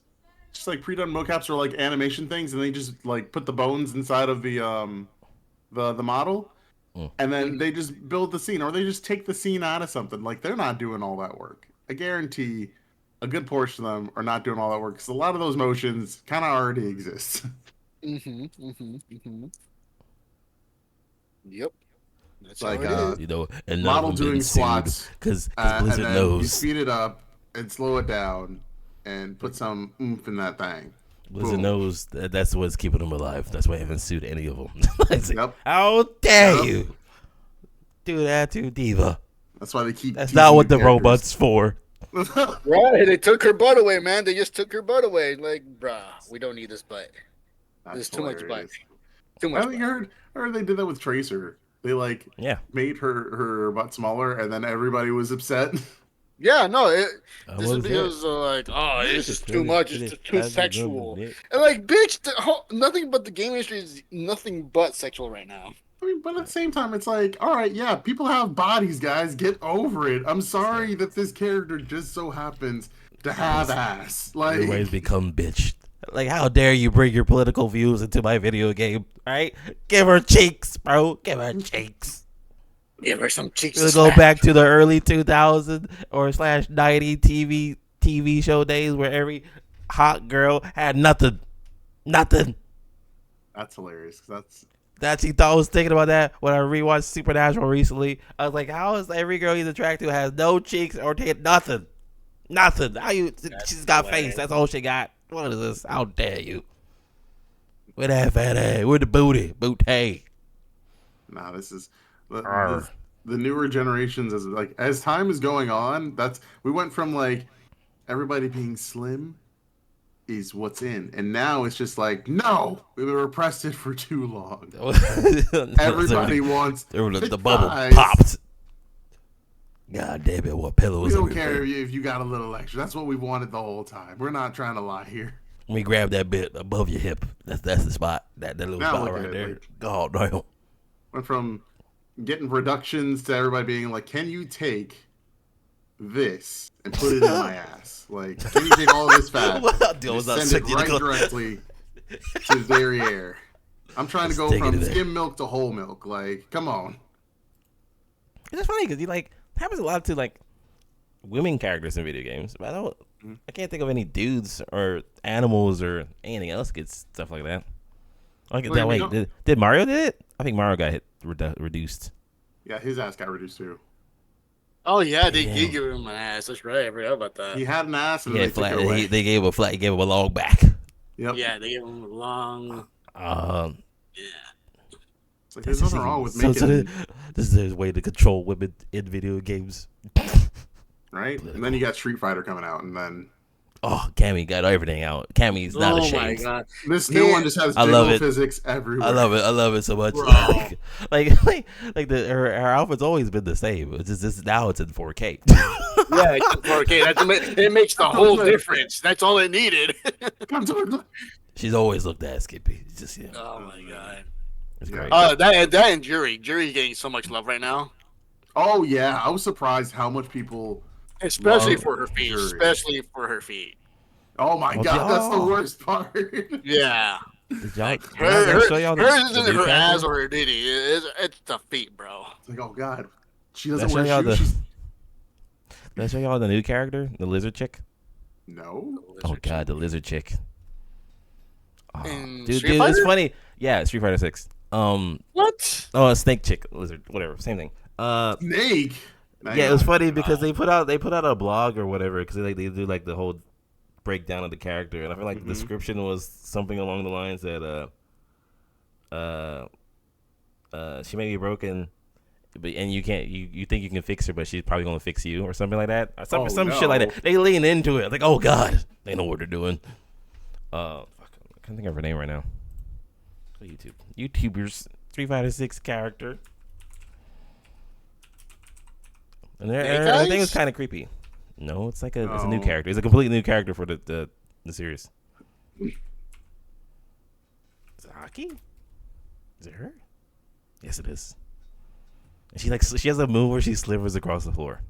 [SPEAKER 2] Just like pre-done mocaps or like animation things, and they just like put the bones inside of the model, and then they just build the scene, or they just take the scene out of something. Like, they're not doing all that work. I guarantee a good portion of them are not doing all that work because a lot of those motions kind of already exist.
[SPEAKER 3] Yep. That's
[SPEAKER 2] Like,
[SPEAKER 3] how it is.
[SPEAKER 1] You know, and none
[SPEAKER 2] model
[SPEAKER 1] of them
[SPEAKER 2] doing
[SPEAKER 1] been sued
[SPEAKER 2] squats,
[SPEAKER 1] because
[SPEAKER 2] and
[SPEAKER 1] Blizzard
[SPEAKER 2] then you
[SPEAKER 1] knows.
[SPEAKER 2] speed it up and slow it down and put some oomph in that thing.
[SPEAKER 1] Blizzard
[SPEAKER 2] Boom.
[SPEAKER 1] knows that's what's keeping them alive. That's why I haven't sued any of them. Like,
[SPEAKER 2] Yep.
[SPEAKER 1] how dare
[SPEAKER 2] Yep.
[SPEAKER 1] you do that to Diva?
[SPEAKER 2] That's why they keep.
[SPEAKER 1] That's
[SPEAKER 2] teasing
[SPEAKER 1] not what the
[SPEAKER 2] new characters.
[SPEAKER 1] robot's for.
[SPEAKER 3] Right, they took her butt away, man. They just took her butt away. Like, bruh, we don't need this butt.
[SPEAKER 2] That's
[SPEAKER 3] There's too much butt.
[SPEAKER 2] hilarious.
[SPEAKER 3] Too much
[SPEAKER 2] I think
[SPEAKER 3] butt.
[SPEAKER 2] I heard they did that with Tracer. They made her butt smaller, and then everybody was upset.
[SPEAKER 3] Yeah, no, this
[SPEAKER 1] what
[SPEAKER 3] is
[SPEAKER 1] was
[SPEAKER 3] because like, oh, it's just too much. It's just too sexual.
[SPEAKER 1] Yeah.
[SPEAKER 3] And like, bitch, nothing but the game industry is nothing but sexual right now.
[SPEAKER 2] I mean, but at the same time, it's like, all right, yeah, people have bodies, guys. Get over it. I'm sorry that this character just so happens to have ass. Like,
[SPEAKER 1] Everybody's become bitch. Like, how dare you bring your political views into my video game? Right? Give her cheeks, bro. Give her cheeks.
[SPEAKER 3] Give her some cheeks.
[SPEAKER 1] We'll go back to the early 2000 or /90 TV show days where every hot girl had nothing.
[SPEAKER 2] that's hilarious.
[SPEAKER 1] That's he thought I was thinking about that when I rewatched Supernatural recently. I was like, how is every girl he's attracted to has no cheeks or nothing? Nothing. She's got face. That's all she got. What is this? How dare you? With that fat ass. With the booty. Booty.
[SPEAKER 2] Nah, this is the newer generations. As time is going on, we went from like everybody being slim is what's in, and now it's just like, no, we repressed it for too long. Everybody wants
[SPEAKER 1] the bubble
[SPEAKER 2] thighs.
[SPEAKER 1] popped. God damn it! What pillows?
[SPEAKER 2] We don't care if you got a little extra. That's what we wanted the whole time. We're not trying to lie here.
[SPEAKER 1] Let me grab that bit above your hip. That's the spot. That little
[SPEAKER 2] Now
[SPEAKER 1] spot
[SPEAKER 2] look
[SPEAKER 1] right
[SPEAKER 2] at it,
[SPEAKER 1] there.
[SPEAKER 2] like-
[SPEAKER 1] God damn.
[SPEAKER 2] Went from getting reductions to everybody being like, can you take this and put it in my ass? Like, can you take all this fat
[SPEAKER 1] What I'll do
[SPEAKER 2] and
[SPEAKER 1] is I'll
[SPEAKER 2] send
[SPEAKER 1] send
[SPEAKER 2] it
[SPEAKER 1] you the
[SPEAKER 2] right
[SPEAKER 1] clip.
[SPEAKER 2] directly to derriere? I'm trying to
[SPEAKER 1] Just
[SPEAKER 2] go
[SPEAKER 1] take it
[SPEAKER 2] from
[SPEAKER 1] in there.
[SPEAKER 2] skim milk to whole milk. Like, come on.
[SPEAKER 1] It's just funny because happens a lot to like women characters in video games, but I can't think of any dudes or animals or anything else gets stuff like that. Like
[SPEAKER 2] Well,
[SPEAKER 1] that.
[SPEAKER 2] you
[SPEAKER 1] Wait, did Mario did it? I think Mario got reduced.
[SPEAKER 2] Yeah, his ass got reduced too.
[SPEAKER 3] Oh yeah, they
[SPEAKER 1] Damn.
[SPEAKER 3] did give him an ass. That's right. I forgot about that.
[SPEAKER 2] He had an ass and
[SPEAKER 1] Yeah,
[SPEAKER 2] they took it away.
[SPEAKER 1] they gave him a flat. He gave him a long back.
[SPEAKER 2] Yep.
[SPEAKER 3] Yeah, they gave him a long.
[SPEAKER 1] Yeah.
[SPEAKER 2] It's like, there's nothing wrong with
[SPEAKER 1] so
[SPEAKER 2] making
[SPEAKER 1] this is a way to control women in video games.
[SPEAKER 2] right? And then you got Street Fighter coming out, and then
[SPEAKER 1] Oh, Cammy got everything out. Cammy's not
[SPEAKER 3] Oh
[SPEAKER 1] ashamed.
[SPEAKER 3] my god.
[SPEAKER 2] this new
[SPEAKER 3] Yeah.
[SPEAKER 2] one just has
[SPEAKER 1] I love
[SPEAKER 2] jiggle
[SPEAKER 1] it.
[SPEAKER 2] physics everywhere.
[SPEAKER 1] I love it so much.
[SPEAKER 2] Bro.
[SPEAKER 1] Her outfit's always been the same. It's just now it's in 4K.
[SPEAKER 3] Yeah, okay, it makes the whole difference. That's all it needed.
[SPEAKER 2] Come to
[SPEAKER 1] She's always looked that skippy. It's just
[SPEAKER 3] Oh my god.
[SPEAKER 1] it's
[SPEAKER 2] Yeah.
[SPEAKER 1] great.
[SPEAKER 3] That and Jury's getting so much love right now,
[SPEAKER 2] Oh yeah, I was surprised how much people.
[SPEAKER 3] especially
[SPEAKER 2] Love
[SPEAKER 3] for her feet.
[SPEAKER 2] Jury.
[SPEAKER 3] Especially for her feet.
[SPEAKER 2] Oh my
[SPEAKER 1] Oh,
[SPEAKER 2] god, that's the
[SPEAKER 1] oh.
[SPEAKER 2] worst part.
[SPEAKER 3] Yeah.
[SPEAKER 1] Did y'all,
[SPEAKER 3] Hers
[SPEAKER 1] show y'all
[SPEAKER 3] isn't
[SPEAKER 1] the new
[SPEAKER 3] her ass
[SPEAKER 1] character?
[SPEAKER 3] or her ditty. It's the feet, bro.
[SPEAKER 2] It's like, oh god, she
[SPEAKER 1] Did I
[SPEAKER 2] doesn't
[SPEAKER 1] show
[SPEAKER 2] wear
[SPEAKER 1] y'all
[SPEAKER 2] shoes.
[SPEAKER 1] the- Did I show y'all the new character, the lizard chick?
[SPEAKER 2] No.
[SPEAKER 1] Oh god, the lizard chick. Oh,
[SPEAKER 3] In
[SPEAKER 1] dude,
[SPEAKER 3] Street
[SPEAKER 1] it's
[SPEAKER 3] Fighter?
[SPEAKER 1] funny. Yeah, Street Fighter 6.
[SPEAKER 3] What?
[SPEAKER 1] Oh, a snake chick, lizard, whatever, same thing.
[SPEAKER 2] Snake.
[SPEAKER 1] Yeah, it was funny because they put out a blog or whatever because they do like the whole breakdown of the character, and I feel like the description was something along the lines that she may be broken, but and you can't you think you can fix her, but she's probably gonna fix you or something like that. Or some shit like that. They lean into it like, oh god, they know what they're doing. Fuck, I can't think of her name right now. YouTubers, 356 character. And their thing is kind of creepy. No, it's like it's a new
[SPEAKER 2] No.
[SPEAKER 1] character. It's a completely new character for the series. Is it Aki? Is it her? Yes, it is. And she has a move where she slivers across the floor.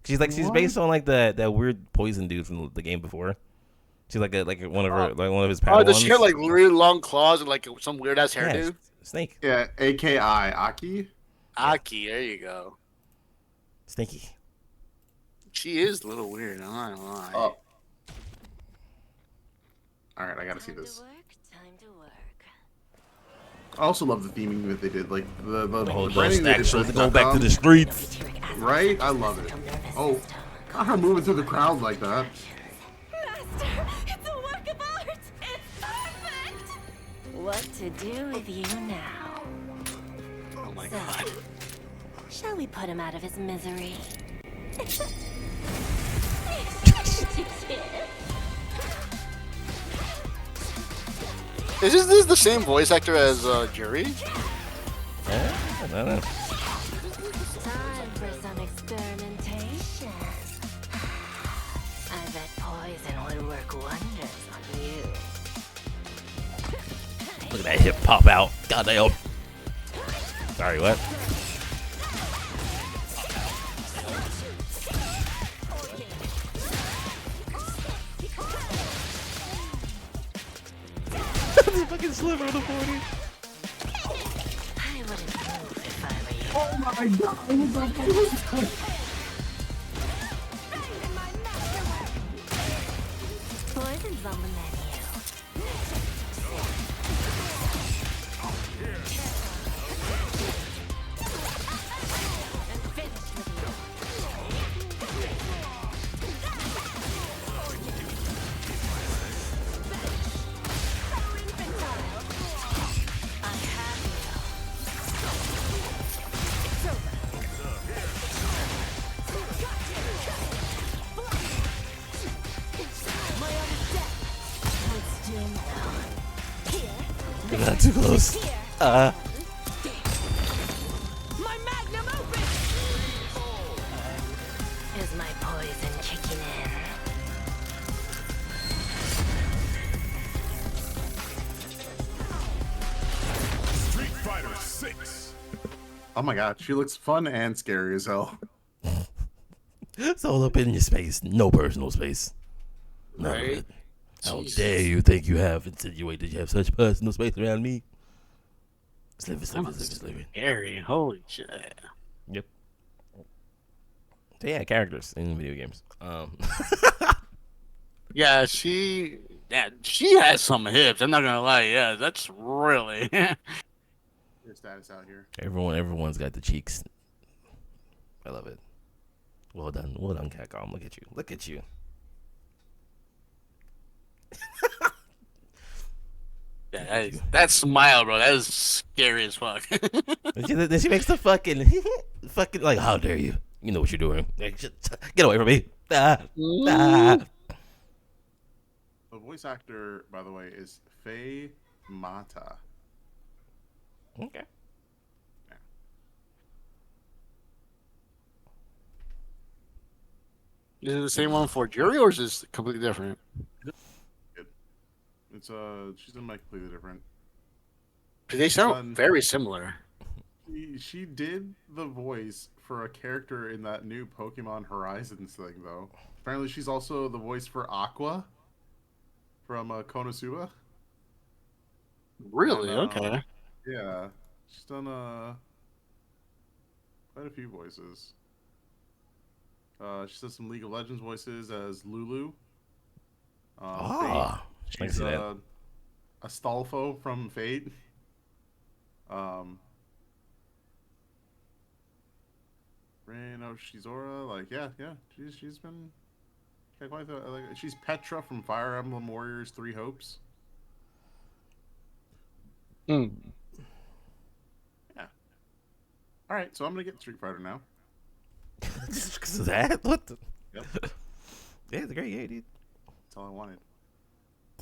[SPEAKER 1] She's based on like that weird poison dude from the game before. She's like one of his Padawans.
[SPEAKER 3] Oh, does she have like really long claws and like some weird ass
[SPEAKER 1] Yeah,
[SPEAKER 3] hairdo?
[SPEAKER 1] snake.
[SPEAKER 2] Yeah, AKI Aki.
[SPEAKER 3] Aki, there you go.
[SPEAKER 1] Stinky.
[SPEAKER 3] She is a little weird. I'm not gonna lie.
[SPEAKER 2] Oh. All right, I gotta see this.
[SPEAKER 4] Time to work.
[SPEAKER 2] I also love the theming that they did, like the
[SPEAKER 1] Oh,
[SPEAKER 2] branding they did
[SPEAKER 1] so
[SPEAKER 2] for
[SPEAKER 1] to go back to the streets.
[SPEAKER 2] Right? I love it. Oh, not her moving through the crowd like that.
[SPEAKER 4] Master, it's a work of art. It's perfect. What to do with you now?
[SPEAKER 3] Oh my god.
[SPEAKER 4] Shall we put him out of his misery?
[SPEAKER 3] Is this the same voice actor as Jury?
[SPEAKER 1] I don't know.
[SPEAKER 4] Time for some experimentation. I bet poison would work wonders on you.
[SPEAKER 1] Look at that hip pop out. Goddamn. Sorry, what? This fucking sliver on the 40.
[SPEAKER 4] I wouldn't move if I were you.
[SPEAKER 2] Oh my god!
[SPEAKER 4] Poison's on the menu.
[SPEAKER 1] Not too close.
[SPEAKER 4] My magnum opus. Is my poison kicking in?
[SPEAKER 5] Street Fighter 6.
[SPEAKER 2] Oh my god, she looks fun and scary as hell.
[SPEAKER 1] It's all up in your space. No personal space. None of
[SPEAKER 3] Right?
[SPEAKER 1] it. How
[SPEAKER 3] Jesus.
[SPEAKER 1] dare you think you have insinuated you have such personal space around me? Sliver.
[SPEAKER 3] Scary. Holy shit.
[SPEAKER 1] Yep. So yeah, characters in video games.
[SPEAKER 3] Yeah, she has some hips. I'm not gonna lie. Yeah, that's really.
[SPEAKER 2] Your status out here.
[SPEAKER 1] Everyone's got the cheeks. I love it. Well done, Catcom. Look at you.
[SPEAKER 3] Yeah, that smile, bro. That is scary as fuck.
[SPEAKER 1] Then she makes the fucking like, how dare you? You know what you're doing. Like, get away from me. Ah.
[SPEAKER 2] The voice actor, by the way, is Faye Mata.
[SPEAKER 1] Okay.
[SPEAKER 3] Is it the same one for Jury, or is this completely different?
[SPEAKER 2] It's she's in my completely different.
[SPEAKER 3] 'Cause they sound very similar.
[SPEAKER 2] She did the voice for a character in that new Pokemon Horizons thing, though. Apparently, she's also the voice for Aqua from Konosuba.
[SPEAKER 3] Really?
[SPEAKER 2] And,
[SPEAKER 3] Okay.
[SPEAKER 2] Yeah, she's done quite a few voices. She does some League of Legends voices as Lulu.
[SPEAKER 1] Ah,
[SPEAKER 2] Fate.
[SPEAKER 1] I can
[SPEAKER 2] She's
[SPEAKER 1] see that.
[SPEAKER 2] Astolfo from Fate. Reino Shizora, like yeah, she's been quite the, like, she's Petra from Fire Emblem Warriors 3 Hopes.
[SPEAKER 3] Mm.
[SPEAKER 2] Yeah. All right, so I'm gonna get Street Fighter now.
[SPEAKER 1] Just because of that? What the?
[SPEAKER 2] Yep.
[SPEAKER 1] Yeah, it's a great game, dude.
[SPEAKER 2] That's all I wanted.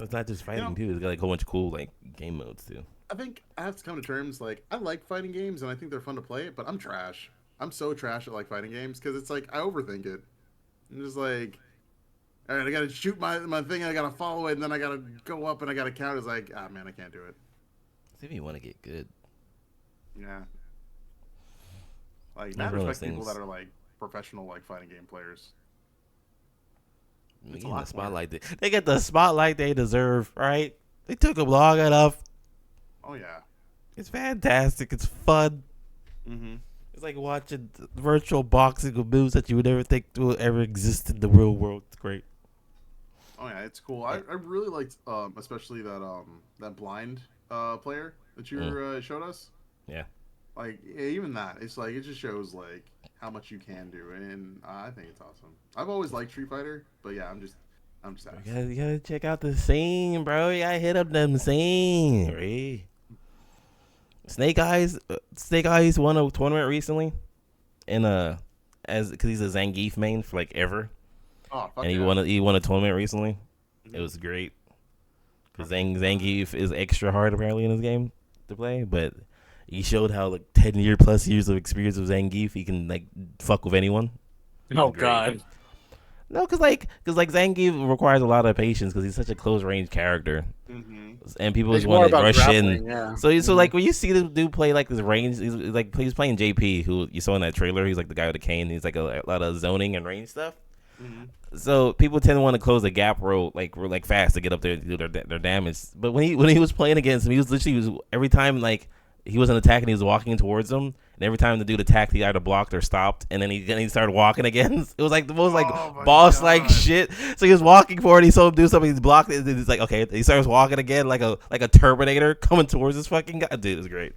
[SPEAKER 1] It's not just fighting,
[SPEAKER 2] You know-
[SPEAKER 1] too. It's got like a whole bunch of cool like game modes, too.
[SPEAKER 2] I think I have to come to terms, like, I like fighting games and I think they're fun to play, but I'm trash. I'm so trash at like fighting games because it's like I overthink it. I'm just like, all right, I gotta shoot my thing, I gotta follow it, and then I gotta go up and I gotta count. It's like, ah, man, I can't do it.
[SPEAKER 1] See if you want to get good.
[SPEAKER 2] Yeah. Like,
[SPEAKER 1] Not
[SPEAKER 2] I
[SPEAKER 1] one of
[SPEAKER 2] respect
[SPEAKER 1] those
[SPEAKER 2] people
[SPEAKER 1] things.
[SPEAKER 2] that are like professional like fighting game players.
[SPEAKER 1] They
[SPEAKER 2] It's
[SPEAKER 1] get
[SPEAKER 2] a
[SPEAKER 1] the
[SPEAKER 2] lot
[SPEAKER 1] spotlight. They get the spotlight they deserve, right? They took them long enough.
[SPEAKER 2] Oh yeah.
[SPEAKER 1] It's fantastic. It's fun.
[SPEAKER 2] Mm-hmm.
[SPEAKER 1] It's like watching virtual boxing of moves that you would never think will ever exist in the real world. It's great.
[SPEAKER 2] Oh yeah, it's cool. I really liked especially that blind player that you showed us.
[SPEAKER 1] Yeah.
[SPEAKER 2] Like even that, it's like it just shows like how much you can do, and I think it's awesome. I've always liked Street Fighter, but yeah, I'm just asked.
[SPEAKER 1] You gotta check out the scene, bro. You gotta hit up them scene, right? Snake Eyes won a tournament recently, and because he's a Zangief main for like ever,
[SPEAKER 2] Oh fuck
[SPEAKER 1] and
[SPEAKER 2] yeah.
[SPEAKER 1] he won a tournament recently.
[SPEAKER 2] Mhm.
[SPEAKER 1] It was great because Zangief is extra hard apparently in this game to play, but he showed how like 10 years of experience with Zangief, he can like fuck with anyone.
[SPEAKER 3] Oh
[SPEAKER 1] Great.
[SPEAKER 3] God.
[SPEAKER 1] No, because Zangief requires a lot of patience because he's such a close range character,
[SPEAKER 2] Mhm.
[SPEAKER 1] and people
[SPEAKER 3] It's
[SPEAKER 1] just
[SPEAKER 3] more
[SPEAKER 1] want to
[SPEAKER 3] about
[SPEAKER 1] rush
[SPEAKER 3] grappling,
[SPEAKER 1] in.
[SPEAKER 3] yeah.
[SPEAKER 1] So like when you see this dude play like this range, he's playing JP, who you saw in that trailer. He's like the guy with the cane. He's like a lot of zoning and range stuff.
[SPEAKER 2] Mhm.
[SPEAKER 1] So people tend to want to close the gap road like fast to get up there to do their damage. But when he was playing against him, he was every time like he wasn't attacking, he was walking towards him, and every time the dude attacked, he either blocked or stopped, and then he started walking again. It was like the most like
[SPEAKER 2] Oh my
[SPEAKER 1] boss like
[SPEAKER 2] God.
[SPEAKER 1] shit. So he was walking forward, he saw him do something, he's blocked it, and he's like, okay, he starts walking again like a Terminator coming towards this fucking guy. Dude, it's great.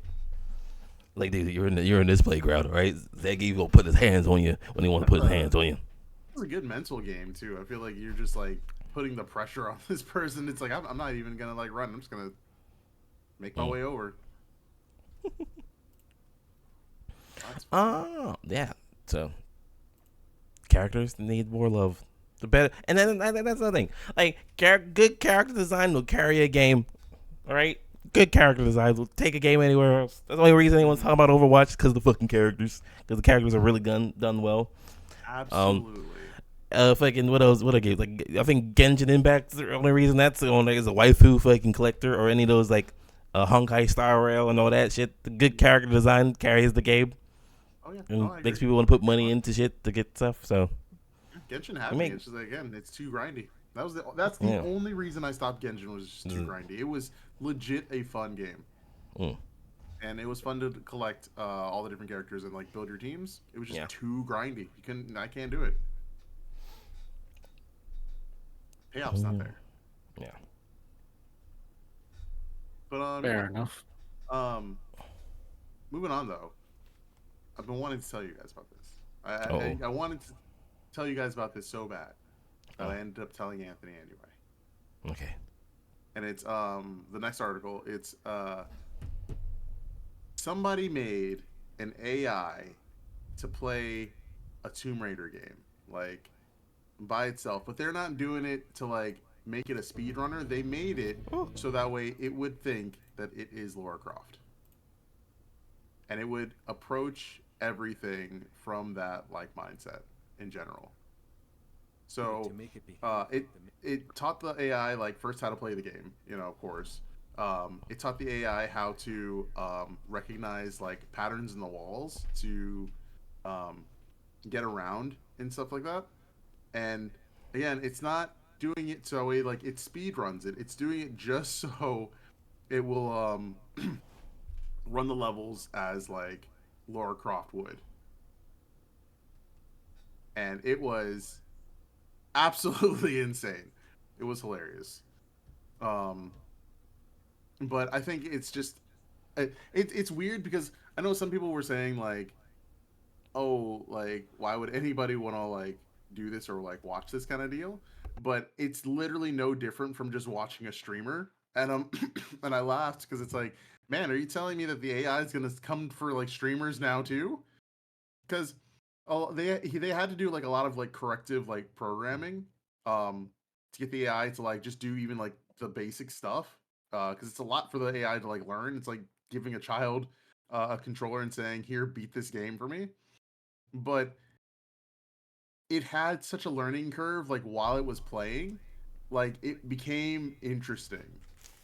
[SPEAKER 1] Like, dude, you're in this playground, right? Zangief will put his hands on you when he want to put his hands on you.
[SPEAKER 2] It's a good mental game too. I feel like you're just like putting the pressure on this person. It's like I'm not even gonna like run. I'm just gonna make my way over. That's
[SPEAKER 1] Oh, yeah. So characters need more love. The better, and then that's the thing. Like, good character design will carry a game. All right, good character design will take a game anywhere else. That's the only reason anyone's talking about Overwatch because the fucking characters. Because the characters are really done well.
[SPEAKER 2] absolutely.
[SPEAKER 1] Fucking what else? What a game? Like, I think Genshin Impact's the only reason that's the only is a waifu fucking collector or any of those like Honkai Star Rail and all that shit. The good character design carries the game.
[SPEAKER 2] Oh yeah,
[SPEAKER 1] And
[SPEAKER 2] no, I
[SPEAKER 1] makes
[SPEAKER 2] agree.
[SPEAKER 1] people want to put money into shit to get stuff. So
[SPEAKER 2] Genshin had me. It's just like, again, it's too grindy. That's the
[SPEAKER 1] Yeah.
[SPEAKER 2] only reason I stopped Genshin was just too grindy. It was legit a fun game,
[SPEAKER 1] Mm.
[SPEAKER 2] and it was fun to collect all the different characters and like build your teams. It was just
[SPEAKER 1] Yeah.
[SPEAKER 2] too grindy. I can't do it. Payoff's not there.
[SPEAKER 1] Yeah.
[SPEAKER 2] But
[SPEAKER 3] Fair enough.
[SPEAKER 2] um, moving on though, I've been wanting to tell you guys about this. I wanted to tell you guys about this so bad that I ended up telling Anthony anyway.
[SPEAKER 1] Okay.
[SPEAKER 2] And it's the next article. It's somebody made an AI to play a Tomb Raider game like by itself, but they're not doing it to like make it a speedrunner. They made it so that way it would think that it is Lara Croft, and it would approach everything from that like mindset in general. So it taught the AI like first how to play the game, of course. It taught the AI how to recognize like patterns in the walls to um, get around and stuff like that. And again, it's not doing it so it speed runs it. It's doing it just so it will run the levels as like Laura Croft would. And it was absolutely insane. It was hilarious. Um, but I think it's just it's weird because I know some people were saying like, oh, like why would anybody want to like do this or like watch this kind of deal? But it's literally no different from just watching a streamer. And and I laughed because it's like, man, are you telling me that the AI is gonna come for like streamers now too? Because they had to do like a lot of like corrective like programming to get the AI to like just do even like the basic stuff because it's a lot for the AI to like learn. It's like giving a child a controller and saying, "Here, beat this game for me." But it had such a learning curve like while it was playing, like it became interesting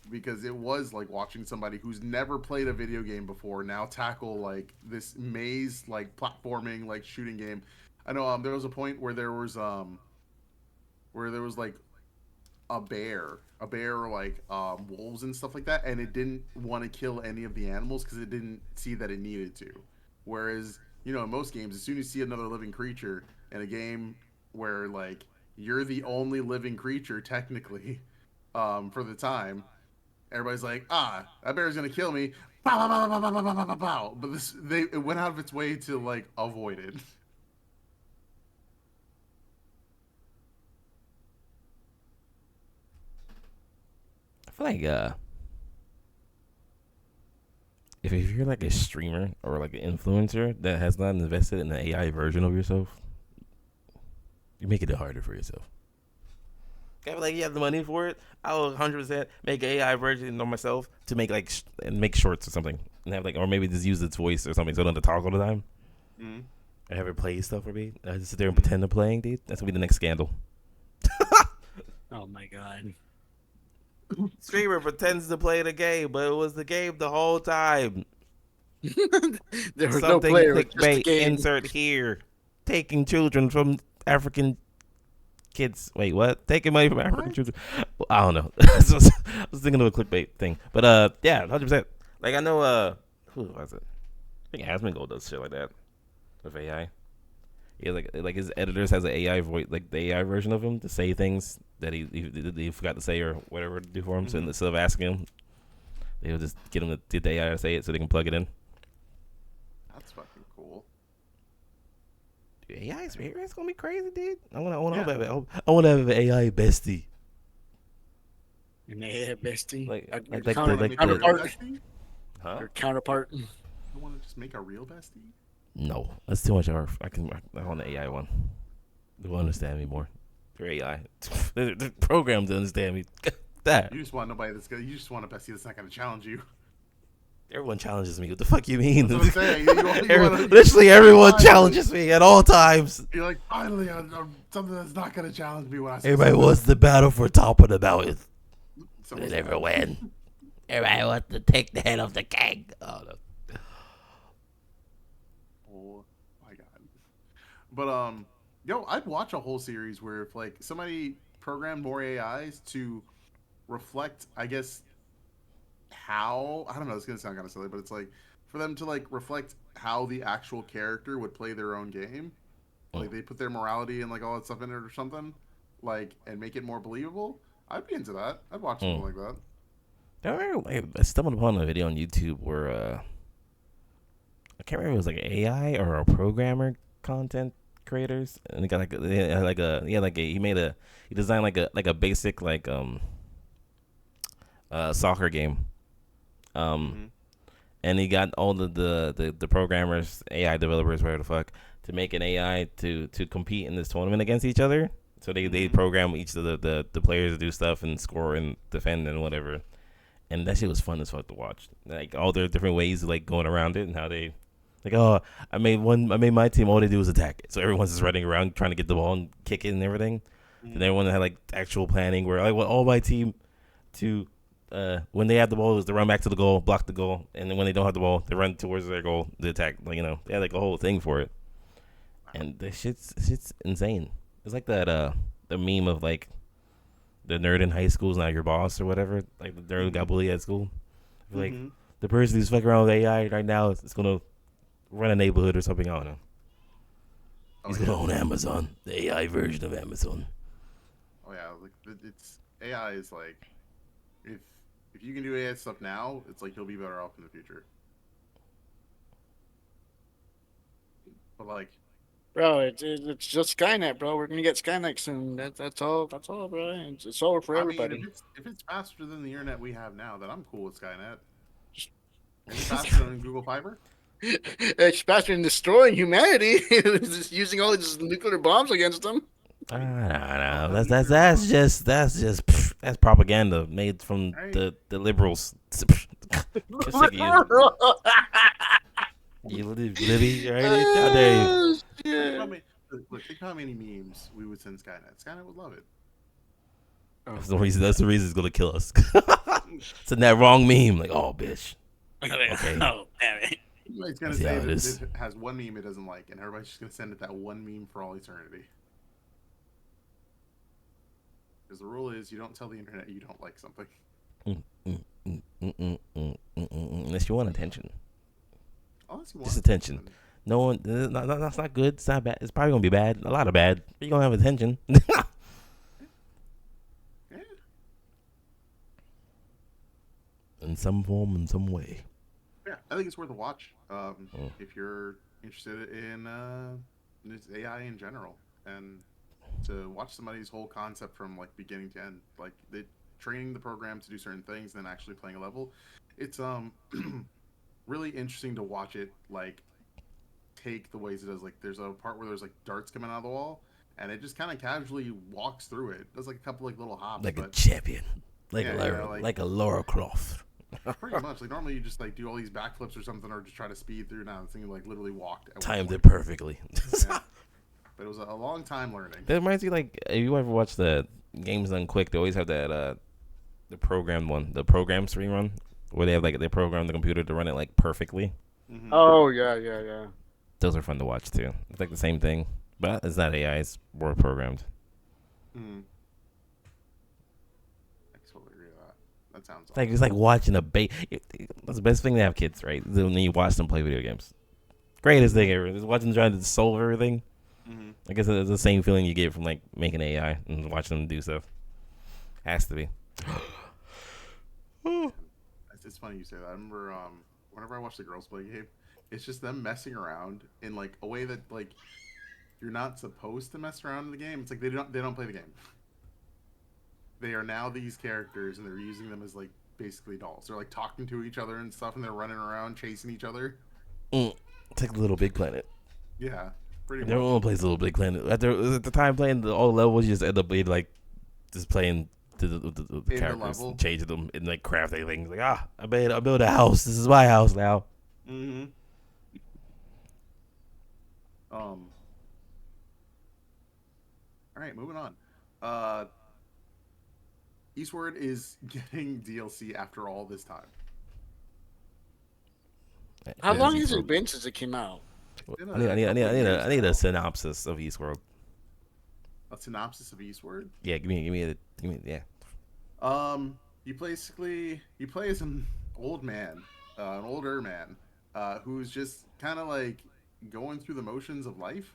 [SPEAKER 2] because it was like watching somebody who's never played a video game before now tackle like this maze like platforming like shooting game. I know there was a point where there was like a bear like wolves and stuff like that, and it didn't want to kill any of the animals because it didn't see that it needed to. Whereas you know, in most games, as soon as you see another living creature in a game where like you're the only living creature technically, for the time, everybody's like, that bear's gonna kill me. Bow, bow, bow, bow, bow, bow, bow, bow, bow. But it went out of its way to like avoid it.
[SPEAKER 1] I feel like if you're like a streamer or like an influencer that has not invested in the AI version of yourself, you make it harder for yourself. I feel like you have the money for it. I will 100% make an AI version of myself to make like and make shorts or something, and have like, or maybe just use its voice or something so I don't have to talk all the time.
[SPEAKER 2] Mm-hmm.
[SPEAKER 1] I have it play stuff for me. I just sit there and pretend I'm playing, dude. That's gonna be the next scandal.
[SPEAKER 3] Oh my god.
[SPEAKER 1] Streamer pretends to play the game, but it was the game the whole time.
[SPEAKER 3] There was no
[SPEAKER 1] Something
[SPEAKER 3] player. It was just a
[SPEAKER 1] clickbait
[SPEAKER 3] game.
[SPEAKER 1] insert here. Taking children from African kids. Wait, what? Taking money from African children. Well, I don't know. I was thinking of a clickbait thing, but yeah, 100%. Like I know, who was it? I think Asmongold does shit like that with AI. Yeah, like his editors has an AI voice, like the AI version of him to say things that he forgot to say or whatever to do for him. So instead of asking him, they'll just get him to get the AI to say it so they can plug it in.
[SPEAKER 2] That's fucking cool.
[SPEAKER 1] Dude, AI is it's gonna be crazy, dude. I want to have an AI bestie.
[SPEAKER 3] And they had bestie.
[SPEAKER 1] Like
[SPEAKER 3] Your counterpart.
[SPEAKER 1] Huh?
[SPEAKER 3] Your counterpart.
[SPEAKER 2] You want to just make a real bestie?
[SPEAKER 1] No, that's too much art. I want the AI one. They'll understand me more. They're AI. They're programmed to understand me. That.
[SPEAKER 2] You just want nobody that's gonna. You just want a bestie that's not gonna challenge you.
[SPEAKER 1] Everyone challenges me. What the fuck you mean?
[SPEAKER 2] That's what I'm saying.
[SPEAKER 1] Literally everyone challenges me at all times.
[SPEAKER 2] You're like, finally, I'm something that's not gonna challenge me when I.
[SPEAKER 1] Everybody wants the battle for top of the mountain. They
[SPEAKER 2] Someone's
[SPEAKER 1] never win. Everybody wants to take the head of the king. Oh no.
[SPEAKER 2] Oh my god. But yo, I'd watch a whole series where if like somebody programmed more AIs to reflect, I guess, how, I don't know, it's gonna sound kind of silly, but it's like for them to like reflect how the actual character would play their own game. Like they put their morality and like all that stuff in it or something, like, and make it more believable. I'd be into that. I'd watch something like that.
[SPEAKER 1] I stumbled upon a video on YouTube where I can't remember if it was like AI or a programmer content creators, and they got he designed like a basic like soccer game, and he got all the programmers, AI developers, whatever the fuck, to make an AI to compete in this tournament against each other. So they program each of the players to do stuff and score and defend and whatever. And that shit was fun as fuck to watch. Like all their different ways of like going around it and how they, like, oh, I made my team. All they do is attack it. So everyone's just running around trying to get the ball and kick it and everything. And everyone had like actual planning where I want all my team to, when they have the ball, is to run back to the goal, block the goal, and then when they don't have the ball, they run towards their goal, the attack. Like, you know, they had like a whole thing for it. And the shit's insane. It's like that the meme of like the nerd in high school is now your boss or whatever. Like the nerd who got bullied at school. Like the person who's fucking around with AI right now is gonna run a neighborhood or something. I don't know. He's gonna own Amazon, the AI version of Amazon.
[SPEAKER 2] Oh yeah, like it's AI is like, if you can do AI stuff now, it's like you'll be better off in the future. But like,
[SPEAKER 3] Bro, it's just Skynet, bro. We're gonna get Skynet soon. That's all, bro. It's over for everybody.
[SPEAKER 2] mean, if it's faster than the internet we have now, then I'm cool with Skynet. Is it faster than Google Fiber?
[SPEAKER 3] It's faster than destroying humanity. Just using all these nuclear bombs against them.
[SPEAKER 1] I don't know. That's propaganda made from the liberals. You Libby, right? How dare you?
[SPEAKER 2] Look, think how many memes we would send Skynet. Skynet would love it.
[SPEAKER 1] That's the reason it's gonna kill us. Send that wrong meme, like, oh, bitch. Okay.
[SPEAKER 3] Oh, damn it.
[SPEAKER 2] It's gonna say that it has one meme it doesn't like, and everybody's just gonna send it that one meme for all eternity. Because the rule is, you don't tell the internet you don't like something.
[SPEAKER 1] Unless you want attention.
[SPEAKER 2] Unless you want
[SPEAKER 1] Just attention. No one. That's not good. It's not bad. It's probably gonna be bad. A lot of bad. But you gonna have attention.
[SPEAKER 2] Yeah.
[SPEAKER 1] In some form, in some way.
[SPEAKER 2] Yeah, I think it's worth a watch if you're interested in just AI in general, and to watch somebody's whole concept from like beginning to end, like they training the program to do certain things, then actually playing a level. It's really interesting to watch it like take the ways it does. Like there's a part where there's like darts coming out of the wall, and it just kind of casually walks through it. Does like a couple like little hops,
[SPEAKER 1] Like
[SPEAKER 2] but
[SPEAKER 1] a champion. Like
[SPEAKER 2] yeah,
[SPEAKER 1] like a Laura Croft.
[SPEAKER 2] pretty much. Like normally you just like do all these backflips or something, or just try to speed through. Now this thing like literally walked. At
[SPEAKER 1] Timed it perfectly.
[SPEAKER 2] Yeah. But it was a long time learning.
[SPEAKER 1] That reminds me, like, if you ever watch the Games Done Quick, they always have that the programmed one, the program screen run, where they have like they program the computer to run it like perfectly.
[SPEAKER 2] Mm-hmm.
[SPEAKER 3] Oh yeah.
[SPEAKER 1] Those are fun to watch too. It's like the same thing, but it's not AI. It's more programmed.
[SPEAKER 2] Mm. I totally agree with that. That sounds
[SPEAKER 1] Like it's like watching a That's the best thing to have kids, right? When you watch them play video games. Greatest thing ever. Just watching them trying to solve everything.
[SPEAKER 2] Mm-hmm.
[SPEAKER 1] I guess it's the same feeling you get from like making AI and watching them do stuff. Has to be.
[SPEAKER 2] It's funny you say that. I remember whenever I watch the girls play a game, it's just them messing around in like a way that like you're not supposed to mess around in the game. It's like they don't play the game. They are now these characters, and they're using them as like basically dolls. They're like talking to each other and stuff, and they're running around chasing each other.
[SPEAKER 1] It's like Little Big Planet.
[SPEAKER 2] Yeah, pretty much.
[SPEAKER 1] Everyone plays Little Big Planet. At the time playing all the levels, you just end up being like just playing the characters,
[SPEAKER 2] level.
[SPEAKER 1] changing them, and like crafting things. Like I built a house. This is my house now.
[SPEAKER 2] Mm-hmm. All right, moving on. Eastward is getting DLC after all this time.
[SPEAKER 3] How long has it been since it came out?
[SPEAKER 1] I need a synopsis of Eastworld.
[SPEAKER 2] A synopsis of Eastward?
[SPEAKER 1] Yeah, give me yeah.
[SPEAKER 2] You play as an older man, who's just kind of like going through the motions of life.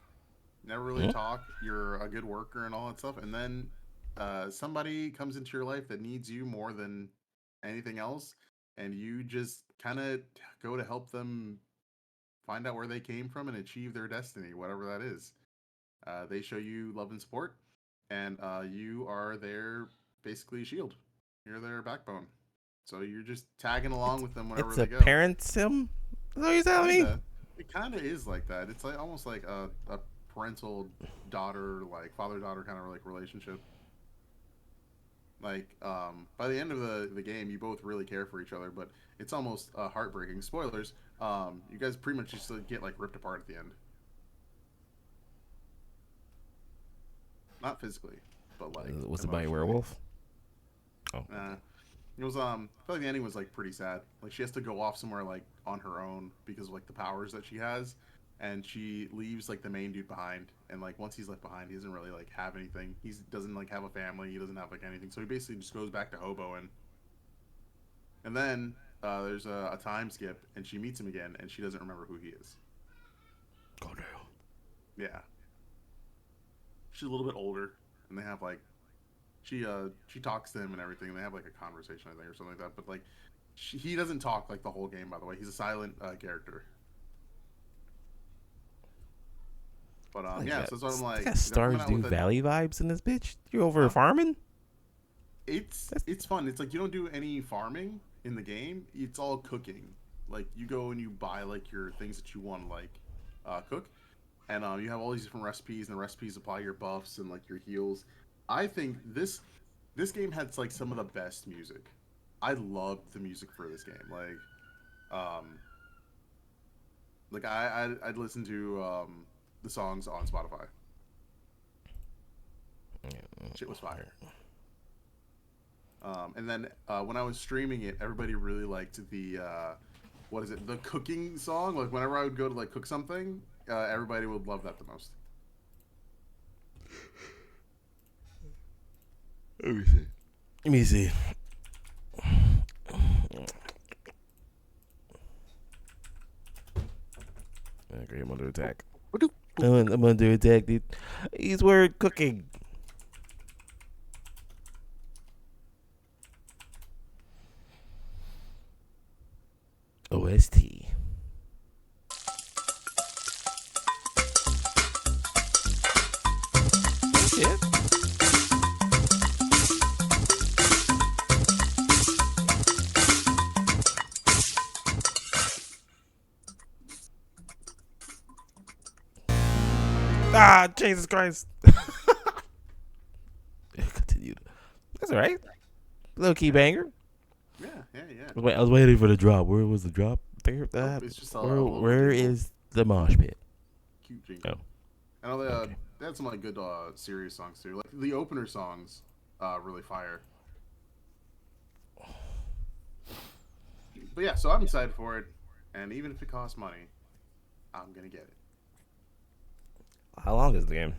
[SPEAKER 2] Never really talk. You're a good worker and all that stuff, and then somebody comes into your life that needs you more than anything else, and you just kind of go to help them find out where they came from and achieve their destiny, whatever that is. They show you love and support, and you are their basically shield. You're their backbone. So you're just tagging along with them whenever they go.
[SPEAKER 1] It's a parent sim? Is that what you're telling me?
[SPEAKER 2] It kind of is like that. It's like almost like a parental daughter, like father-daughter kind of like relationship. Like by the end of the game, you both really care for each other, but it's almost heartbreaking. Spoilers. You guys pretty much just get like ripped apart at the end. Not physically, but like.
[SPEAKER 1] Was it by a werewolf? Oh.
[SPEAKER 2] It was I feel like the ending was like pretty sad. Like she has to go off somewhere like on her own because of like the powers that she has, and she leaves like the main dude behind. And like once he's left behind, he doesn't really like have anything. He doesn't like have a family. He doesn't have like anything. So he basically just goes back to hoboing. And then there's a time skip, and she meets him again, and she doesn't remember who he is.
[SPEAKER 1] Oh no.
[SPEAKER 2] Yeah. She's a little bit older, and they have like. She talks to him and everything. And they have like a conversation, I think, or something like that. But like, he doesn't talk like the whole game. By the way, he's a silent character. But yeah, so that's what I'm like.
[SPEAKER 1] Got Stardew Valley vibes in this bitch. You over farming?
[SPEAKER 2] It's fun. It's like you don't do any farming in the game. It's all cooking. Like you go and you buy like your things that you want to like cook, and you have all these different recipes, and the recipes apply your buffs and like your heals. I think this game had like some of the best music. I loved the music for this game. Like I'd listen to the songs on Spotify. Shit was fire. And then when I was streaming it, everybody really liked the what is it? The cooking song. Like whenever I would go to like cook something, everybody would love that the most.
[SPEAKER 1] Let me see. Great mother I'm under attack, dude. He's word cooking. OST. Shit. Ah, Jesus Christ. Continued. That's all right. Little key banger.
[SPEAKER 2] Yeah.
[SPEAKER 1] I was waiting for the drop. Where was the drop? There.
[SPEAKER 2] It's just
[SPEAKER 1] Where is the mosh pit?
[SPEAKER 2] Cute jingle.
[SPEAKER 1] Oh.
[SPEAKER 2] I know
[SPEAKER 1] Okay.
[SPEAKER 2] they had some like good serious songs too. Like the opener songs, really fire. But yeah, so I'm excited for it, and even if it costs money, I'm gonna get it.
[SPEAKER 1] How long is the game?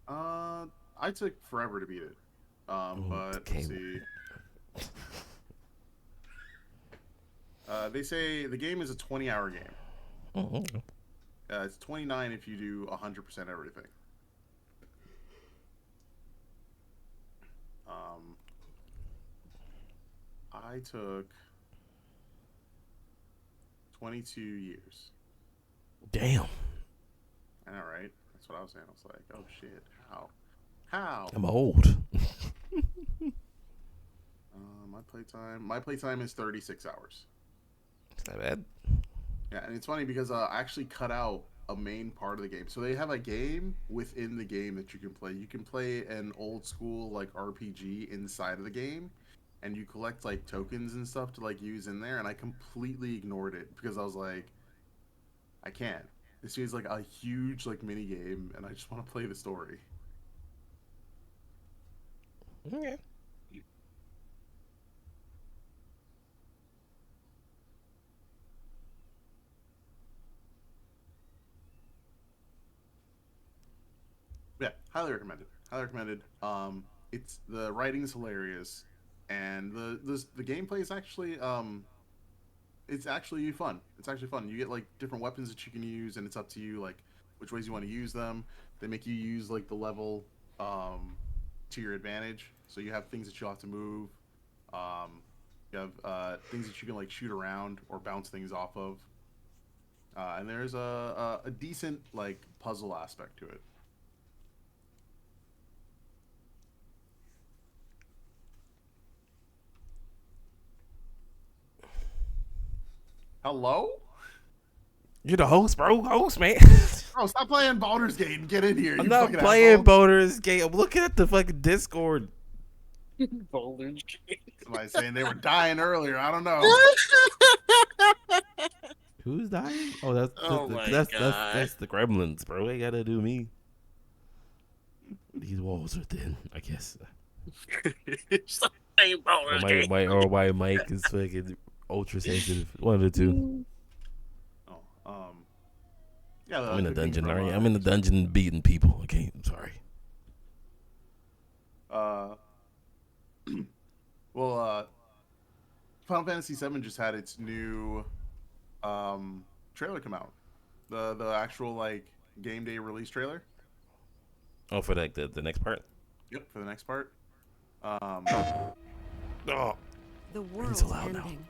[SPEAKER 2] I took forever to beat it. But
[SPEAKER 1] okay.
[SPEAKER 2] let's see. They say the game is a 20-hour game.
[SPEAKER 1] Oh, okay.
[SPEAKER 2] It's 29 if you do 100% everything. I took 22 years.
[SPEAKER 1] Damn.
[SPEAKER 2] I know, right? That's what I was saying. I was like, oh shit, how?
[SPEAKER 1] I'm old.
[SPEAKER 2] My playtime is 36 hours.
[SPEAKER 1] It's not bad.
[SPEAKER 2] Yeah, and it's funny because I actually cut out a main part of the game. So they have a game within the game that you can play. You can play an old school like RPG inside of the game, and you collect like tokens and stuff to like use in there. And I completely ignored it because I was like, I can't. This seems like a huge like mini game, and I just want to play the story.
[SPEAKER 1] Okay.
[SPEAKER 2] Yeah, highly recommended. Highly recommended. It's the writing is hilarious, and the gameplay is actually it's actually fun. It's actually fun. You get like different weapons that you can use, and it's up to you like which ways you want to use them. They make you use like the level to your advantage. So you have things that you'll have to move. You have things that you can like shoot around or bounce things off of. And there's a decent like puzzle aspect to it. Hello?
[SPEAKER 1] You're the host, bro. Host, man.
[SPEAKER 2] Bro, stop playing Baldur's Gate and get in here.
[SPEAKER 1] I'm
[SPEAKER 2] you
[SPEAKER 1] not
[SPEAKER 2] fucking
[SPEAKER 1] playing
[SPEAKER 2] asshole.
[SPEAKER 1] Baldur's Gate. I'm looking at the fucking Discord.
[SPEAKER 3] Baldur's Gate.
[SPEAKER 2] Somebody saying they were dying earlier. I don't know.
[SPEAKER 1] Who's dying? Oh, that's
[SPEAKER 3] Oh my
[SPEAKER 1] that's
[SPEAKER 3] God.
[SPEAKER 1] the gremlins, bro. They gotta do me. These walls are thin, I guess.
[SPEAKER 3] Stop playing Baldur's Gate.
[SPEAKER 1] My mic is fucking ultra sensitive. One of the two.
[SPEAKER 2] Oh, yeah.
[SPEAKER 1] I'm in the dungeon, alright. I'm in the dungeon beating people. Okay, I'm sorry.
[SPEAKER 2] Final Fantasy VII just had its new trailer come out. The actual like game day release trailer.
[SPEAKER 1] Oh, for like the next part.
[SPEAKER 2] Yep, for the next part.
[SPEAKER 1] Oh,
[SPEAKER 6] The
[SPEAKER 1] Being
[SPEAKER 6] world's
[SPEAKER 1] so loud now.
[SPEAKER 6] ending.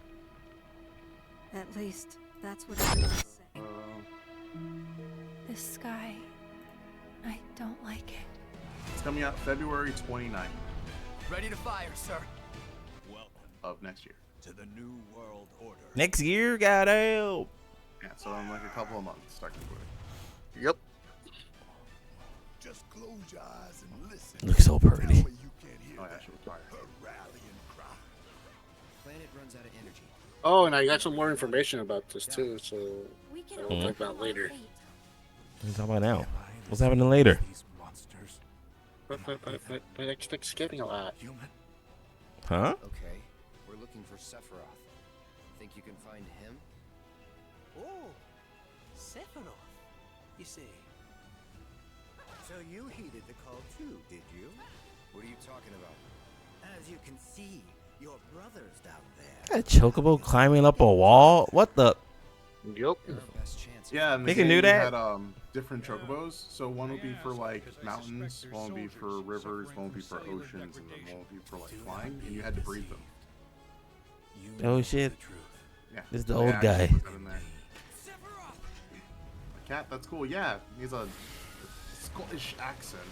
[SPEAKER 6] At least that's what everyone's saying.
[SPEAKER 4] This sky, I don't like it.
[SPEAKER 2] It's coming out February 29th
[SPEAKER 7] Ready to fire, sir.
[SPEAKER 5] Welcome
[SPEAKER 2] of next year.
[SPEAKER 5] to the New World Order.
[SPEAKER 1] next year, goddamn.
[SPEAKER 2] Yeah, so in like a couple of months, technically.
[SPEAKER 3] Yep.
[SPEAKER 5] Just close your eyes and listen.
[SPEAKER 1] Looks so pretty.
[SPEAKER 5] That way you can't hear
[SPEAKER 2] Oh yeah,
[SPEAKER 5] that
[SPEAKER 2] she was fire.
[SPEAKER 5] her rallying cry.
[SPEAKER 7] Planet runs out of energy.
[SPEAKER 3] Oh, and I got some more information about this too, so
[SPEAKER 4] We can
[SPEAKER 3] I'll talk about later.
[SPEAKER 1] What are you talking about now? What's happening later?
[SPEAKER 5] These monsters,
[SPEAKER 3] My next getting a lot.
[SPEAKER 5] human.
[SPEAKER 1] Huh?
[SPEAKER 7] Okay, we're looking for Sephiroth. Think you can find him?
[SPEAKER 8] Oh, Sephiroth. You see. So you heeded the call too, did you?
[SPEAKER 7] What are you talking about?
[SPEAKER 8] As you can see, your brother's down there.
[SPEAKER 1] A chocobo climbing up a wall? What the?
[SPEAKER 3] Yep.
[SPEAKER 7] Your best chance.
[SPEAKER 2] Yeah, and the
[SPEAKER 1] They can
[SPEAKER 2] game
[SPEAKER 1] do
[SPEAKER 2] you
[SPEAKER 1] that?
[SPEAKER 2] had different chocobos. So one would be for like mountains, one would be for rivers, one would be for oceans, and then one would be for like flying, and you had to breed them.
[SPEAKER 1] Oh shit!
[SPEAKER 2] Yeah,
[SPEAKER 1] This is the
[SPEAKER 2] so they
[SPEAKER 1] old
[SPEAKER 2] actually
[SPEAKER 1] guy.
[SPEAKER 2] put that in there. The cat, that's cool. Yeah, he has a Scottish accent,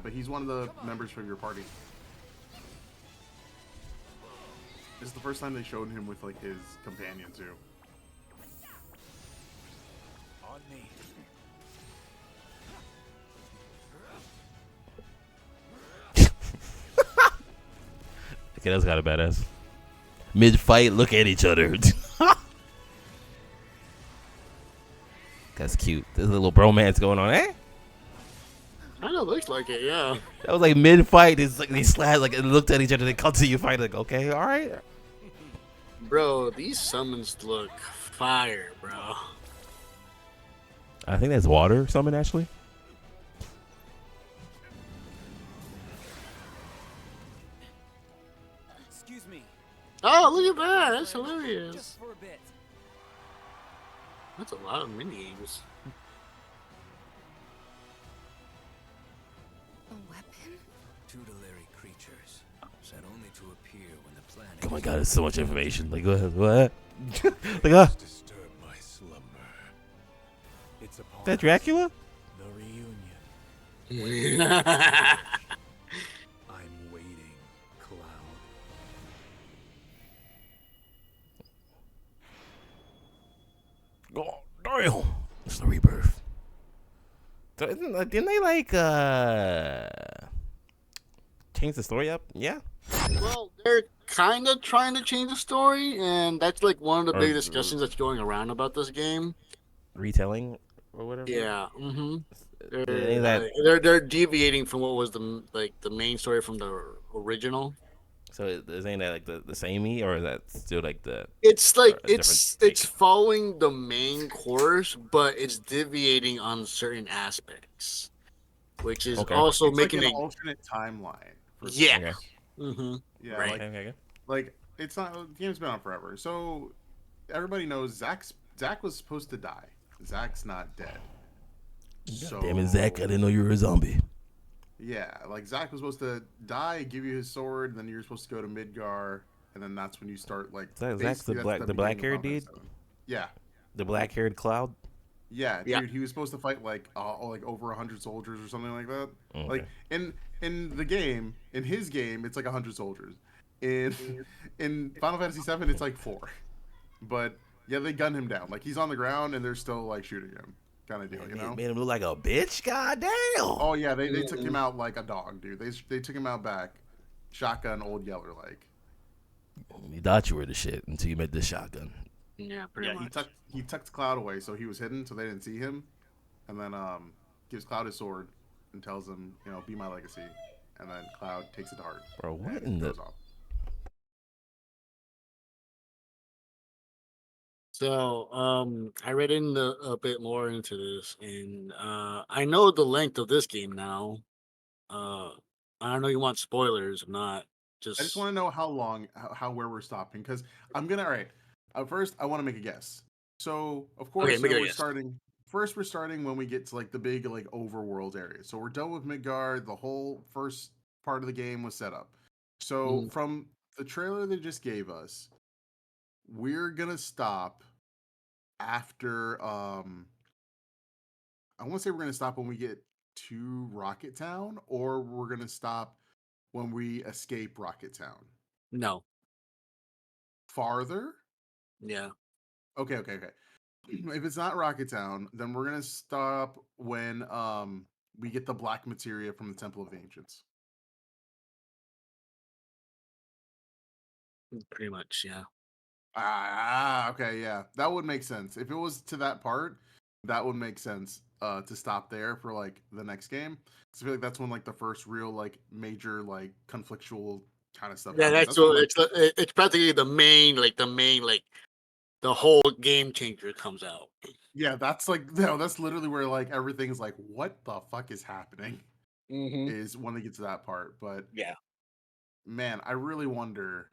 [SPEAKER 2] but he's one of the members of your party. This is the first time they showed him with like his companion too.
[SPEAKER 5] On me.
[SPEAKER 1] Okay, that's kind of badass. Mid fight, look at each other. That's cute. There's a little bromance going on, eh?
[SPEAKER 3] Kind of looks like it, yeah.
[SPEAKER 1] That was like mid fight. It's like they slapped, like and looked at each other. They come to you fight, like okay, all right.
[SPEAKER 3] Bro, these summons look fire, bro.
[SPEAKER 1] I think that's water summon actually.
[SPEAKER 8] Excuse me.
[SPEAKER 3] Oh, look at that. That's hilarious.
[SPEAKER 8] Just for a bit.
[SPEAKER 3] That's a lot of minigames.
[SPEAKER 6] A weapon?
[SPEAKER 7] Tutelary creatures, set only to appear when the planet.
[SPEAKER 1] Oh my god, there's so much information. Like what? Like ah,
[SPEAKER 5] Disturb my slumber. It's upon
[SPEAKER 1] that Dracula?
[SPEAKER 5] us, the reunion.
[SPEAKER 3] yeah,
[SPEAKER 5] I'm waiting, Cloud.
[SPEAKER 1] Oh, damn. It's the rebirth. So didn't they like change the story up? Yeah.
[SPEAKER 3] well, they're kind of trying to change the story, and that's like one of the
[SPEAKER 1] Or-
[SPEAKER 3] big discussions that's going around about this game.
[SPEAKER 1] Retelling or whatever.
[SPEAKER 3] Yeah. Mm-hmm.
[SPEAKER 1] Any of that-
[SPEAKER 3] They're deviating from what was the main story from the original.
[SPEAKER 1] So is ain't that like the samey or is that still like the?
[SPEAKER 3] It's like
[SPEAKER 1] a different take?
[SPEAKER 3] it's following the main course, but it's deviating on certain aspects, which is
[SPEAKER 1] Okay.
[SPEAKER 3] also
[SPEAKER 2] It's
[SPEAKER 3] making
[SPEAKER 2] like an
[SPEAKER 3] it.
[SPEAKER 2] alternate timeline. For
[SPEAKER 3] Yeah.
[SPEAKER 1] Okay.
[SPEAKER 3] Mm-hmm.
[SPEAKER 2] Yeah,
[SPEAKER 3] Right.
[SPEAKER 1] Okay.
[SPEAKER 2] like it's not the game's been on forever, so everybody knows Zach was supposed to die. Zach's not dead. So
[SPEAKER 1] Damn it, Zach! I didn't know you were a zombie.
[SPEAKER 2] yeah, like Zach was supposed to die, give you his sword, then you're supposed to go to Midgar, and then that's when you start like.
[SPEAKER 1] Zach's
[SPEAKER 2] basically,
[SPEAKER 1] the
[SPEAKER 2] that's
[SPEAKER 1] black
[SPEAKER 2] beginning of
[SPEAKER 1] haired
[SPEAKER 2] Final
[SPEAKER 1] dude.
[SPEAKER 2] Fantasy VII. Yeah,
[SPEAKER 1] The black haired cloud.
[SPEAKER 2] yeah,
[SPEAKER 3] Yeah.
[SPEAKER 2] dude. He was supposed to fight like over 100 soldiers or something like that.
[SPEAKER 1] Okay.
[SPEAKER 2] Like in the game, in his game, it's like 100 soldiers. In Final Fantasy VII, it's like 4. But yeah, they gun him down. Like he's on the ground and they're still like shooting him, kind of deal. You know?
[SPEAKER 1] Made him look like a bitch. God damn.
[SPEAKER 2] Oh yeah, they took him out like a dog, dude. They took him out back, shotgun, old Yeller like.
[SPEAKER 1] You thought you were the shit until you met this shotgun.
[SPEAKER 3] Yeah, pretty
[SPEAKER 2] Yeah,
[SPEAKER 3] much.
[SPEAKER 2] he tucked Cloud away, so he was hidden, so they didn't see him. And then gives Cloud his sword and tells him, be my legacy. And then Cloud takes it to heart.
[SPEAKER 1] Bro, what
[SPEAKER 2] and
[SPEAKER 1] in the?
[SPEAKER 2] goes off.
[SPEAKER 3] So, I read a bit more into this, and I know the length of this game now. I don't know you want spoilers or not.
[SPEAKER 2] I just want to know how long, where we're stopping, because I'm gonna. All right. First, I want to make a guess. So, of course,
[SPEAKER 3] Okay, make a
[SPEAKER 2] we're
[SPEAKER 3] guess.
[SPEAKER 2] starting. First, we're starting when we get to like the big like overworld area. So we're done with Midgard. The whole first part of the game was set up. So from the trailer they just gave us, we're gonna stop after. I want to say we're gonna stop when we get to Rocket Town, or we're gonna stop when we escape Rocket Town.
[SPEAKER 3] No.
[SPEAKER 2] Farther?
[SPEAKER 3] Yeah.
[SPEAKER 2] Okay. If it's not Rocket Town, then we're gonna stop when we get the black materia from the Temple of the Ancients.
[SPEAKER 3] Pretty much, yeah.
[SPEAKER 2] Okay, yeah. That would make sense. If it was to that part, that would make sense to stop there for like the next game. So I feel like that's when like the first real like major like conflictual kind of stuff
[SPEAKER 3] Yeah,
[SPEAKER 2] happens.
[SPEAKER 3] that's
[SPEAKER 2] when,
[SPEAKER 3] what it's practically the main the whole game changer comes out.
[SPEAKER 2] yeah, that's like no, that's literally where like everything's like, what the fuck is happening? Is when they get to that part. But
[SPEAKER 3] Yeah.
[SPEAKER 2] man, I really wonder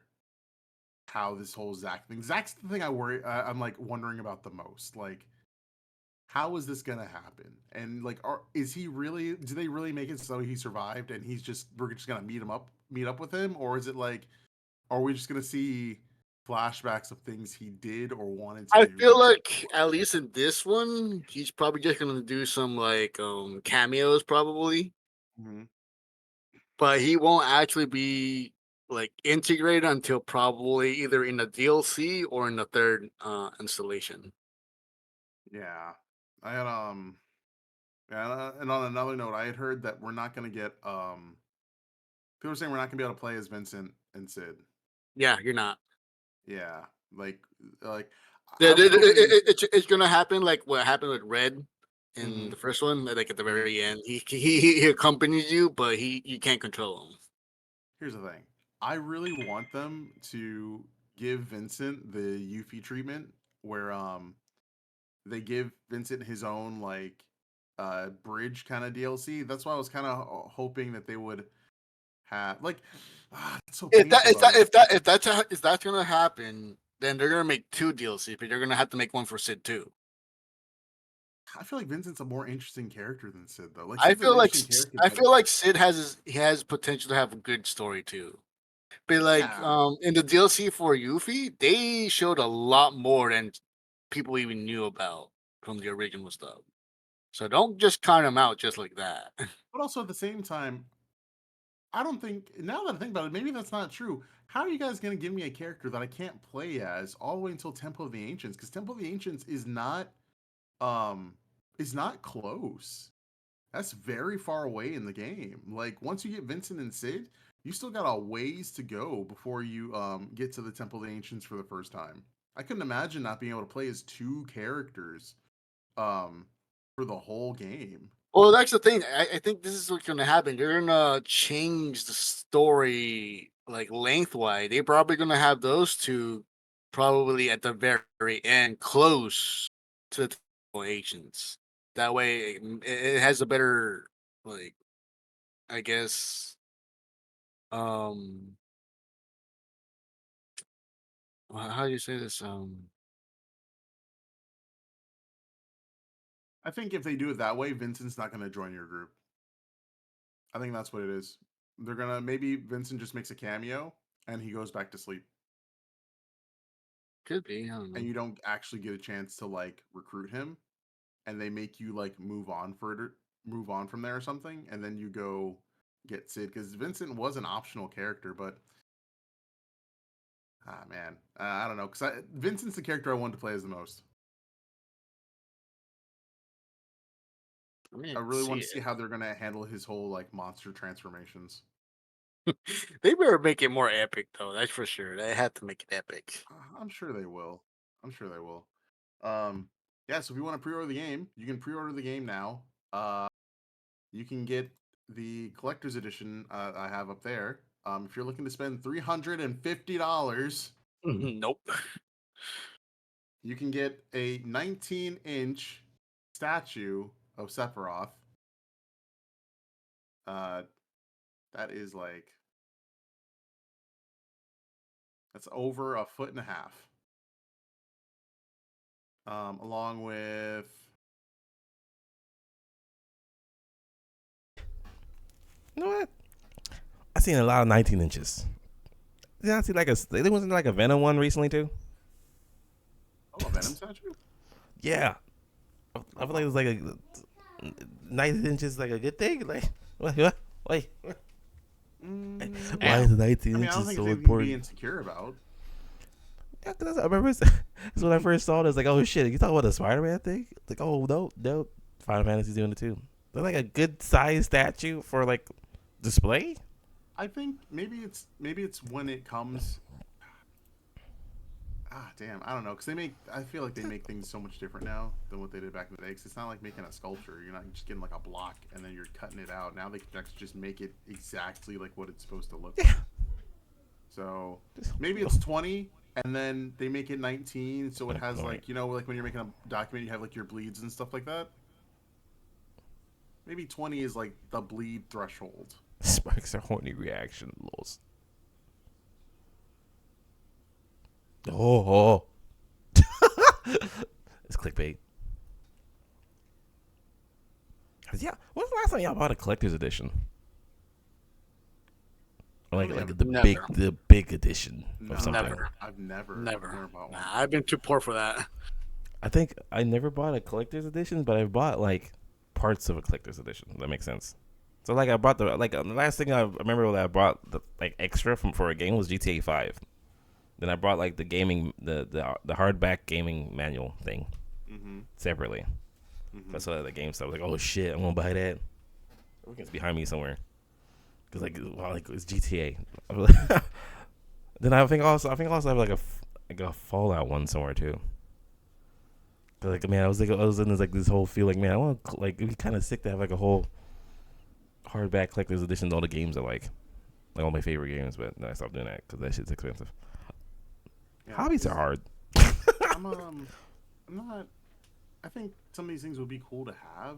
[SPEAKER 2] how this whole Zack thing. Zack's the thing I'm like wondering about the most. Like, how is this gonna happen? And like, is he really? Do they really make it so he survived and we're just gonna meet up with him, or is it like, are we just gonna see flashbacks of things he did or wanted to
[SPEAKER 3] I
[SPEAKER 2] do?
[SPEAKER 3] feel like at least in this one, he's probably just gonna do some like cameos probably,
[SPEAKER 2] Mm-hmm.
[SPEAKER 3] but he won't actually be like integrated until probably either in the DLC or in the third installation.
[SPEAKER 2] Yeah, I had yeah, and on another note, I had heard that we're not gonna get people were saying we're not gonna be able to play as Vincent and Sid.
[SPEAKER 3] Yeah, you're not.
[SPEAKER 2] Yeah, like I was hoping.
[SPEAKER 3] It's gonna happen like what happened with Red in
[SPEAKER 2] Mhm.
[SPEAKER 3] the first one. Like at the
[SPEAKER 2] Mhm.
[SPEAKER 3] very end, he accompanies you, but you can't control him.
[SPEAKER 2] Here's the thing. I really want them to give Vincent the Yuffie treatment where they give Vincent his own like bridge kind of DLC. That's why I was kind of hoping that they would have like it's so painful though.
[SPEAKER 3] If that's gonna happen, then they're gonna make two DLCs, but they're gonna have to make one for Sid too.
[SPEAKER 2] I feel like Vincent's a more interesting character than Sid though. Like
[SPEAKER 3] I
[SPEAKER 2] Sid's an
[SPEAKER 3] feel like
[SPEAKER 2] interesting character,
[SPEAKER 3] I
[SPEAKER 2] but
[SPEAKER 3] feel like Sid he has potential to have a good story too. But like
[SPEAKER 2] yeah.
[SPEAKER 3] in the DLC for Yuffie, they showed a lot more than people even knew about from the original stuff. So don't just count him out just like that.
[SPEAKER 2] But also at the same time, I don't think now that I think about it, maybe that's not true. How are you guys going to give me a character that I can't play as all the way until Temple of the Ancients? Because Temple of the Ancients um is not close. That's very far away in the game. Like once you get Vincent and Sid, you still got a ways to go before you get to the Temple of the Ancients for the first time. I couldn't imagine not being able to play as two characters um for the whole game.
[SPEAKER 3] Well, that's the thing. I think this is what's gonna happen. They're gonna change the story like lengthwise. They're probably gonna have those two probably at the very end, close to the agents. That way, it has a better like I guess um how do you say this
[SPEAKER 2] I think if they do it that way, Vincent's not going to join your group. I think that's what it is. They're gonna maybe Vincent just makes a cameo and he goes back to sleep,
[SPEAKER 3] could be. I don't
[SPEAKER 2] and
[SPEAKER 3] know.
[SPEAKER 2] you don't actually get a chance to like recruit him, and they make you like move on from there or something, and then you go get Sid because Vincent was an optional character, but man, I don't know because Vincent's the character I wanted to play as the most.
[SPEAKER 3] I mean,
[SPEAKER 2] I
[SPEAKER 3] I
[SPEAKER 2] really
[SPEAKER 3] see
[SPEAKER 2] want to see
[SPEAKER 3] it.
[SPEAKER 2] how they're gonna handle his whole like monster transformations.
[SPEAKER 3] They better make it more epic though. That's for sure. They had to make it epic.
[SPEAKER 2] I'm sure they will. I'm sure they will. Um, yeah. So if you want to pre-order the game, you can pre-order the game now. You can get the collector's edition I have up there. If you're looking to spend $350,
[SPEAKER 3] Nope.
[SPEAKER 2] you can get a 19-inch statue of Sephiroth. Uh, that is like that's over a foot and a half. Along with
[SPEAKER 1] You know what? I seen a lot of 19 inches. Did I see like there wasn't like a Venom one recently too?
[SPEAKER 2] a Venom statue.
[SPEAKER 1] Yeah. I feel like it was like a 19 inches like a good thing. Like what? Wait. Why is 19
[SPEAKER 2] I mean, I don't
[SPEAKER 1] inches
[SPEAKER 2] think
[SPEAKER 1] so
[SPEAKER 2] it's anything to be
[SPEAKER 1] important?
[SPEAKER 2] insecure about.
[SPEAKER 1] Yeah, 'cause I remember it's when I first saw it. It's like, oh shit, you talking about the Spider-Man thing? It's like, oh no, Final Fantasy's doing it too. They're like a good size statue for like display.
[SPEAKER 2] I think maybe it's when it comes. Damn, I don't know, because I feel like they make things so much different now than what they did back in the day. Because it's not like making a sculpture. You're not just getting like a block and then you're cutting it out. Now they can actually just make it exactly like what it's supposed to look like. So maybe it's 20, and then they make it 19, so it has like like when you're making a document, you have like your bleeds and stuff like that. Maybe 20 is like the bleed threshold.
[SPEAKER 1] Sparks a horny reaction, lols. Oh. It's clickbait. Yeah. When's the last time y'all bought a collector's edition? Or like
[SPEAKER 2] Never.
[SPEAKER 1] the big edition
[SPEAKER 2] No,
[SPEAKER 1] of something.
[SPEAKER 2] I've never bought one.
[SPEAKER 3] Nah, I've been too poor for that.
[SPEAKER 1] I think I never bought a collector's edition, but I bought like parts of a collector's edition. That makes sense. So like I bought the last thing I remember that I bought the like extra for a game was GTA 5. Then I bought like the gaming the hardback gaming manual thing separately. That's why the game stuff. I was like, oh shit, I'm gonna buy that. It's behind me somewhere. Cause like, wow, like it's GTA. Then I think also I have like a Fallout one somewhere too. Like man, I was in this whole feel like man, I want to like it'd be kind of sick to have like a whole hardback collector's edition of all the games I like all my favorite games. But then I stopped doing that because that shit's expensive. Yeah, hobbies are hard.
[SPEAKER 2] I'm not. I think some of these things would be cool to have,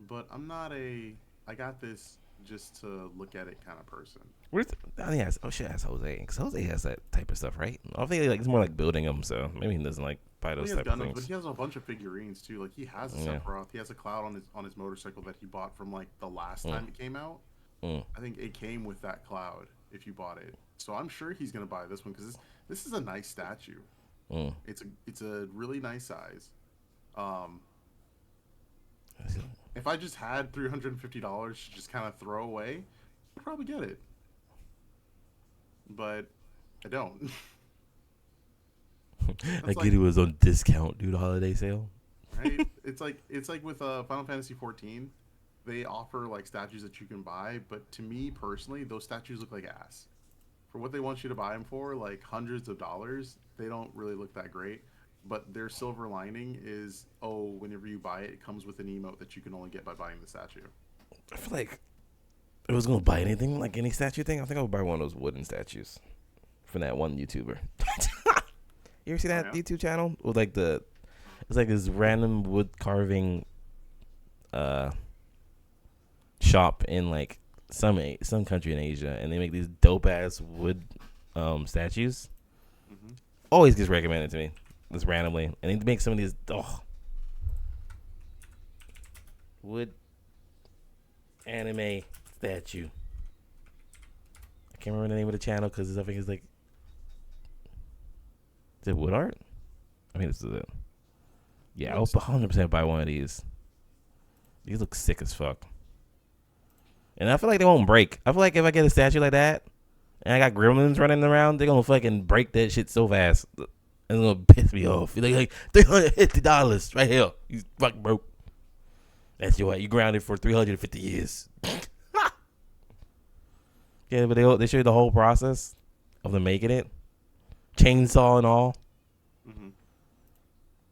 [SPEAKER 2] but I'm not I got this just to look at it kind of person.
[SPEAKER 1] Oh shit, that's Jose. Because Jose has that type of stuff, right? I think it's more like building them, so maybe he doesn't like buy those type of things.
[SPEAKER 2] But he has a bunch of figurines too. Like he has a Sephiroth. He has a Cloud on his motorcycle that he bought from like the last time it came out. I think it came with that Cloud if you bought it. So I'm sure he's gonna buy this one because this is a nice statue. It's a really nice size. If I just had $350 to just kind of throw away, I'd probably get it. But I don't.
[SPEAKER 1] I get it was on discount due to holiday sale.
[SPEAKER 2] Right? It's like with Final Fantasy 14, they offer like statues that you can buy, but to me personally, those statues look like ass. For what they want you to buy them for, like hundreds of dollars, they don't really look that great. But their silver lining is, whenever you buy it, it comes with an emote that you can only get by buying the statue.
[SPEAKER 1] I feel like if I was going to buy anything, like any statue thing, I think I would buy one of those wooden statues from that one YouTuber. You ever see that YouTube channel? With like it's like this random wood carving shop in like some country in Asia, and they make these dope-ass wood statues. Always gets recommended to me. Just randomly, and he makes some of these wood anime statue. I can't remember the name of the channel because I think it's like, is it wood art? I mean, this is it. Yeah, I'll 100% buy one of these. These look sick as fuck, and I feel like they won't break. I feel like if I get a statue like that, and I got gremlins running around, they're gonna fucking break that shit so fast. It's gonna piss me off. You're like $350 right here. You fucking broke. That's your you grounded for 350 years. Yeah, but they show you the whole process of them making it, chainsaw and all.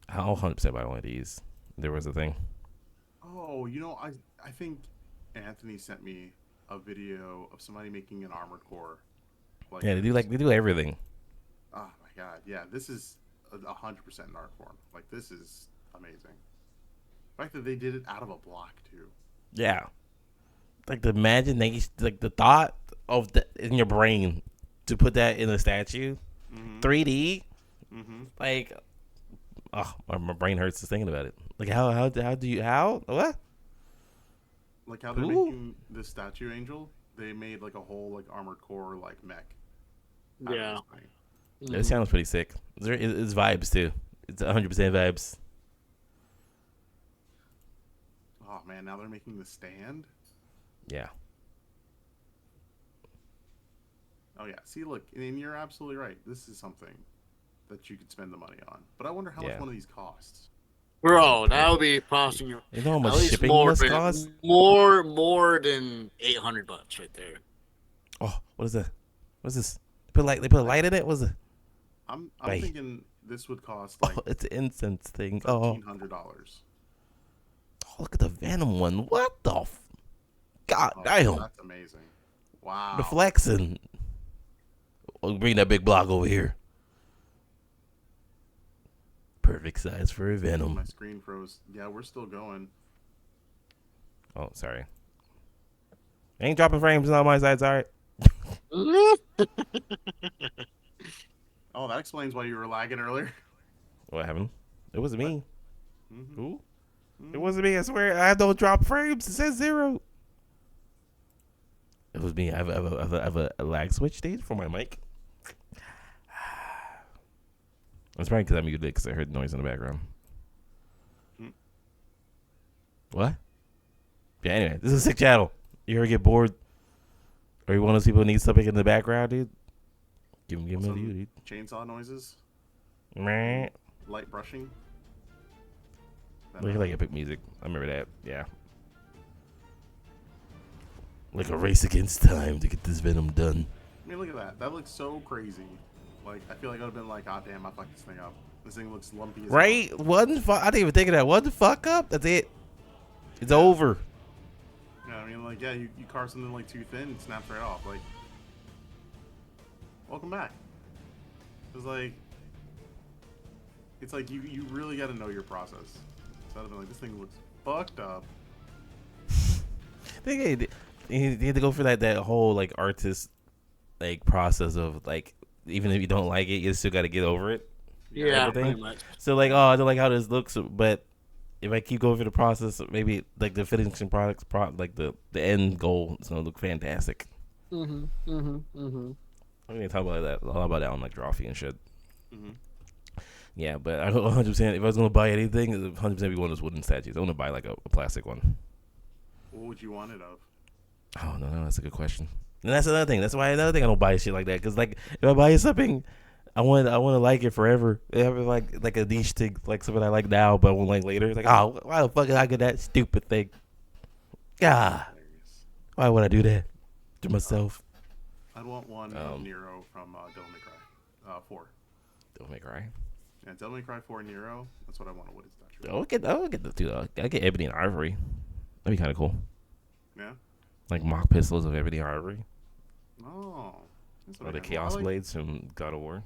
[SPEAKER 1] I'll 100% buy one of these. There was a thing.
[SPEAKER 2] Oh, I think Anthony sent me a video of somebody making an armored core. Like,
[SPEAKER 1] yeah, they do everything.
[SPEAKER 2] Oh my god, yeah, this is 100% an art form. Like, this is amazing. The fact that they did it out of a block too.
[SPEAKER 1] Yeah, like the imagination, like the thought of in your brain to put that in a statue, 3D. Like, my brain hurts just thinking about it. Like how what?
[SPEAKER 2] Like how they're making this statue angel. They made like a whole like armored core like mech.
[SPEAKER 3] Yeah.
[SPEAKER 1] It sounds pretty sick. It's vibes too. It's 100% vibes.
[SPEAKER 2] Oh man, now they're making the stand.
[SPEAKER 1] Yeah.
[SPEAKER 2] Oh yeah. See, look, and you're absolutely right. This is something that you could spend the money on. But I wonder how much one of these costs.
[SPEAKER 3] Bro, that'll be costing you.
[SPEAKER 1] You know how much
[SPEAKER 3] at least
[SPEAKER 1] shipping
[SPEAKER 3] more
[SPEAKER 1] must
[SPEAKER 3] than,
[SPEAKER 1] cost?
[SPEAKER 3] more than $800 right there.
[SPEAKER 1] Oh, what is that? What's this? They put a light in it. What's it?
[SPEAKER 2] I'm thinking this would cost like
[SPEAKER 1] it's an incense thing.
[SPEAKER 2] $1,300.
[SPEAKER 1] Oh, look at the Venom one. What the? God damn.
[SPEAKER 2] That's amazing. Wow.
[SPEAKER 1] The flexing. We'll bring that big block over here. Perfect size for a Venom.
[SPEAKER 2] My screen froze. Yeah, we're still going.
[SPEAKER 1] Oh, sorry. Ain't dropping frames on my side, sorry.
[SPEAKER 2] Oh, that explains why you were lagging earlier.
[SPEAKER 1] What happened? It wasn't me.
[SPEAKER 2] Mm-hmm.
[SPEAKER 1] Who? It wasn't me. I swear. I don't drop frames. It says 0. It was me. I have a lag switch, dude, for my mic. That's probably because I muted it because I heard noise in the background. What? Yeah, anyway, this is a sick channel. You ever get bored? Or you one of those people who need something in the background, dude? Give him a view, dude.
[SPEAKER 2] Chainsaw noises.
[SPEAKER 1] Meh.
[SPEAKER 2] Light brushing.
[SPEAKER 1] Like epic music. I remember that. Yeah. Like a race against time to get this Venom done.
[SPEAKER 2] I mean, look at that. That looks so crazy. Like, I feel like I would have been like, God damn, I fucked this thing up. This thing looks lumpy as
[SPEAKER 1] Right?
[SPEAKER 2] hell.
[SPEAKER 1] One fuck. I didn't even think of that. One fuck up. That's it. It's over.
[SPEAKER 2] Yeah, I mean, like, yeah, you carve something like too thin, it snaps right off. Like, welcome back. It's like you really got to know your process. So I'd have been like, this thing looks fucked up.
[SPEAKER 1] I think you had to go for that whole like artist like process of like even if you don't like it, you still got to get over it.
[SPEAKER 3] Yeah,
[SPEAKER 1] everything.
[SPEAKER 3] pretty much.
[SPEAKER 1] So like, oh, I don't like how this looks, but if I keep going through the process, maybe like the finishing like the end goal is gonna look fantastic. I'm gonna talk about that a lot about that on like Drawfee and shit. Yeah, but I don't 100%. If I was gonna buy anything, 100% be one of those wooden statues. I want to buy like a plastic one.
[SPEAKER 2] What would you want it of?
[SPEAKER 1] Oh no, that's a good question. And that's another thing. That's why another thing I don't buy shit like that. Cause like if I buy something, I want to like it forever. Have like a niche thing, like something I like now, but I won't like later. It's like, oh, why the fuck did I get that stupid thing? Ah, why would I do that to myself?
[SPEAKER 2] I'd want one of Nero from Devil May Cry 4.
[SPEAKER 1] Devil May Cry.
[SPEAKER 2] Yeah, Devil May Cry 4 Nero. That's what I want a wooden statue.
[SPEAKER 1] I'll get the two. I'll get ebony and ivory. That'd be kind of cool.
[SPEAKER 2] Yeah.
[SPEAKER 1] Like mock pistols of ebony and ivory.
[SPEAKER 2] Oh.
[SPEAKER 1] Or the Chaos Blades from God of War.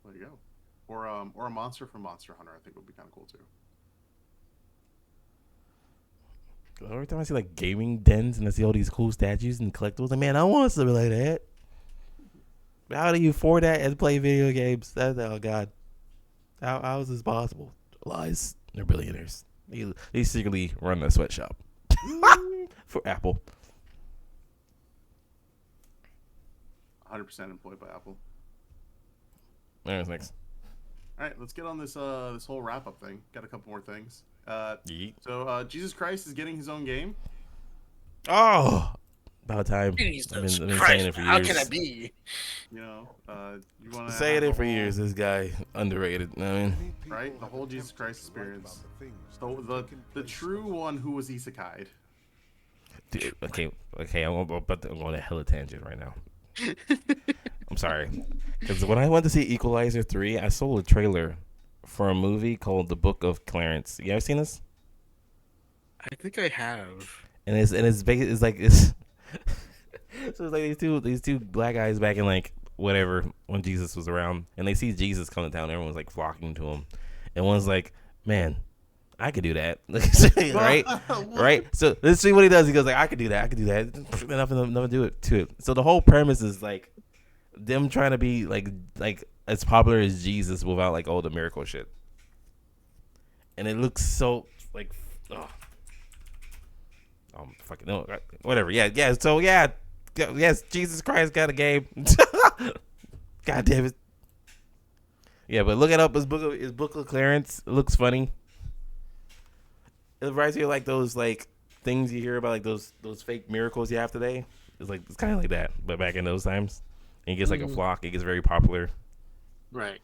[SPEAKER 2] There you go. Or a monster from Monster Hunter, I think would be kind of cool too.
[SPEAKER 1] Every time I see like gaming dens and I see all these cool statues and collectibles, like, man, I want something like that. How do you afford that and play video games? Oh God, how is this possible? Lies. They're billionaires. They secretly run a sweatshop for Apple.
[SPEAKER 2] 100% employed by Apple.
[SPEAKER 1] Alright, thanks.
[SPEAKER 2] All right, let's get on this this whole wrap up thing. Got a couple more things.
[SPEAKER 1] Yeet.
[SPEAKER 2] So Jesus Christ is getting his own game.
[SPEAKER 1] Oh, about time.
[SPEAKER 3] Jesus
[SPEAKER 1] I've been saying
[SPEAKER 3] Christ,
[SPEAKER 1] it for years.
[SPEAKER 3] how can it be?
[SPEAKER 2] You know, you want to
[SPEAKER 1] Saying it for years. This guy underrated. I mean,
[SPEAKER 2] right? The whole Jesus Christ experience. So the true one who was isekai'd.
[SPEAKER 1] dude, okay. I'm going a hella tangent right now. I'm sorry, because when I went to see Equalizer 3, I saw a trailer for a movie called The Book of Clarence. You ever seen this?
[SPEAKER 3] I think I have.
[SPEAKER 1] And it's like so it's like these two black guys back in like whatever when Jesus was around, and they see Jesus come to town. Everyone's like flocking to him, and one's like, "Man, I could do that," right? Right. So let's see what he does. He goes like, "I could do that. I could do that." Nothing do it to it. So the whole premise is like them trying to be like as popular as Jesus without like all the miracle shit, and it looks so like, fucking no, whatever. Yeah. So yes, Jesus Christ got a game. God damn it. Yeah, but look it up. His book of Clarence. It looks funny. It reminds me of like those like things you hear about, like those fake miracles you have today. It's kind of like that, but back in those times. And he gets like a flock. It gets very popular.
[SPEAKER 3] Right.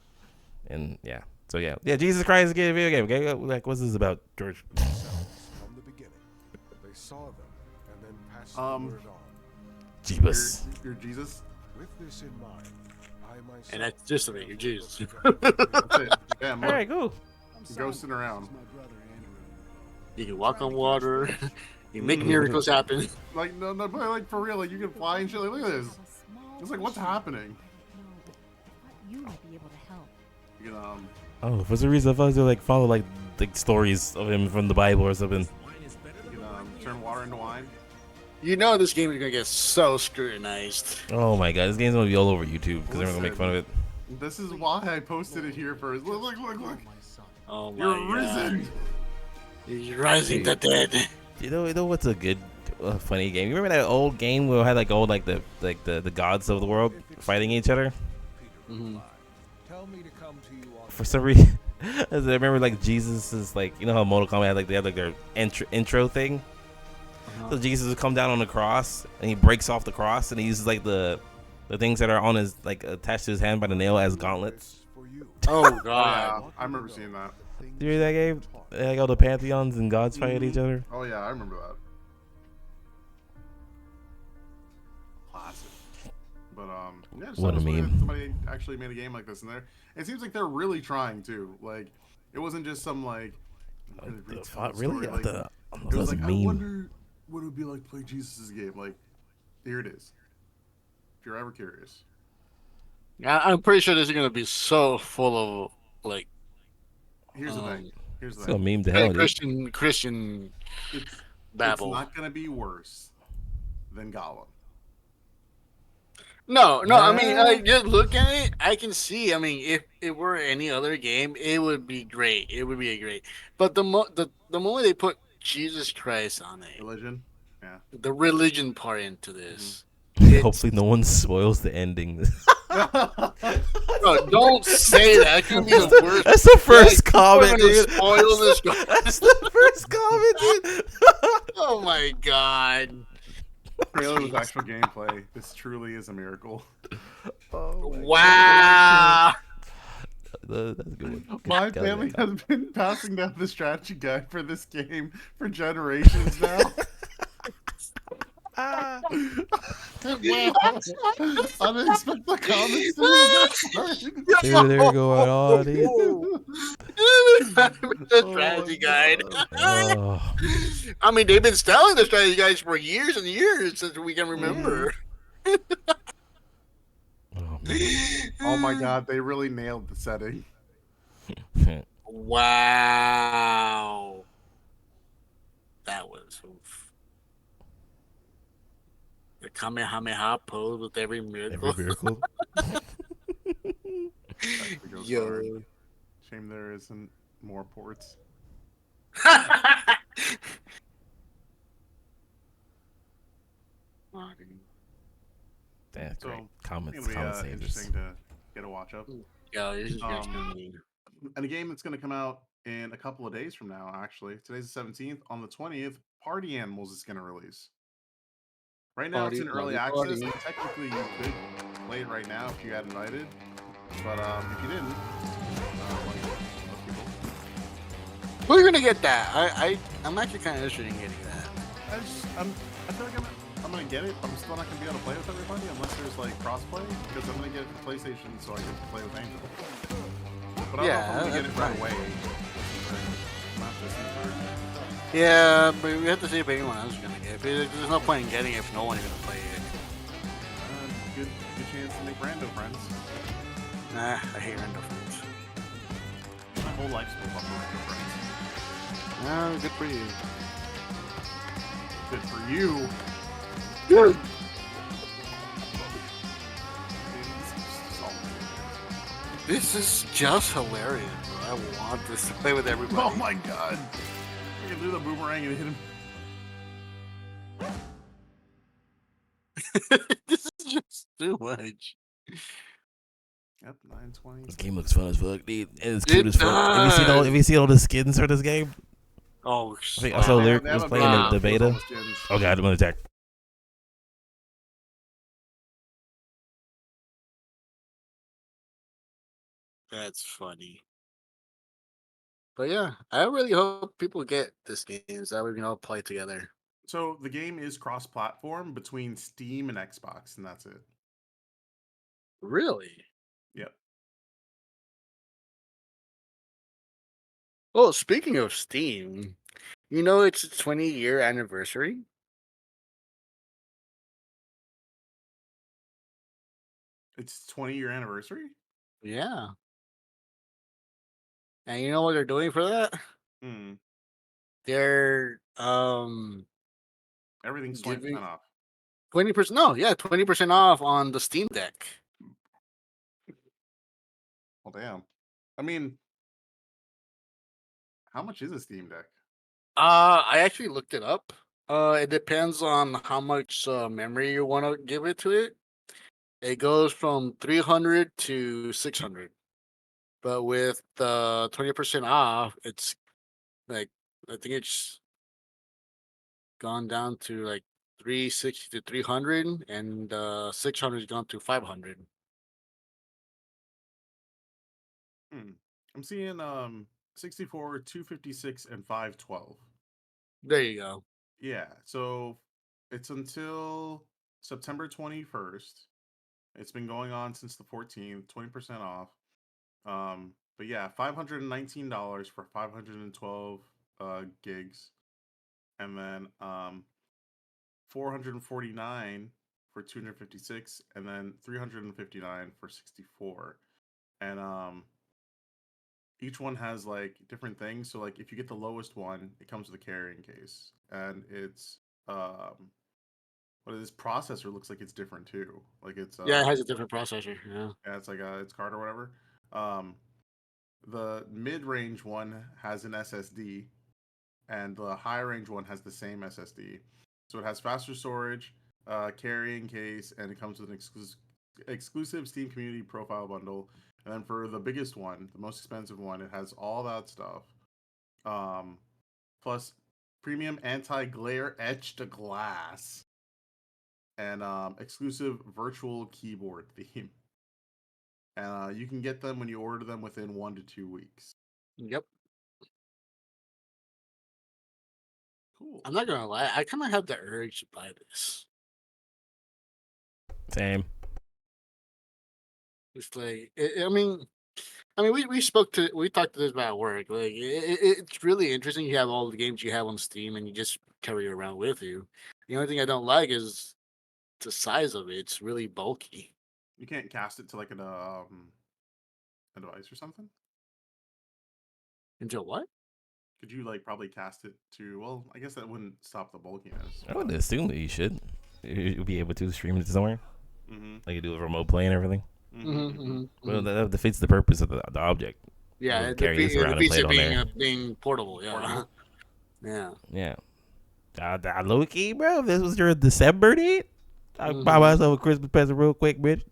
[SPEAKER 1] And yeah. So yeah. Jesus Christ is getting a video game. Okay, like what's this about, George?
[SPEAKER 5] From the beginning, they saw them and then passed the word on.
[SPEAKER 1] Jeebus.
[SPEAKER 2] You're Jesus.
[SPEAKER 5] With this in mind, I myself.
[SPEAKER 3] And that's just the way you're Jesus.
[SPEAKER 2] That's it. Yeah,
[SPEAKER 1] All right, cool.
[SPEAKER 2] Ghosting around.
[SPEAKER 3] You can walk on water. You make miracles happen.
[SPEAKER 2] Like no, but like for real, like you can fly and shit. Like, look at this. It's like what's happening?
[SPEAKER 6] You might be able to help.
[SPEAKER 2] You can
[SPEAKER 1] Oh, for some reason I thought they like follow like stories of him from the Bible or something.
[SPEAKER 2] turn water into wine.
[SPEAKER 3] You know this game is gonna get so scrutinized.
[SPEAKER 1] Oh my god, this game's gonna be all over YouTube because they're gonna make
[SPEAKER 2] Listen,
[SPEAKER 1] fun of it.
[SPEAKER 2] This is why I posted it here first. Look!
[SPEAKER 3] Oh my
[SPEAKER 2] You're
[SPEAKER 3] god.
[SPEAKER 2] risen.
[SPEAKER 3] He's rising the dead.
[SPEAKER 1] You know what's a good, funny game? You remember that old game where it had like old the gods of the world fighting each other?
[SPEAKER 3] Mm-hmm.
[SPEAKER 5] Tell me to come to you on
[SPEAKER 1] For some reason, I remember like Jesus is like, you know how Mortal Kombat had like they had like their intro thing. So Jesus would come down on the cross and he breaks off the cross and he uses like the things that are on his like attached to his hand by the nail as gauntlets.
[SPEAKER 5] for you.
[SPEAKER 3] Oh
[SPEAKER 2] Oh
[SPEAKER 3] god.
[SPEAKER 2] yeah, I remember seeing that.
[SPEAKER 1] Do you remember that game? Like all the pantheons and gods fight each other.
[SPEAKER 2] Oh yeah, I remember that. Classic. But yeah, just
[SPEAKER 1] What a
[SPEAKER 2] somebody,
[SPEAKER 1] meme.
[SPEAKER 2] somebody actually made a game like this, and it seems like they're really trying too. Like, it wasn't just some like
[SPEAKER 1] Really?
[SPEAKER 2] story. Like,
[SPEAKER 1] It
[SPEAKER 2] it was
[SPEAKER 1] was a
[SPEAKER 2] like, I
[SPEAKER 1] meme.
[SPEAKER 2] wonder what it would be like to play Jesus' game. Like, here it is. If you're ever curious.
[SPEAKER 3] I'm pretty sure this is gonna be so full of like
[SPEAKER 2] Here's the thing. Here's the
[SPEAKER 1] It's a
[SPEAKER 2] thing.
[SPEAKER 1] meme to hell, dude.
[SPEAKER 3] Christian
[SPEAKER 2] It's
[SPEAKER 3] babble.
[SPEAKER 2] not gonna be worse than Gollum.
[SPEAKER 3] No, I mean, like, just look at it. I can see. I mean, if it were any other game, it would be great. It would be great. But the moment they put Jesus Christ on it,
[SPEAKER 2] Religion. Yeah.
[SPEAKER 3] the religion part into this,
[SPEAKER 1] Hopefully, no one spoils the ending.
[SPEAKER 3] bro, don't say that. That could be the worst.
[SPEAKER 1] That's the first
[SPEAKER 3] Like,
[SPEAKER 1] comment,
[SPEAKER 3] people are gonna
[SPEAKER 1] dude.
[SPEAKER 3] spoil this guy.
[SPEAKER 1] That's the first comment, dude.
[SPEAKER 3] Oh my god!
[SPEAKER 2] Trailer with actual gameplay. This truly is a miracle.
[SPEAKER 3] Wow.
[SPEAKER 1] That's a good one.
[SPEAKER 2] My
[SPEAKER 1] God,
[SPEAKER 2] family
[SPEAKER 1] yeah.
[SPEAKER 2] has been passing down the strategy guide for this game for generations now. Unexpected comments.
[SPEAKER 1] Dude, they're going on.
[SPEAKER 3] The strategy guide.
[SPEAKER 1] Oh,
[SPEAKER 3] I mean, they've been selling the strategy guides for years and years since we can remember.
[SPEAKER 1] oh, man.
[SPEAKER 2] Oh my god, they really nailed the setting.
[SPEAKER 3] Wow. That was oof. The Kamehameha pose with every miracle.
[SPEAKER 1] Every miracle.
[SPEAKER 2] Actually goes
[SPEAKER 3] Yo.
[SPEAKER 2] forward. Shame there isn't more ports.
[SPEAKER 1] That's
[SPEAKER 2] So,
[SPEAKER 1] great. Comments.
[SPEAKER 2] It'll be
[SPEAKER 1] Comments save this.
[SPEAKER 2] interesting to get a watch up.
[SPEAKER 3] Yo, this is
[SPEAKER 2] Um, And a game that's going to come out in a couple of days from now, actually. Today's the 17th. On the 20th, Party Animals is going to release. Right now, it's in early access. Technically, you could play it right now if you got invited. But if you didn't, like most people,
[SPEAKER 3] We're gonna get that. I'm actually kind of interested in getting that.
[SPEAKER 2] I feel like I'm gonna get it. I'm still not gonna be able to play with everybody unless there's like crossplay, because I'm gonna get it for PlayStation so I can play with Angel. But I don't know if I'm gonna get it right away. Not this version.
[SPEAKER 3] Yeah, but we have to see if anyone else is gonna get it. There's no point in getting it if no one's gonna play it.
[SPEAKER 2] Good chance to make rando friends.
[SPEAKER 3] Nah, I hate random friends.
[SPEAKER 2] My whole life's been fucking rando friends.
[SPEAKER 3] Ah, good for you.
[SPEAKER 2] Good for you.
[SPEAKER 3] Good. This is just hilarious. Bro. I want this to play with everybody.
[SPEAKER 2] Oh my god! You can do the boomerang and hit him.
[SPEAKER 3] This is just too much.
[SPEAKER 2] Yep, 920.
[SPEAKER 1] This game looks fun as fuck, dude. And it's
[SPEAKER 3] It
[SPEAKER 1] cute as fuck. Have you seen all the skins for this game?
[SPEAKER 3] Oh,
[SPEAKER 1] I think I saw Lyric was playing the beta. Oh god, I'm gonna attack.
[SPEAKER 3] that's funny. But yeah, I really hope people get this game so that we can all play together.
[SPEAKER 2] So the game is cross-platform between Steam and Xbox, and that's it.
[SPEAKER 3] Really?
[SPEAKER 2] Yep.
[SPEAKER 3] Oh, speaking of Steam, you know it's its 20-year anniversary.
[SPEAKER 2] It's 20-year anniversary?
[SPEAKER 3] Yeah. And you know what they're doing for that?
[SPEAKER 2] Hmm.
[SPEAKER 3] They're
[SPEAKER 2] Everything's
[SPEAKER 3] Giving
[SPEAKER 2] 20% off.
[SPEAKER 3] 20%. No, yeah, 20% off on the Steam Deck.
[SPEAKER 2] Well, damn. I mean, how much is a Steam Deck?
[SPEAKER 3] I actually looked it up. It depends on how much memory you want to give it to it. It goes from 300 to 600. But with the 20% off, it's like I think it's gone down to like 360 to 300, and 600 has gone to 500.
[SPEAKER 2] I'm seeing 64, 256, and 512.
[SPEAKER 3] There you go.
[SPEAKER 2] Yeah, so it's until September 21st. It's been going on since the 14th, 20% off. But yeah, $519 for 512 gigs, and then 449 for 256, and then 359 for 64. And each one has like different things. So like if you get the lowest one, it comes with a carrying case, and it's what is this processor looks like it's different too. Like it's
[SPEAKER 3] Yeah, it has a different processor. Yeah.
[SPEAKER 2] yeah, it's like its card or whatever. The mid-range one has an SSD, and the high-range one has the same SSD. So it has faster storage, carrying case, and it comes with an exclusive Steam Community Profile bundle. And then for the biggest one, the most expensive one, it has all that stuff, plus premium anti-glare etched glass and exclusive virtual keyboard theme. And you can get them when you order them within 1 to 2 weeks.
[SPEAKER 3] Yep.
[SPEAKER 2] Cool.
[SPEAKER 3] I'm not gonna lie. I kind of have the urge to buy this.
[SPEAKER 1] Same.
[SPEAKER 3] It's like we talked to this about work. Like it's really interesting. You have all the games you have on Steam, and you just carry it around with you. The only thing I don't like is the size of it. It's really bulky.
[SPEAKER 2] You can't cast it to like a device or something?
[SPEAKER 3] Into what?
[SPEAKER 2] Could you like probably cast it to? Well, I guess that wouldn't stop the bulkiness.
[SPEAKER 1] I would assume that you should. You'll be able to stream it somewhere.
[SPEAKER 2] Mm-hmm.
[SPEAKER 1] Like you do with remote play and everything.
[SPEAKER 2] Mm-hmm.
[SPEAKER 1] Well, that defeats the purpose of the object.
[SPEAKER 3] Yeah,
[SPEAKER 1] We'll
[SPEAKER 3] it
[SPEAKER 1] carry this around and
[SPEAKER 3] defeats
[SPEAKER 1] play it
[SPEAKER 3] it
[SPEAKER 1] on there.
[SPEAKER 3] being portable. Yeah,
[SPEAKER 2] Portable.
[SPEAKER 3] yeah.
[SPEAKER 1] Yeah. Low key, bro. If this was your December date, I'd buy myself a Christmas present real quick, bitch.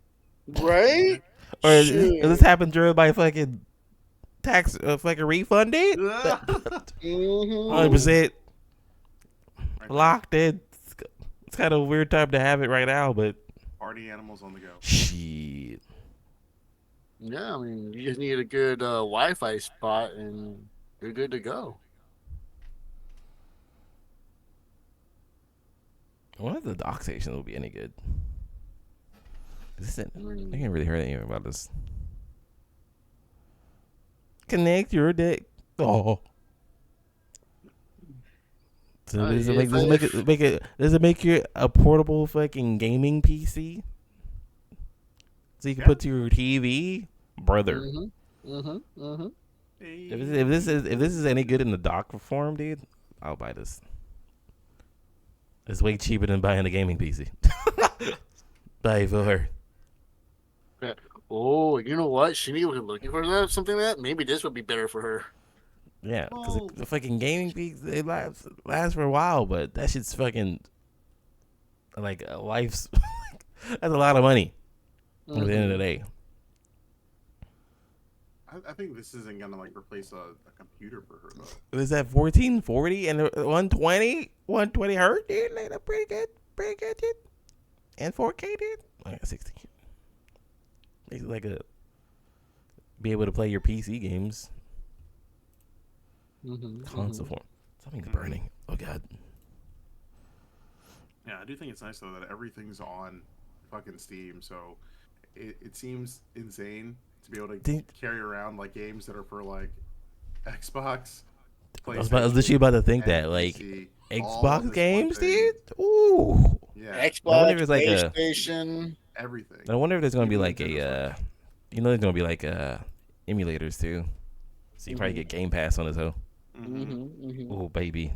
[SPEAKER 3] Right?
[SPEAKER 1] Or if this happened during my fucking tax fucking refund date, 100% locked in. It's kind of a weird time to have it right now, but
[SPEAKER 2] Party animals on the go.
[SPEAKER 1] shit.
[SPEAKER 3] Yeah, I mean, you just need a good Wi-Fi spot, and you're good to go.
[SPEAKER 1] I wonder if the dock station will be any good. I can't really hear anything about this. Connect your deck. Oh. So does it make you a portable fucking gaming PC? So you can put to your TV, brother. If this is any good in the dock form, dude, I'll buy this. It's way cheaper than buying a gaming PC. Buy for her.
[SPEAKER 3] Oh, you know what? She was looking for that, something like that. Maybe this would be better for her.
[SPEAKER 1] Yeah, because the fucking gaming PC, they last for a while, but that shit's fucking like a life's. That's a lot of money at the end of the day.
[SPEAKER 2] I think this isn't gonna like replace a computer for her though.
[SPEAKER 1] Is that 1440 and 120 hertz, dude? Like, that's pretty good, dude. And 4K, dude. I got 60. Makes it like be able to play your PC games. Console form. Something's burning. Oh god.
[SPEAKER 2] Yeah, I do think it's nice though that everything's on fucking Steam, so it seems insane to be able to carry around like games that are for like Xbox.
[SPEAKER 1] I was literally about to think that like Xbox games, dude. Ooh.
[SPEAKER 2] Yeah.
[SPEAKER 3] Xbox, PlayStation,
[SPEAKER 2] everything.
[SPEAKER 1] I wonder if there's gonna be like there's gonna be like emulators too. So you probably get Game Pass on this hoe. Oh baby.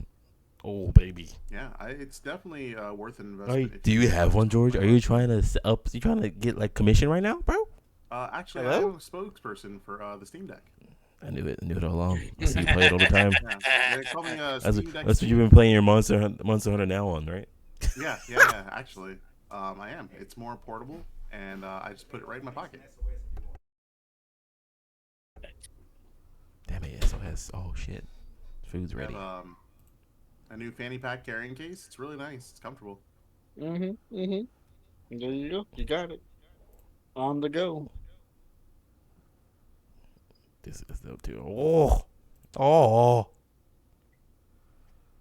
[SPEAKER 1] Oh baby.
[SPEAKER 2] Yeah, it's definitely worth an investment.
[SPEAKER 1] Do you have one, George? Are you trying to set up? You trying to get like commission right now, bro?
[SPEAKER 2] Actually,
[SPEAKER 1] Hello?
[SPEAKER 2] I am a spokesperson for the Steam Deck.
[SPEAKER 1] I knew it. I knew it all along. I see you play it all the time.
[SPEAKER 2] Yeah, they call me Steam Deck.
[SPEAKER 1] That's what you've been playing your Monster Hunter now on, right?
[SPEAKER 2] Yeah. Actually, I am. It's more portable, and I just put it right in my pocket.
[SPEAKER 1] Damn it, SOS. Oh shit. Food's ready.
[SPEAKER 2] Have, a new fanny pack carrying case. It's really nice. It's comfortable.
[SPEAKER 3] There you go. You got it. On the go.
[SPEAKER 1] This is dope too. Oh.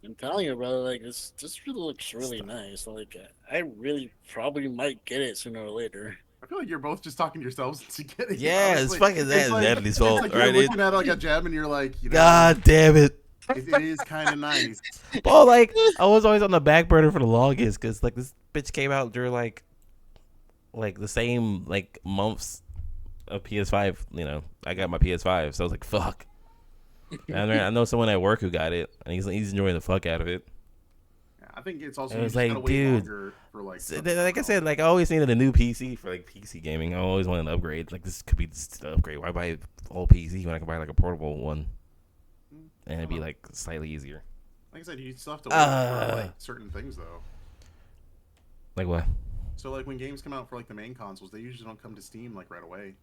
[SPEAKER 3] I'm telling you, brother. Like this really looks really nice. Like I really probably might get it sooner or later.
[SPEAKER 2] I feel like you're both just talking to yourselves into getting.
[SPEAKER 1] Yeah, it's fucking Natalie's fault,
[SPEAKER 2] It's like
[SPEAKER 1] right?
[SPEAKER 2] you're looking at like a gem, and you're like,
[SPEAKER 1] God damn it.
[SPEAKER 2] It is kind of nice.
[SPEAKER 1] Well, like I was always on the back burner for the longest because like this bitch came out during like the same like months of PS5. You know, I got my PS5, so I was like, fuck. And I know someone at work who got it, and he's enjoying the fuck out of it.
[SPEAKER 2] Yeah, I think it's also
[SPEAKER 1] I was
[SPEAKER 2] you just
[SPEAKER 1] like,
[SPEAKER 2] gotta wait
[SPEAKER 1] dude,
[SPEAKER 2] longer for like.
[SPEAKER 1] Like I said, like I always needed a new PC for like PC gaming. I always wanted an upgrade. Like this could be the upgrade. Why buy all PC when I can buy like a portable one? And it'd be like slightly easier.
[SPEAKER 2] Like I said, you still have to wait for like certain things though.
[SPEAKER 1] Like what?
[SPEAKER 2] So like when games come out for like the main consoles, they usually don't come to Steam like right away.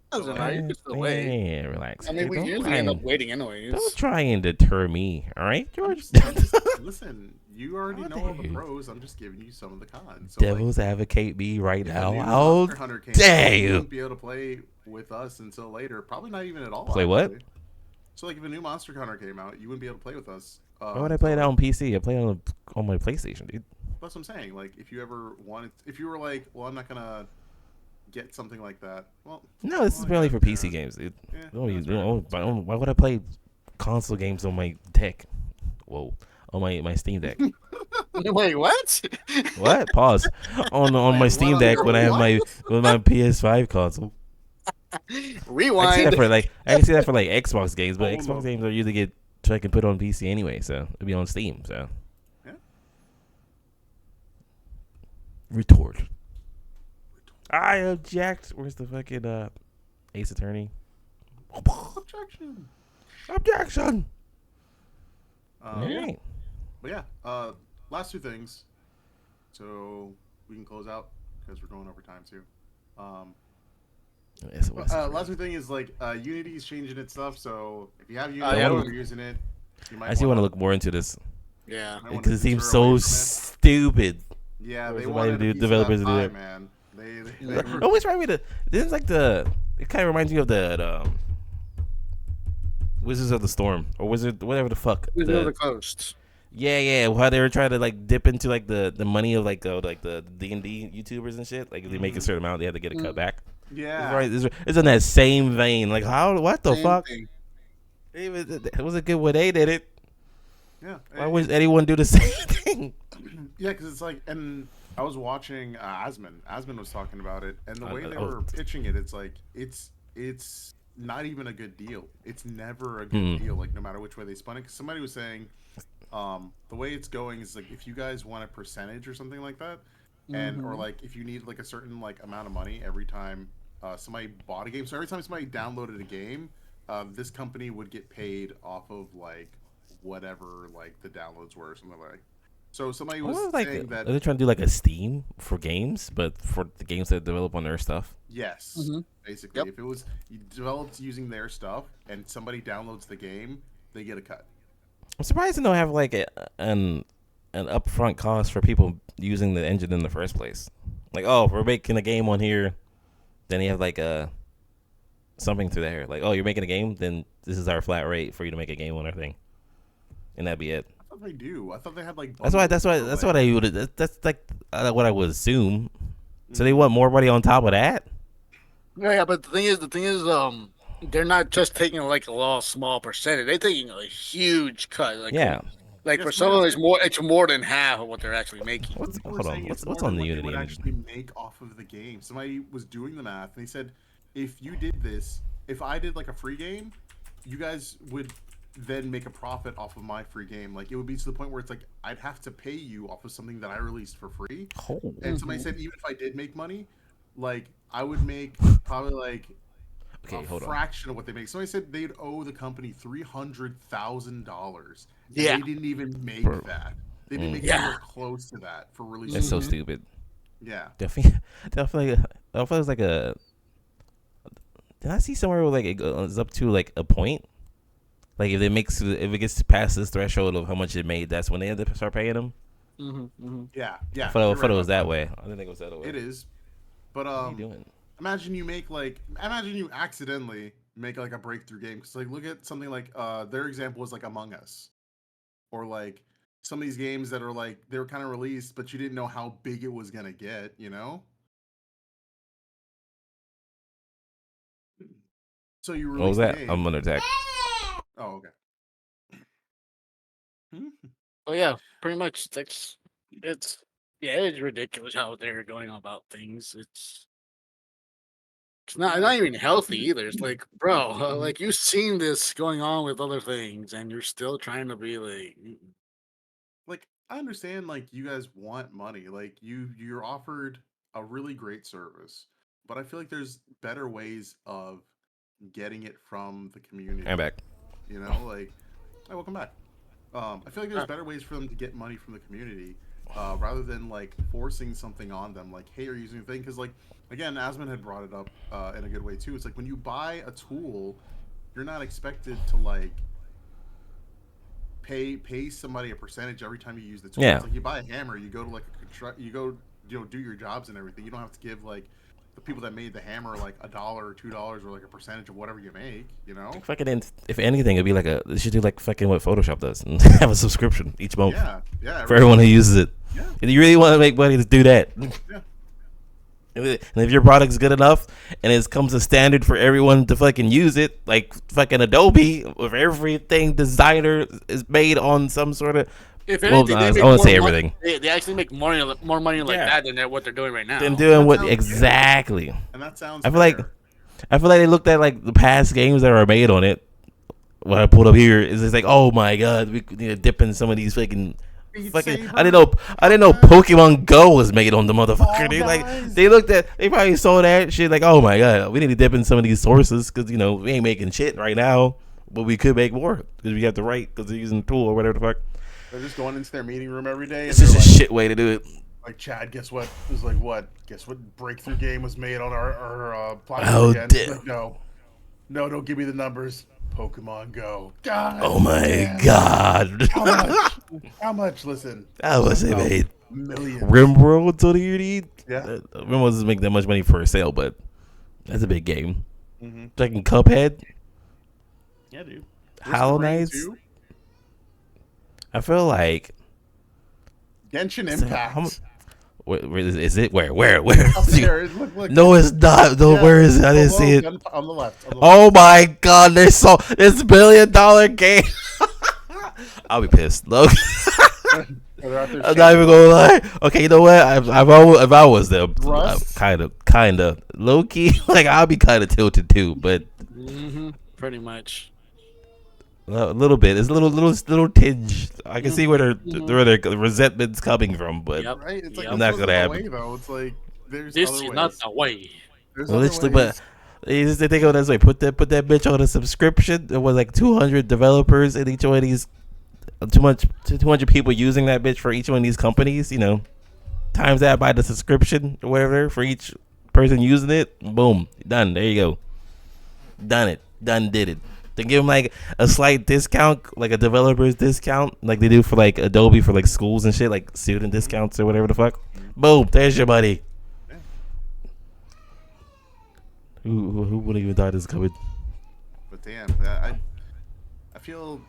[SPEAKER 3] Doesn't matter. You can still wait.
[SPEAKER 1] Yeah, relax.
[SPEAKER 3] I mean, we usually end up waiting anyways.
[SPEAKER 1] Don't try and deter me, all right, George?
[SPEAKER 2] Listen, you already know all the pros. I'm just giving you some of the cons. So,
[SPEAKER 1] Devil's advocate me right now.
[SPEAKER 2] How
[SPEAKER 1] How
[SPEAKER 2] you
[SPEAKER 1] dare you?
[SPEAKER 2] wouldn't be able to play with us until later. Probably not even at all.
[SPEAKER 1] Play
[SPEAKER 2] actually.
[SPEAKER 1] what?
[SPEAKER 2] So like if a new Monster Hunter came out, you wouldn't be able to play with us.
[SPEAKER 1] Why would I play it out on PC? I play it on my PlayStation, dude.
[SPEAKER 2] That's what I'm saying. Like if you ever wanted, if you were like, well, I'm not gonna get something like that. Well,
[SPEAKER 1] No, this is mainly for PC games, dude. Why would I play console games on my deck? Whoa, on my Steam Deck.
[SPEAKER 3] Wait, what?
[SPEAKER 1] What? Pause. On my Steam Deck when I have my PS5 console.
[SPEAKER 3] Rewind.
[SPEAKER 1] I can see that for like Xbox games, but Xbox games are usually I can put on PC anyway, so it'll be on Steam. So
[SPEAKER 2] yeah.
[SPEAKER 1] Retort. I object. Where's the fucking Ace Attorney?
[SPEAKER 2] Objection.
[SPEAKER 1] Objection.
[SPEAKER 2] Yeah. But yeah, last two things, so we can close out because we're going over time too. Last thing is like Unity's changing its stuff, so if you have Unity and you're using it, you might.
[SPEAKER 1] I still want to look more into this.
[SPEAKER 3] Yeah,
[SPEAKER 1] because it seems so stupid.
[SPEAKER 2] Yeah, they
[SPEAKER 1] want to developers to do it.
[SPEAKER 2] Man, they
[SPEAKER 1] always remind me this is like it kind of reminds me of the Wizards of the Storm or whatever the fuck.
[SPEAKER 3] Wizards of the Coast.
[SPEAKER 1] Yeah. How they were trying to like dip into like the money of like the D&D YouTubers and shit. Like if they make a certain amount, they had to get it cut back.
[SPEAKER 2] Yeah,
[SPEAKER 1] it's in that same vein. Like how? What the fuck?
[SPEAKER 3] Thing.
[SPEAKER 1] It was a good way they did it.
[SPEAKER 2] Yeah.
[SPEAKER 1] Why would anyone do the same thing?
[SPEAKER 2] Yeah, because it's like, and I was watching Asmon. Asmon was talking about it, and the way they were pitching it, it's like it's not even a good deal. It's never a good deal. Like no matter which way they spun it. Because somebody was saying, the way it's going is like if you guys want a percentage or something like that, and or like if you need like a certain like amount of money every time somebody bought a game. So every time somebody downloaded a game, this company would get paid off of like whatever like the downloads were or something like. So somebody was saying that
[SPEAKER 1] they're trying to do like a Steam for games, but for the games that develop on their stuff.
[SPEAKER 2] Yes, basically, if it was developed using their stuff and somebody downloads the game, they get a cut.
[SPEAKER 1] I'm surprised they don't have like an upfront cost for people using the engine in the first place. Like, oh, if we're making a game on here, then you have like something through there. Like, oh, you're making a game, then this is our flat rate for you to make a game on our thing, and that'd be it.
[SPEAKER 2] I thought they do. I thought they had like.
[SPEAKER 1] That's what I would. That's like what I would assume. So they want more money on top of that.
[SPEAKER 3] Yeah, but the thing is, they're not just taking like a small percentage. They're taking a huge cut. Like,
[SPEAKER 1] yeah.
[SPEAKER 3] Like for some of them, it's more than half of what they're actually making.
[SPEAKER 1] Hold on. What's on the Unity
[SPEAKER 2] engine?
[SPEAKER 1] engine?
[SPEAKER 2] Actually make off of the game. Somebody was doing the math, and they said, if you did this, if I did like a free game, you guys would then make a profit off of my free game. Like, it would be to the point where it's like I'd have to pay you off of something that I released for free.
[SPEAKER 1] Oh.
[SPEAKER 2] And somebody said even if I did make money, like I would make probably like a fraction of what they make. Somebody said they'd owe the company $300,000.
[SPEAKER 3] Yeah.
[SPEAKER 2] They didn't even make that. They didn't make anywhere close to that for releasing.
[SPEAKER 1] That's so stupid.
[SPEAKER 2] Yeah.
[SPEAKER 1] Definitely I feel it's like a. Did I see somewhere where like it goes up to like a point? Like if it gets past this threshold of how much it made, that's when they end up start paying them.
[SPEAKER 2] Yeah.
[SPEAKER 1] I thought it was that way. I didn't think it was that way.
[SPEAKER 2] It is, but
[SPEAKER 1] What are you doing?
[SPEAKER 2] imagine you accidentally make like a breakthrough game. Because like look at something like their example was like Among Us, or like some of these games that are like they were kind of released, but you didn't know how big it was gonna get. You know. So you release
[SPEAKER 1] What was that?
[SPEAKER 2] the game.
[SPEAKER 1] I'm under attack.
[SPEAKER 2] Oh, okay.
[SPEAKER 3] Oh yeah, pretty much. It's ridiculous how they're going about things. It's not even healthy either. It's like, bro, like you've seen this going on with other things, and you're still trying to be like,
[SPEAKER 2] Like I understand, like you guys want money, like you're offered a really great service, but I feel like there's better ways of getting it from the community.
[SPEAKER 1] I'm back.
[SPEAKER 2] You know, like, hey, welcome back. I feel like there's better ways for them to get money from the community, rather than like forcing something on them. Like, hey, are you using a thing? Because like, again, Asmund had brought it up in a good way too. It's like when you buy a tool, you're not expected to like pay somebody a percentage every time you use the tool.
[SPEAKER 1] Yeah.
[SPEAKER 2] It's like you buy a hammer, you go to like do your jobs and everything. You don't have to give like the people that made the hammer like $1 or $2 or like a percentage of whatever you make, you know?
[SPEAKER 1] Fucking, if anything, it'd be like they should do like fucking what Photoshop does and have a subscription each month.
[SPEAKER 2] Yeah.
[SPEAKER 1] For everyone who uses it.
[SPEAKER 2] Yeah.
[SPEAKER 1] If you really want to make money, just do that.
[SPEAKER 2] Yeah.
[SPEAKER 1] And if your product's good enough and it comes a standard for everyone to fucking use it, like fucking Adobe, where everything designer is made on some sort of.
[SPEAKER 3] if anything,
[SPEAKER 1] I
[SPEAKER 3] they
[SPEAKER 1] won't say
[SPEAKER 3] more
[SPEAKER 1] everything.
[SPEAKER 3] They actually make more money like
[SPEAKER 1] Yeah.
[SPEAKER 3] that than what they're doing right now.
[SPEAKER 1] Them doing what
[SPEAKER 2] sounds
[SPEAKER 1] exactly?
[SPEAKER 2] And that sounds
[SPEAKER 1] I feel like
[SPEAKER 2] fair.
[SPEAKER 1] they looked at like the past games that were made on it. What I pulled up here is just like, oh my god, we need to dip in some of these fucking. I didn't know Pokemon Go was made on the motherfucker. They probably saw that shit like, oh my god, we need to dip in some of these sources because we ain't making shit right now, but we could make more because we got the right because they're using the tool or whatever the fuck.
[SPEAKER 2] They're just going into their meeting room every day.
[SPEAKER 1] It's just a shit way to do it.
[SPEAKER 2] Like, Chad, guess what? It was like, what? Guess what breakthrough game was made on our platform
[SPEAKER 1] Oh,
[SPEAKER 2] again?
[SPEAKER 1] damn.
[SPEAKER 2] Like, no, don't give me the numbers. Pokemon Go. God.
[SPEAKER 1] Oh my
[SPEAKER 2] damn.
[SPEAKER 1] god.
[SPEAKER 2] How much? How much? Listen.
[SPEAKER 1] How much they made?
[SPEAKER 2] Millions.
[SPEAKER 1] RimWorld's all you need.
[SPEAKER 2] Yeah.
[SPEAKER 1] RimWorld doesn't make that much money for a sale, but that's a big game.
[SPEAKER 2] Mm-hmm.
[SPEAKER 1] Fucking Cuphead.
[SPEAKER 2] Yeah, dude.
[SPEAKER 1] Hollow Knights. I feel like
[SPEAKER 2] Genshin Impact.
[SPEAKER 1] where is it? Where?
[SPEAKER 2] Up there. Look.
[SPEAKER 1] No, it's not. No,
[SPEAKER 2] Yeah.
[SPEAKER 1] where is it? I didn't see it.
[SPEAKER 2] On the left.
[SPEAKER 1] Oh my god, this $1 billion game. I'll be pissed. Look, I'm not even gonna lie. Okay, you know what? If I was them, kind of low key. Like I'll be kind of tilted too, but
[SPEAKER 3] pretty much.
[SPEAKER 1] a little bit. It's a little tinge. I can see where their resentment's coming from, but
[SPEAKER 3] Yep.
[SPEAKER 2] Right? It's like,
[SPEAKER 1] I'm not gonna happen.
[SPEAKER 2] way, though. It's like there's
[SPEAKER 3] This
[SPEAKER 2] other
[SPEAKER 3] is
[SPEAKER 2] ways.
[SPEAKER 3] not the way.
[SPEAKER 2] There's
[SPEAKER 1] well,
[SPEAKER 2] other
[SPEAKER 1] literally,
[SPEAKER 2] ways.
[SPEAKER 1] but they think of it this way: put that bitch on a subscription. There was like 200 developers in each one of these. 200 people using that bitch for each one of these companies. Times that by the subscription or whatever for each person using it. Boom, done. There you go. Done it. Done did it. They give them like a slight discount, like a developer's discount, like they do for like Adobe for like schools and shit, like student discounts or whatever the fuck. Boom, there's your money.
[SPEAKER 2] Yeah.
[SPEAKER 1] Who would even thought this was coming?
[SPEAKER 2] But damn, I feel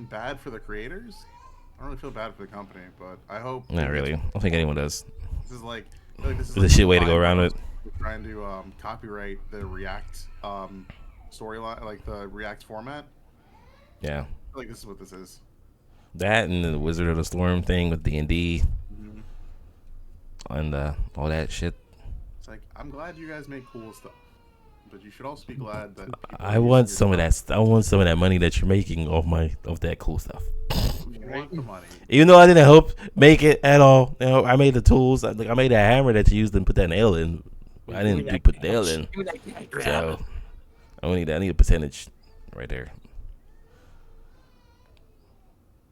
[SPEAKER 2] bad for the creators. I don't really feel bad for the company, but I hope.
[SPEAKER 1] Not really. I don't think anyone does.
[SPEAKER 2] This is like, I feel like this is
[SPEAKER 1] It's a shit way to go around it.
[SPEAKER 2] Trying to copyright the React storyline, like the React format.
[SPEAKER 1] Yeah.
[SPEAKER 2] I feel like this is what this is.
[SPEAKER 1] That and the Wizard of the Storm thing with D&D and all that shit.
[SPEAKER 2] It's like, I'm glad you guys make cool stuff, but you should also be glad that people
[SPEAKER 1] I
[SPEAKER 2] are
[SPEAKER 1] want
[SPEAKER 2] using
[SPEAKER 1] some of
[SPEAKER 2] your
[SPEAKER 1] that. I want some of that money that you're making off that cool stuff.
[SPEAKER 2] stuff. You want the money.
[SPEAKER 1] Even though I didn't help make it at all, you know, I made the tools. I made that hammer that you used and put that nail in. I didn't put the nail in. So I need a percentage right there.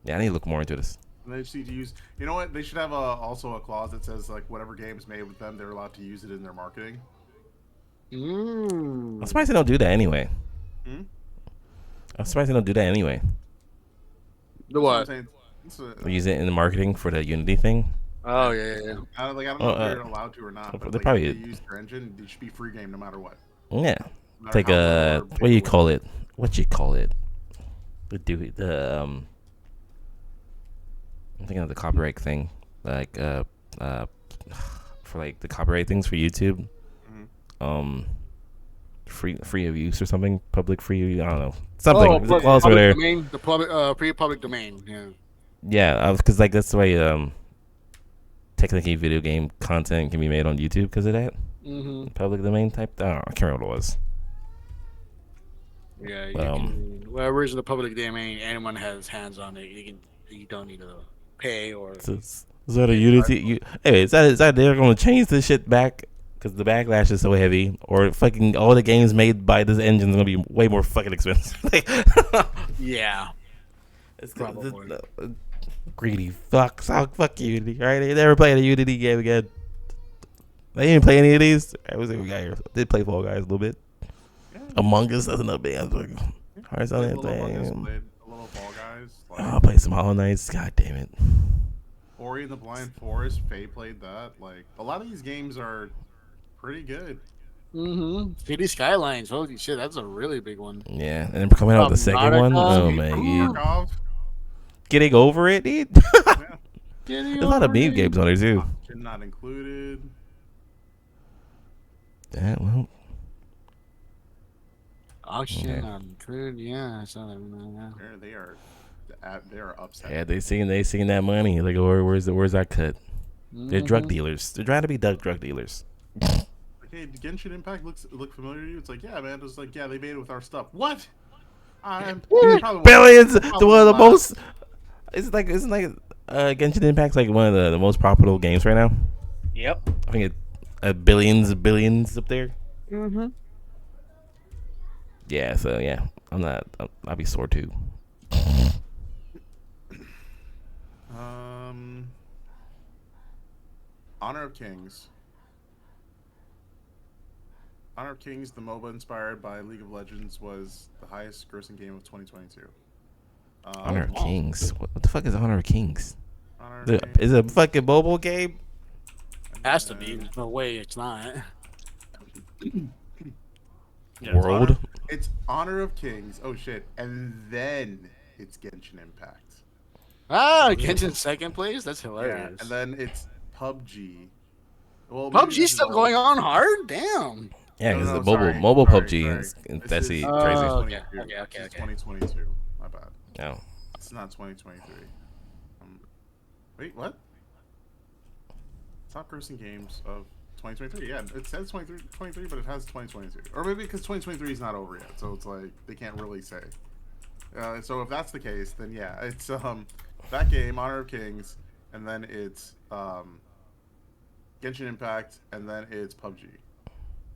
[SPEAKER 1] Yeah, I need to look more into this.
[SPEAKER 2] And they just need to use. You know what? They should have also a clause that says like whatever game's made with them, they're allowed to use it in their marketing.
[SPEAKER 1] I'm surprised they don't do that anyway.
[SPEAKER 2] Hmm?
[SPEAKER 1] I'm surprised they don't do that anyway.
[SPEAKER 3] The
[SPEAKER 2] That's what I'm
[SPEAKER 3] what?
[SPEAKER 2] saying.
[SPEAKER 1] Use it in the marketing for the Unity thing.
[SPEAKER 3] Oh yeah.
[SPEAKER 2] I don't know if they're allowed to or not, but
[SPEAKER 1] they
[SPEAKER 2] like,
[SPEAKER 1] probably-
[SPEAKER 2] if they use their engine, it should be free game no matter what.
[SPEAKER 1] Yeah,
[SPEAKER 2] No matter
[SPEAKER 1] like
[SPEAKER 2] how low or
[SPEAKER 1] what
[SPEAKER 2] big
[SPEAKER 1] do you
[SPEAKER 2] it
[SPEAKER 1] call
[SPEAKER 2] was.
[SPEAKER 1] it? What you call it? I'm thinking of the copyright thing, like for like the copyright things for YouTube. Free of use or something, public free. I don't know, something. There's a clause over there.
[SPEAKER 3] Domain, the public domain. Yeah.
[SPEAKER 1] Yeah, because like that's the way technically video game content can be made on YouTube because of that public domain type. I don't know, I can't remember what it was.
[SPEAKER 3] Yeah, you can, whatever is in the public domain, anyone has hands on it. You don't need to pay or.
[SPEAKER 1] Is that a Unity? Anyway, is that they're gonna change this shit back because the backlash is so heavy, or fucking all the games made by this engine is gonna be way more fucking expensive?
[SPEAKER 3] Yeah.
[SPEAKER 1] It's
[SPEAKER 3] Probably.
[SPEAKER 1] greedy fucks. Fuck Unity, right? They never played a Unity game again. They didn't play any of these. I was like, we got here. Did play Fall Guys a little bit. Among Us, that's another big. I was like, Hearts on that
[SPEAKER 2] Played a
[SPEAKER 1] thing.
[SPEAKER 2] little Fall Guys. Like,
[SPEAKER 1] Oh, I played some Hollow Knights. God damn it.
[SPEAKER 2] Ori and the Blind Forest. Faye played that. Like a lot of these games are pretty good.
[SPEAKER 3] City Skylines. Holy shit, that's a really big one.
[SPEAKER 1] Yeah, and then coming out with the second one. Oh man, dude.
[SPEAKER 2] Tarkov.
[SPEAKER 1] Getting over it, dude.
[SPEAKER 2] Yeah.
[SPEAKER 1] There's a lot of meme games on there too.
[SPEAKER 2] Auction not included.
[SPEAKER 1] Yeah, well,
[SPEAKER 3] Auction on good, yeah. Yeah.
[SPEAKER 2] They are upset.
[SPEAKER 1] yeah, they seeing that money. Like, where's that cut? They're drug dealers. They're trying to be drug dealers.
[SPEAKER 2] Hey, Genshin Impact look familiar to you? It's like, yeah, man. It's like, yeah, they made it with our stuff. What?
[SPEAKER 1] Billions. One of the most. Isn't Genshin Impact's like one of the most profitable games right now?
[SPEAKER 3] Yep.
[SPEAKER 1] I think billions up there. Yeah, so yeah, I'll be sore too.
[SPEAKER 2] Honor of Kings. Honor of Kings, the MOBA inspired by League of Legends, was the highest grossing game of 2022.
[SPEAKER 1] Honor of Kings. What the fuck is Honor of Kings?
[SPEAKER 2] Honor of
[SPEAKER 1] Is
[SPEAKER 2] Kings.
[SPEAKER 1] it a fucking mobile game?
[SPEAKER 3] Has to be. There's no way it's not.
[SPEAKER 1] World?
[SPEAKER 2] It's Honor of Kings. Oh shit. And then it's Genshin Impact.
[SPEAKER 3] Genshin second place? That's
[SPEAKER 2] Yeah.
[SPEAKER 3] hilarious.
[SPEAKER 2] And then it's PUBG. Well, maybe
[SPEAKER 3] PUBG's
[SPEAKER 2] this is
[SPEAKER 3] still
[SPEAKER 2] all-
[SPEAKER 3] going on hard? Damn.
[SPEAKER 1] Yeah,
[SPEAKER 2] No,
[SPEAKER 1] because
[SPEAKER 2] no,
[SPEAKER 1] the
[SPEAKER 2] sorry,
[SPEAKER 1] mobile
[SPEAKER 2] sorry,
[SPEAKER 1] PUBG
[SPEAKER 2] sorry.
[SPEAKER 1] is
[SPEAKER 2] This
[SPEAKER 1] that's
[SPEAKER 2] is
[SPEAKER 1] crazy.
[SPEAKER 3] Oh, okay,
[SPEAKER 2] 2022.
[SPEAKER 3] okay.
[SPEAKER 2] This is 2022. My bad.
[SPEAKER 1] No.
[SPEAKER 2] It's not 2023. Wait, what? Top grossing games of 2023. Yeah, it says 23, but it has 2022. Or maybe because 2023 is not over yet, so it's like they can't really say. So if that's the case, then yeah, it's that game, Honor of Kings, and then it's Genshin Impact, and then it's PUBG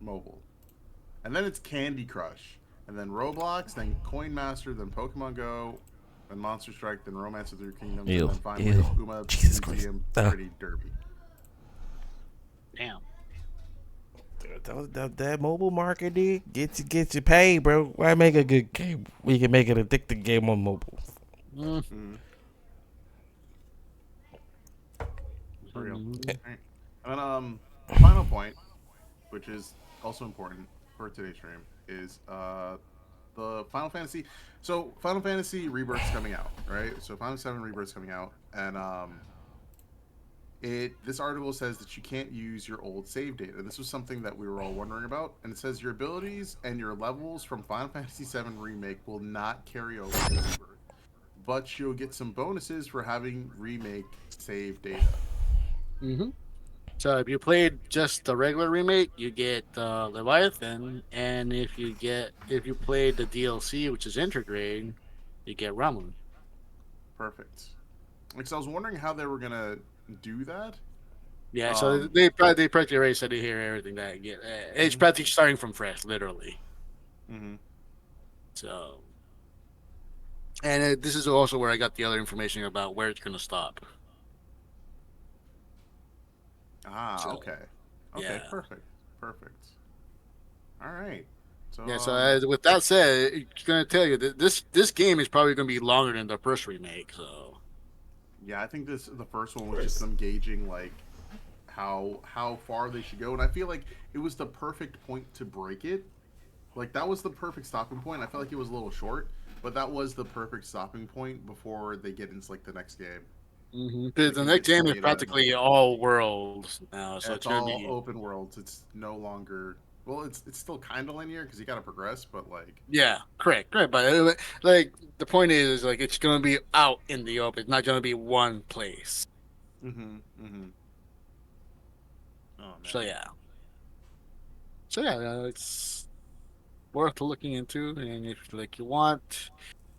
[SPEAKER 2] Mobile, and then it's Candy Crush, and then Roblox, then Coin Master, then Pokemon Go, then Monster Strike, then Romance of the Kingdoms,
[SPEAKER 1] Ew,
[SPEAKER 2] and then finally
[SPEAKER 1] ew.
[SPEAKER 2] Uma
[SPEAKER 1] Jesus Christ.
[SPEAKER 2] Museum
[SPEAKER 1] Ah.
[SPEAKER 2] Pretty Derpy.
[SPEAKER 3] Damn.
[SPEAKER 1] That mobile market, dude, get you paid, bro. Why make a good game? We can make an addictive game on mobile.
[SPEAKER 2] For real. Right. And then final point, which is also important for today's stream, is the Final Fantasy. So Final Fantasy Rebirth's coming out, right? So Final 7 Rebirth's coming out, and this article says that you can't use your old save data. This was something that we were all wondering about, and it says your abilities and your levels from Final Fantasy 7 Remake will not carry over to Rebirth, but you'll get some bonuses for having remake save data.
[SPEAKER 3] So if you played just the regular remake, you get Leviathan, and if you played the DLC, which is Intergrade, you get Ramun.
[SPEAKER 2] Perfect. Because I was wondering how they were gonna do that.
[SPEAKER 3] Yeah, so
[SPEAKER 2] Um,
[SPEAKER 3] they practically already said it here everything that you get. It's practically starting from fresh, literally.
[SPEAKER 2] mhm.
[SPEAKER 3] So, and this is also where I got the other information about where it's gonna stop.
[SPEAKER 2] Ah,
[SPEAKER 3] So
[SPEAKER 2] okay. Okay,
[SPEAKER 3] yeah,
[SPEAKER 2] perfect. Perfect. All right. So,
[SPEAKER 3] yeah. So with that said, it's gonna tell you that this game is probably gonna be longer than the first remake. So
[SPEAKER 2] yeah, I think the first one was just them gauging like how far they should go, and I feel like it was the perfect point to break it. Like that was the perfect stopping point. I felt like it was a little short, but that was the perfect stopping point before they get into like the next game.
[SPEAKER 3] the,
[SPEAKER 2] They
[SPEAKER 3] the
[SPEAKER 2] can
[SPEAKER 3] next
[SPEAKER 2] get
[SPEAKER 3] game is
[SPEAKER 2] straight in.
[SPEAKER 3] practically all worlds now, so
[SPEAKER 2] It's
[SPEAKER 3] it's gonna
[SPEAKER 2] all
[SPEAKER 3] be
[SPEAKER 2] open worlds. It's no longer well. It's still kind of linear because you got to progress, but like
[SPEAKER 3] yeah, correct. But like the point is like it's gonna be out in the open. It's not gonna be one place.
[SPEAKER 2] mm-hmm, mm-hmm. Oh
[SPEAKER 3] So
[SPEAKER 2] man.
[SPEAKER 3] yeah, it's worth looking into. And if like you want,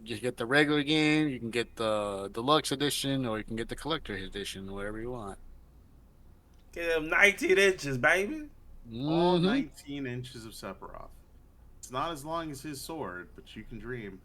[SPEAKER 3] you get the regular game, you can get the deluxe edition, or you can get the collector edition, whatever you want.
[SPEAKER 1] Get them 19 inches, baby.
[SPEAKER 2] All
[SPEAKER 3] Mm-hmm.
[SPEAKER 2] 19 inches of Sephiroth. It's not as long as his sword, but you can dream.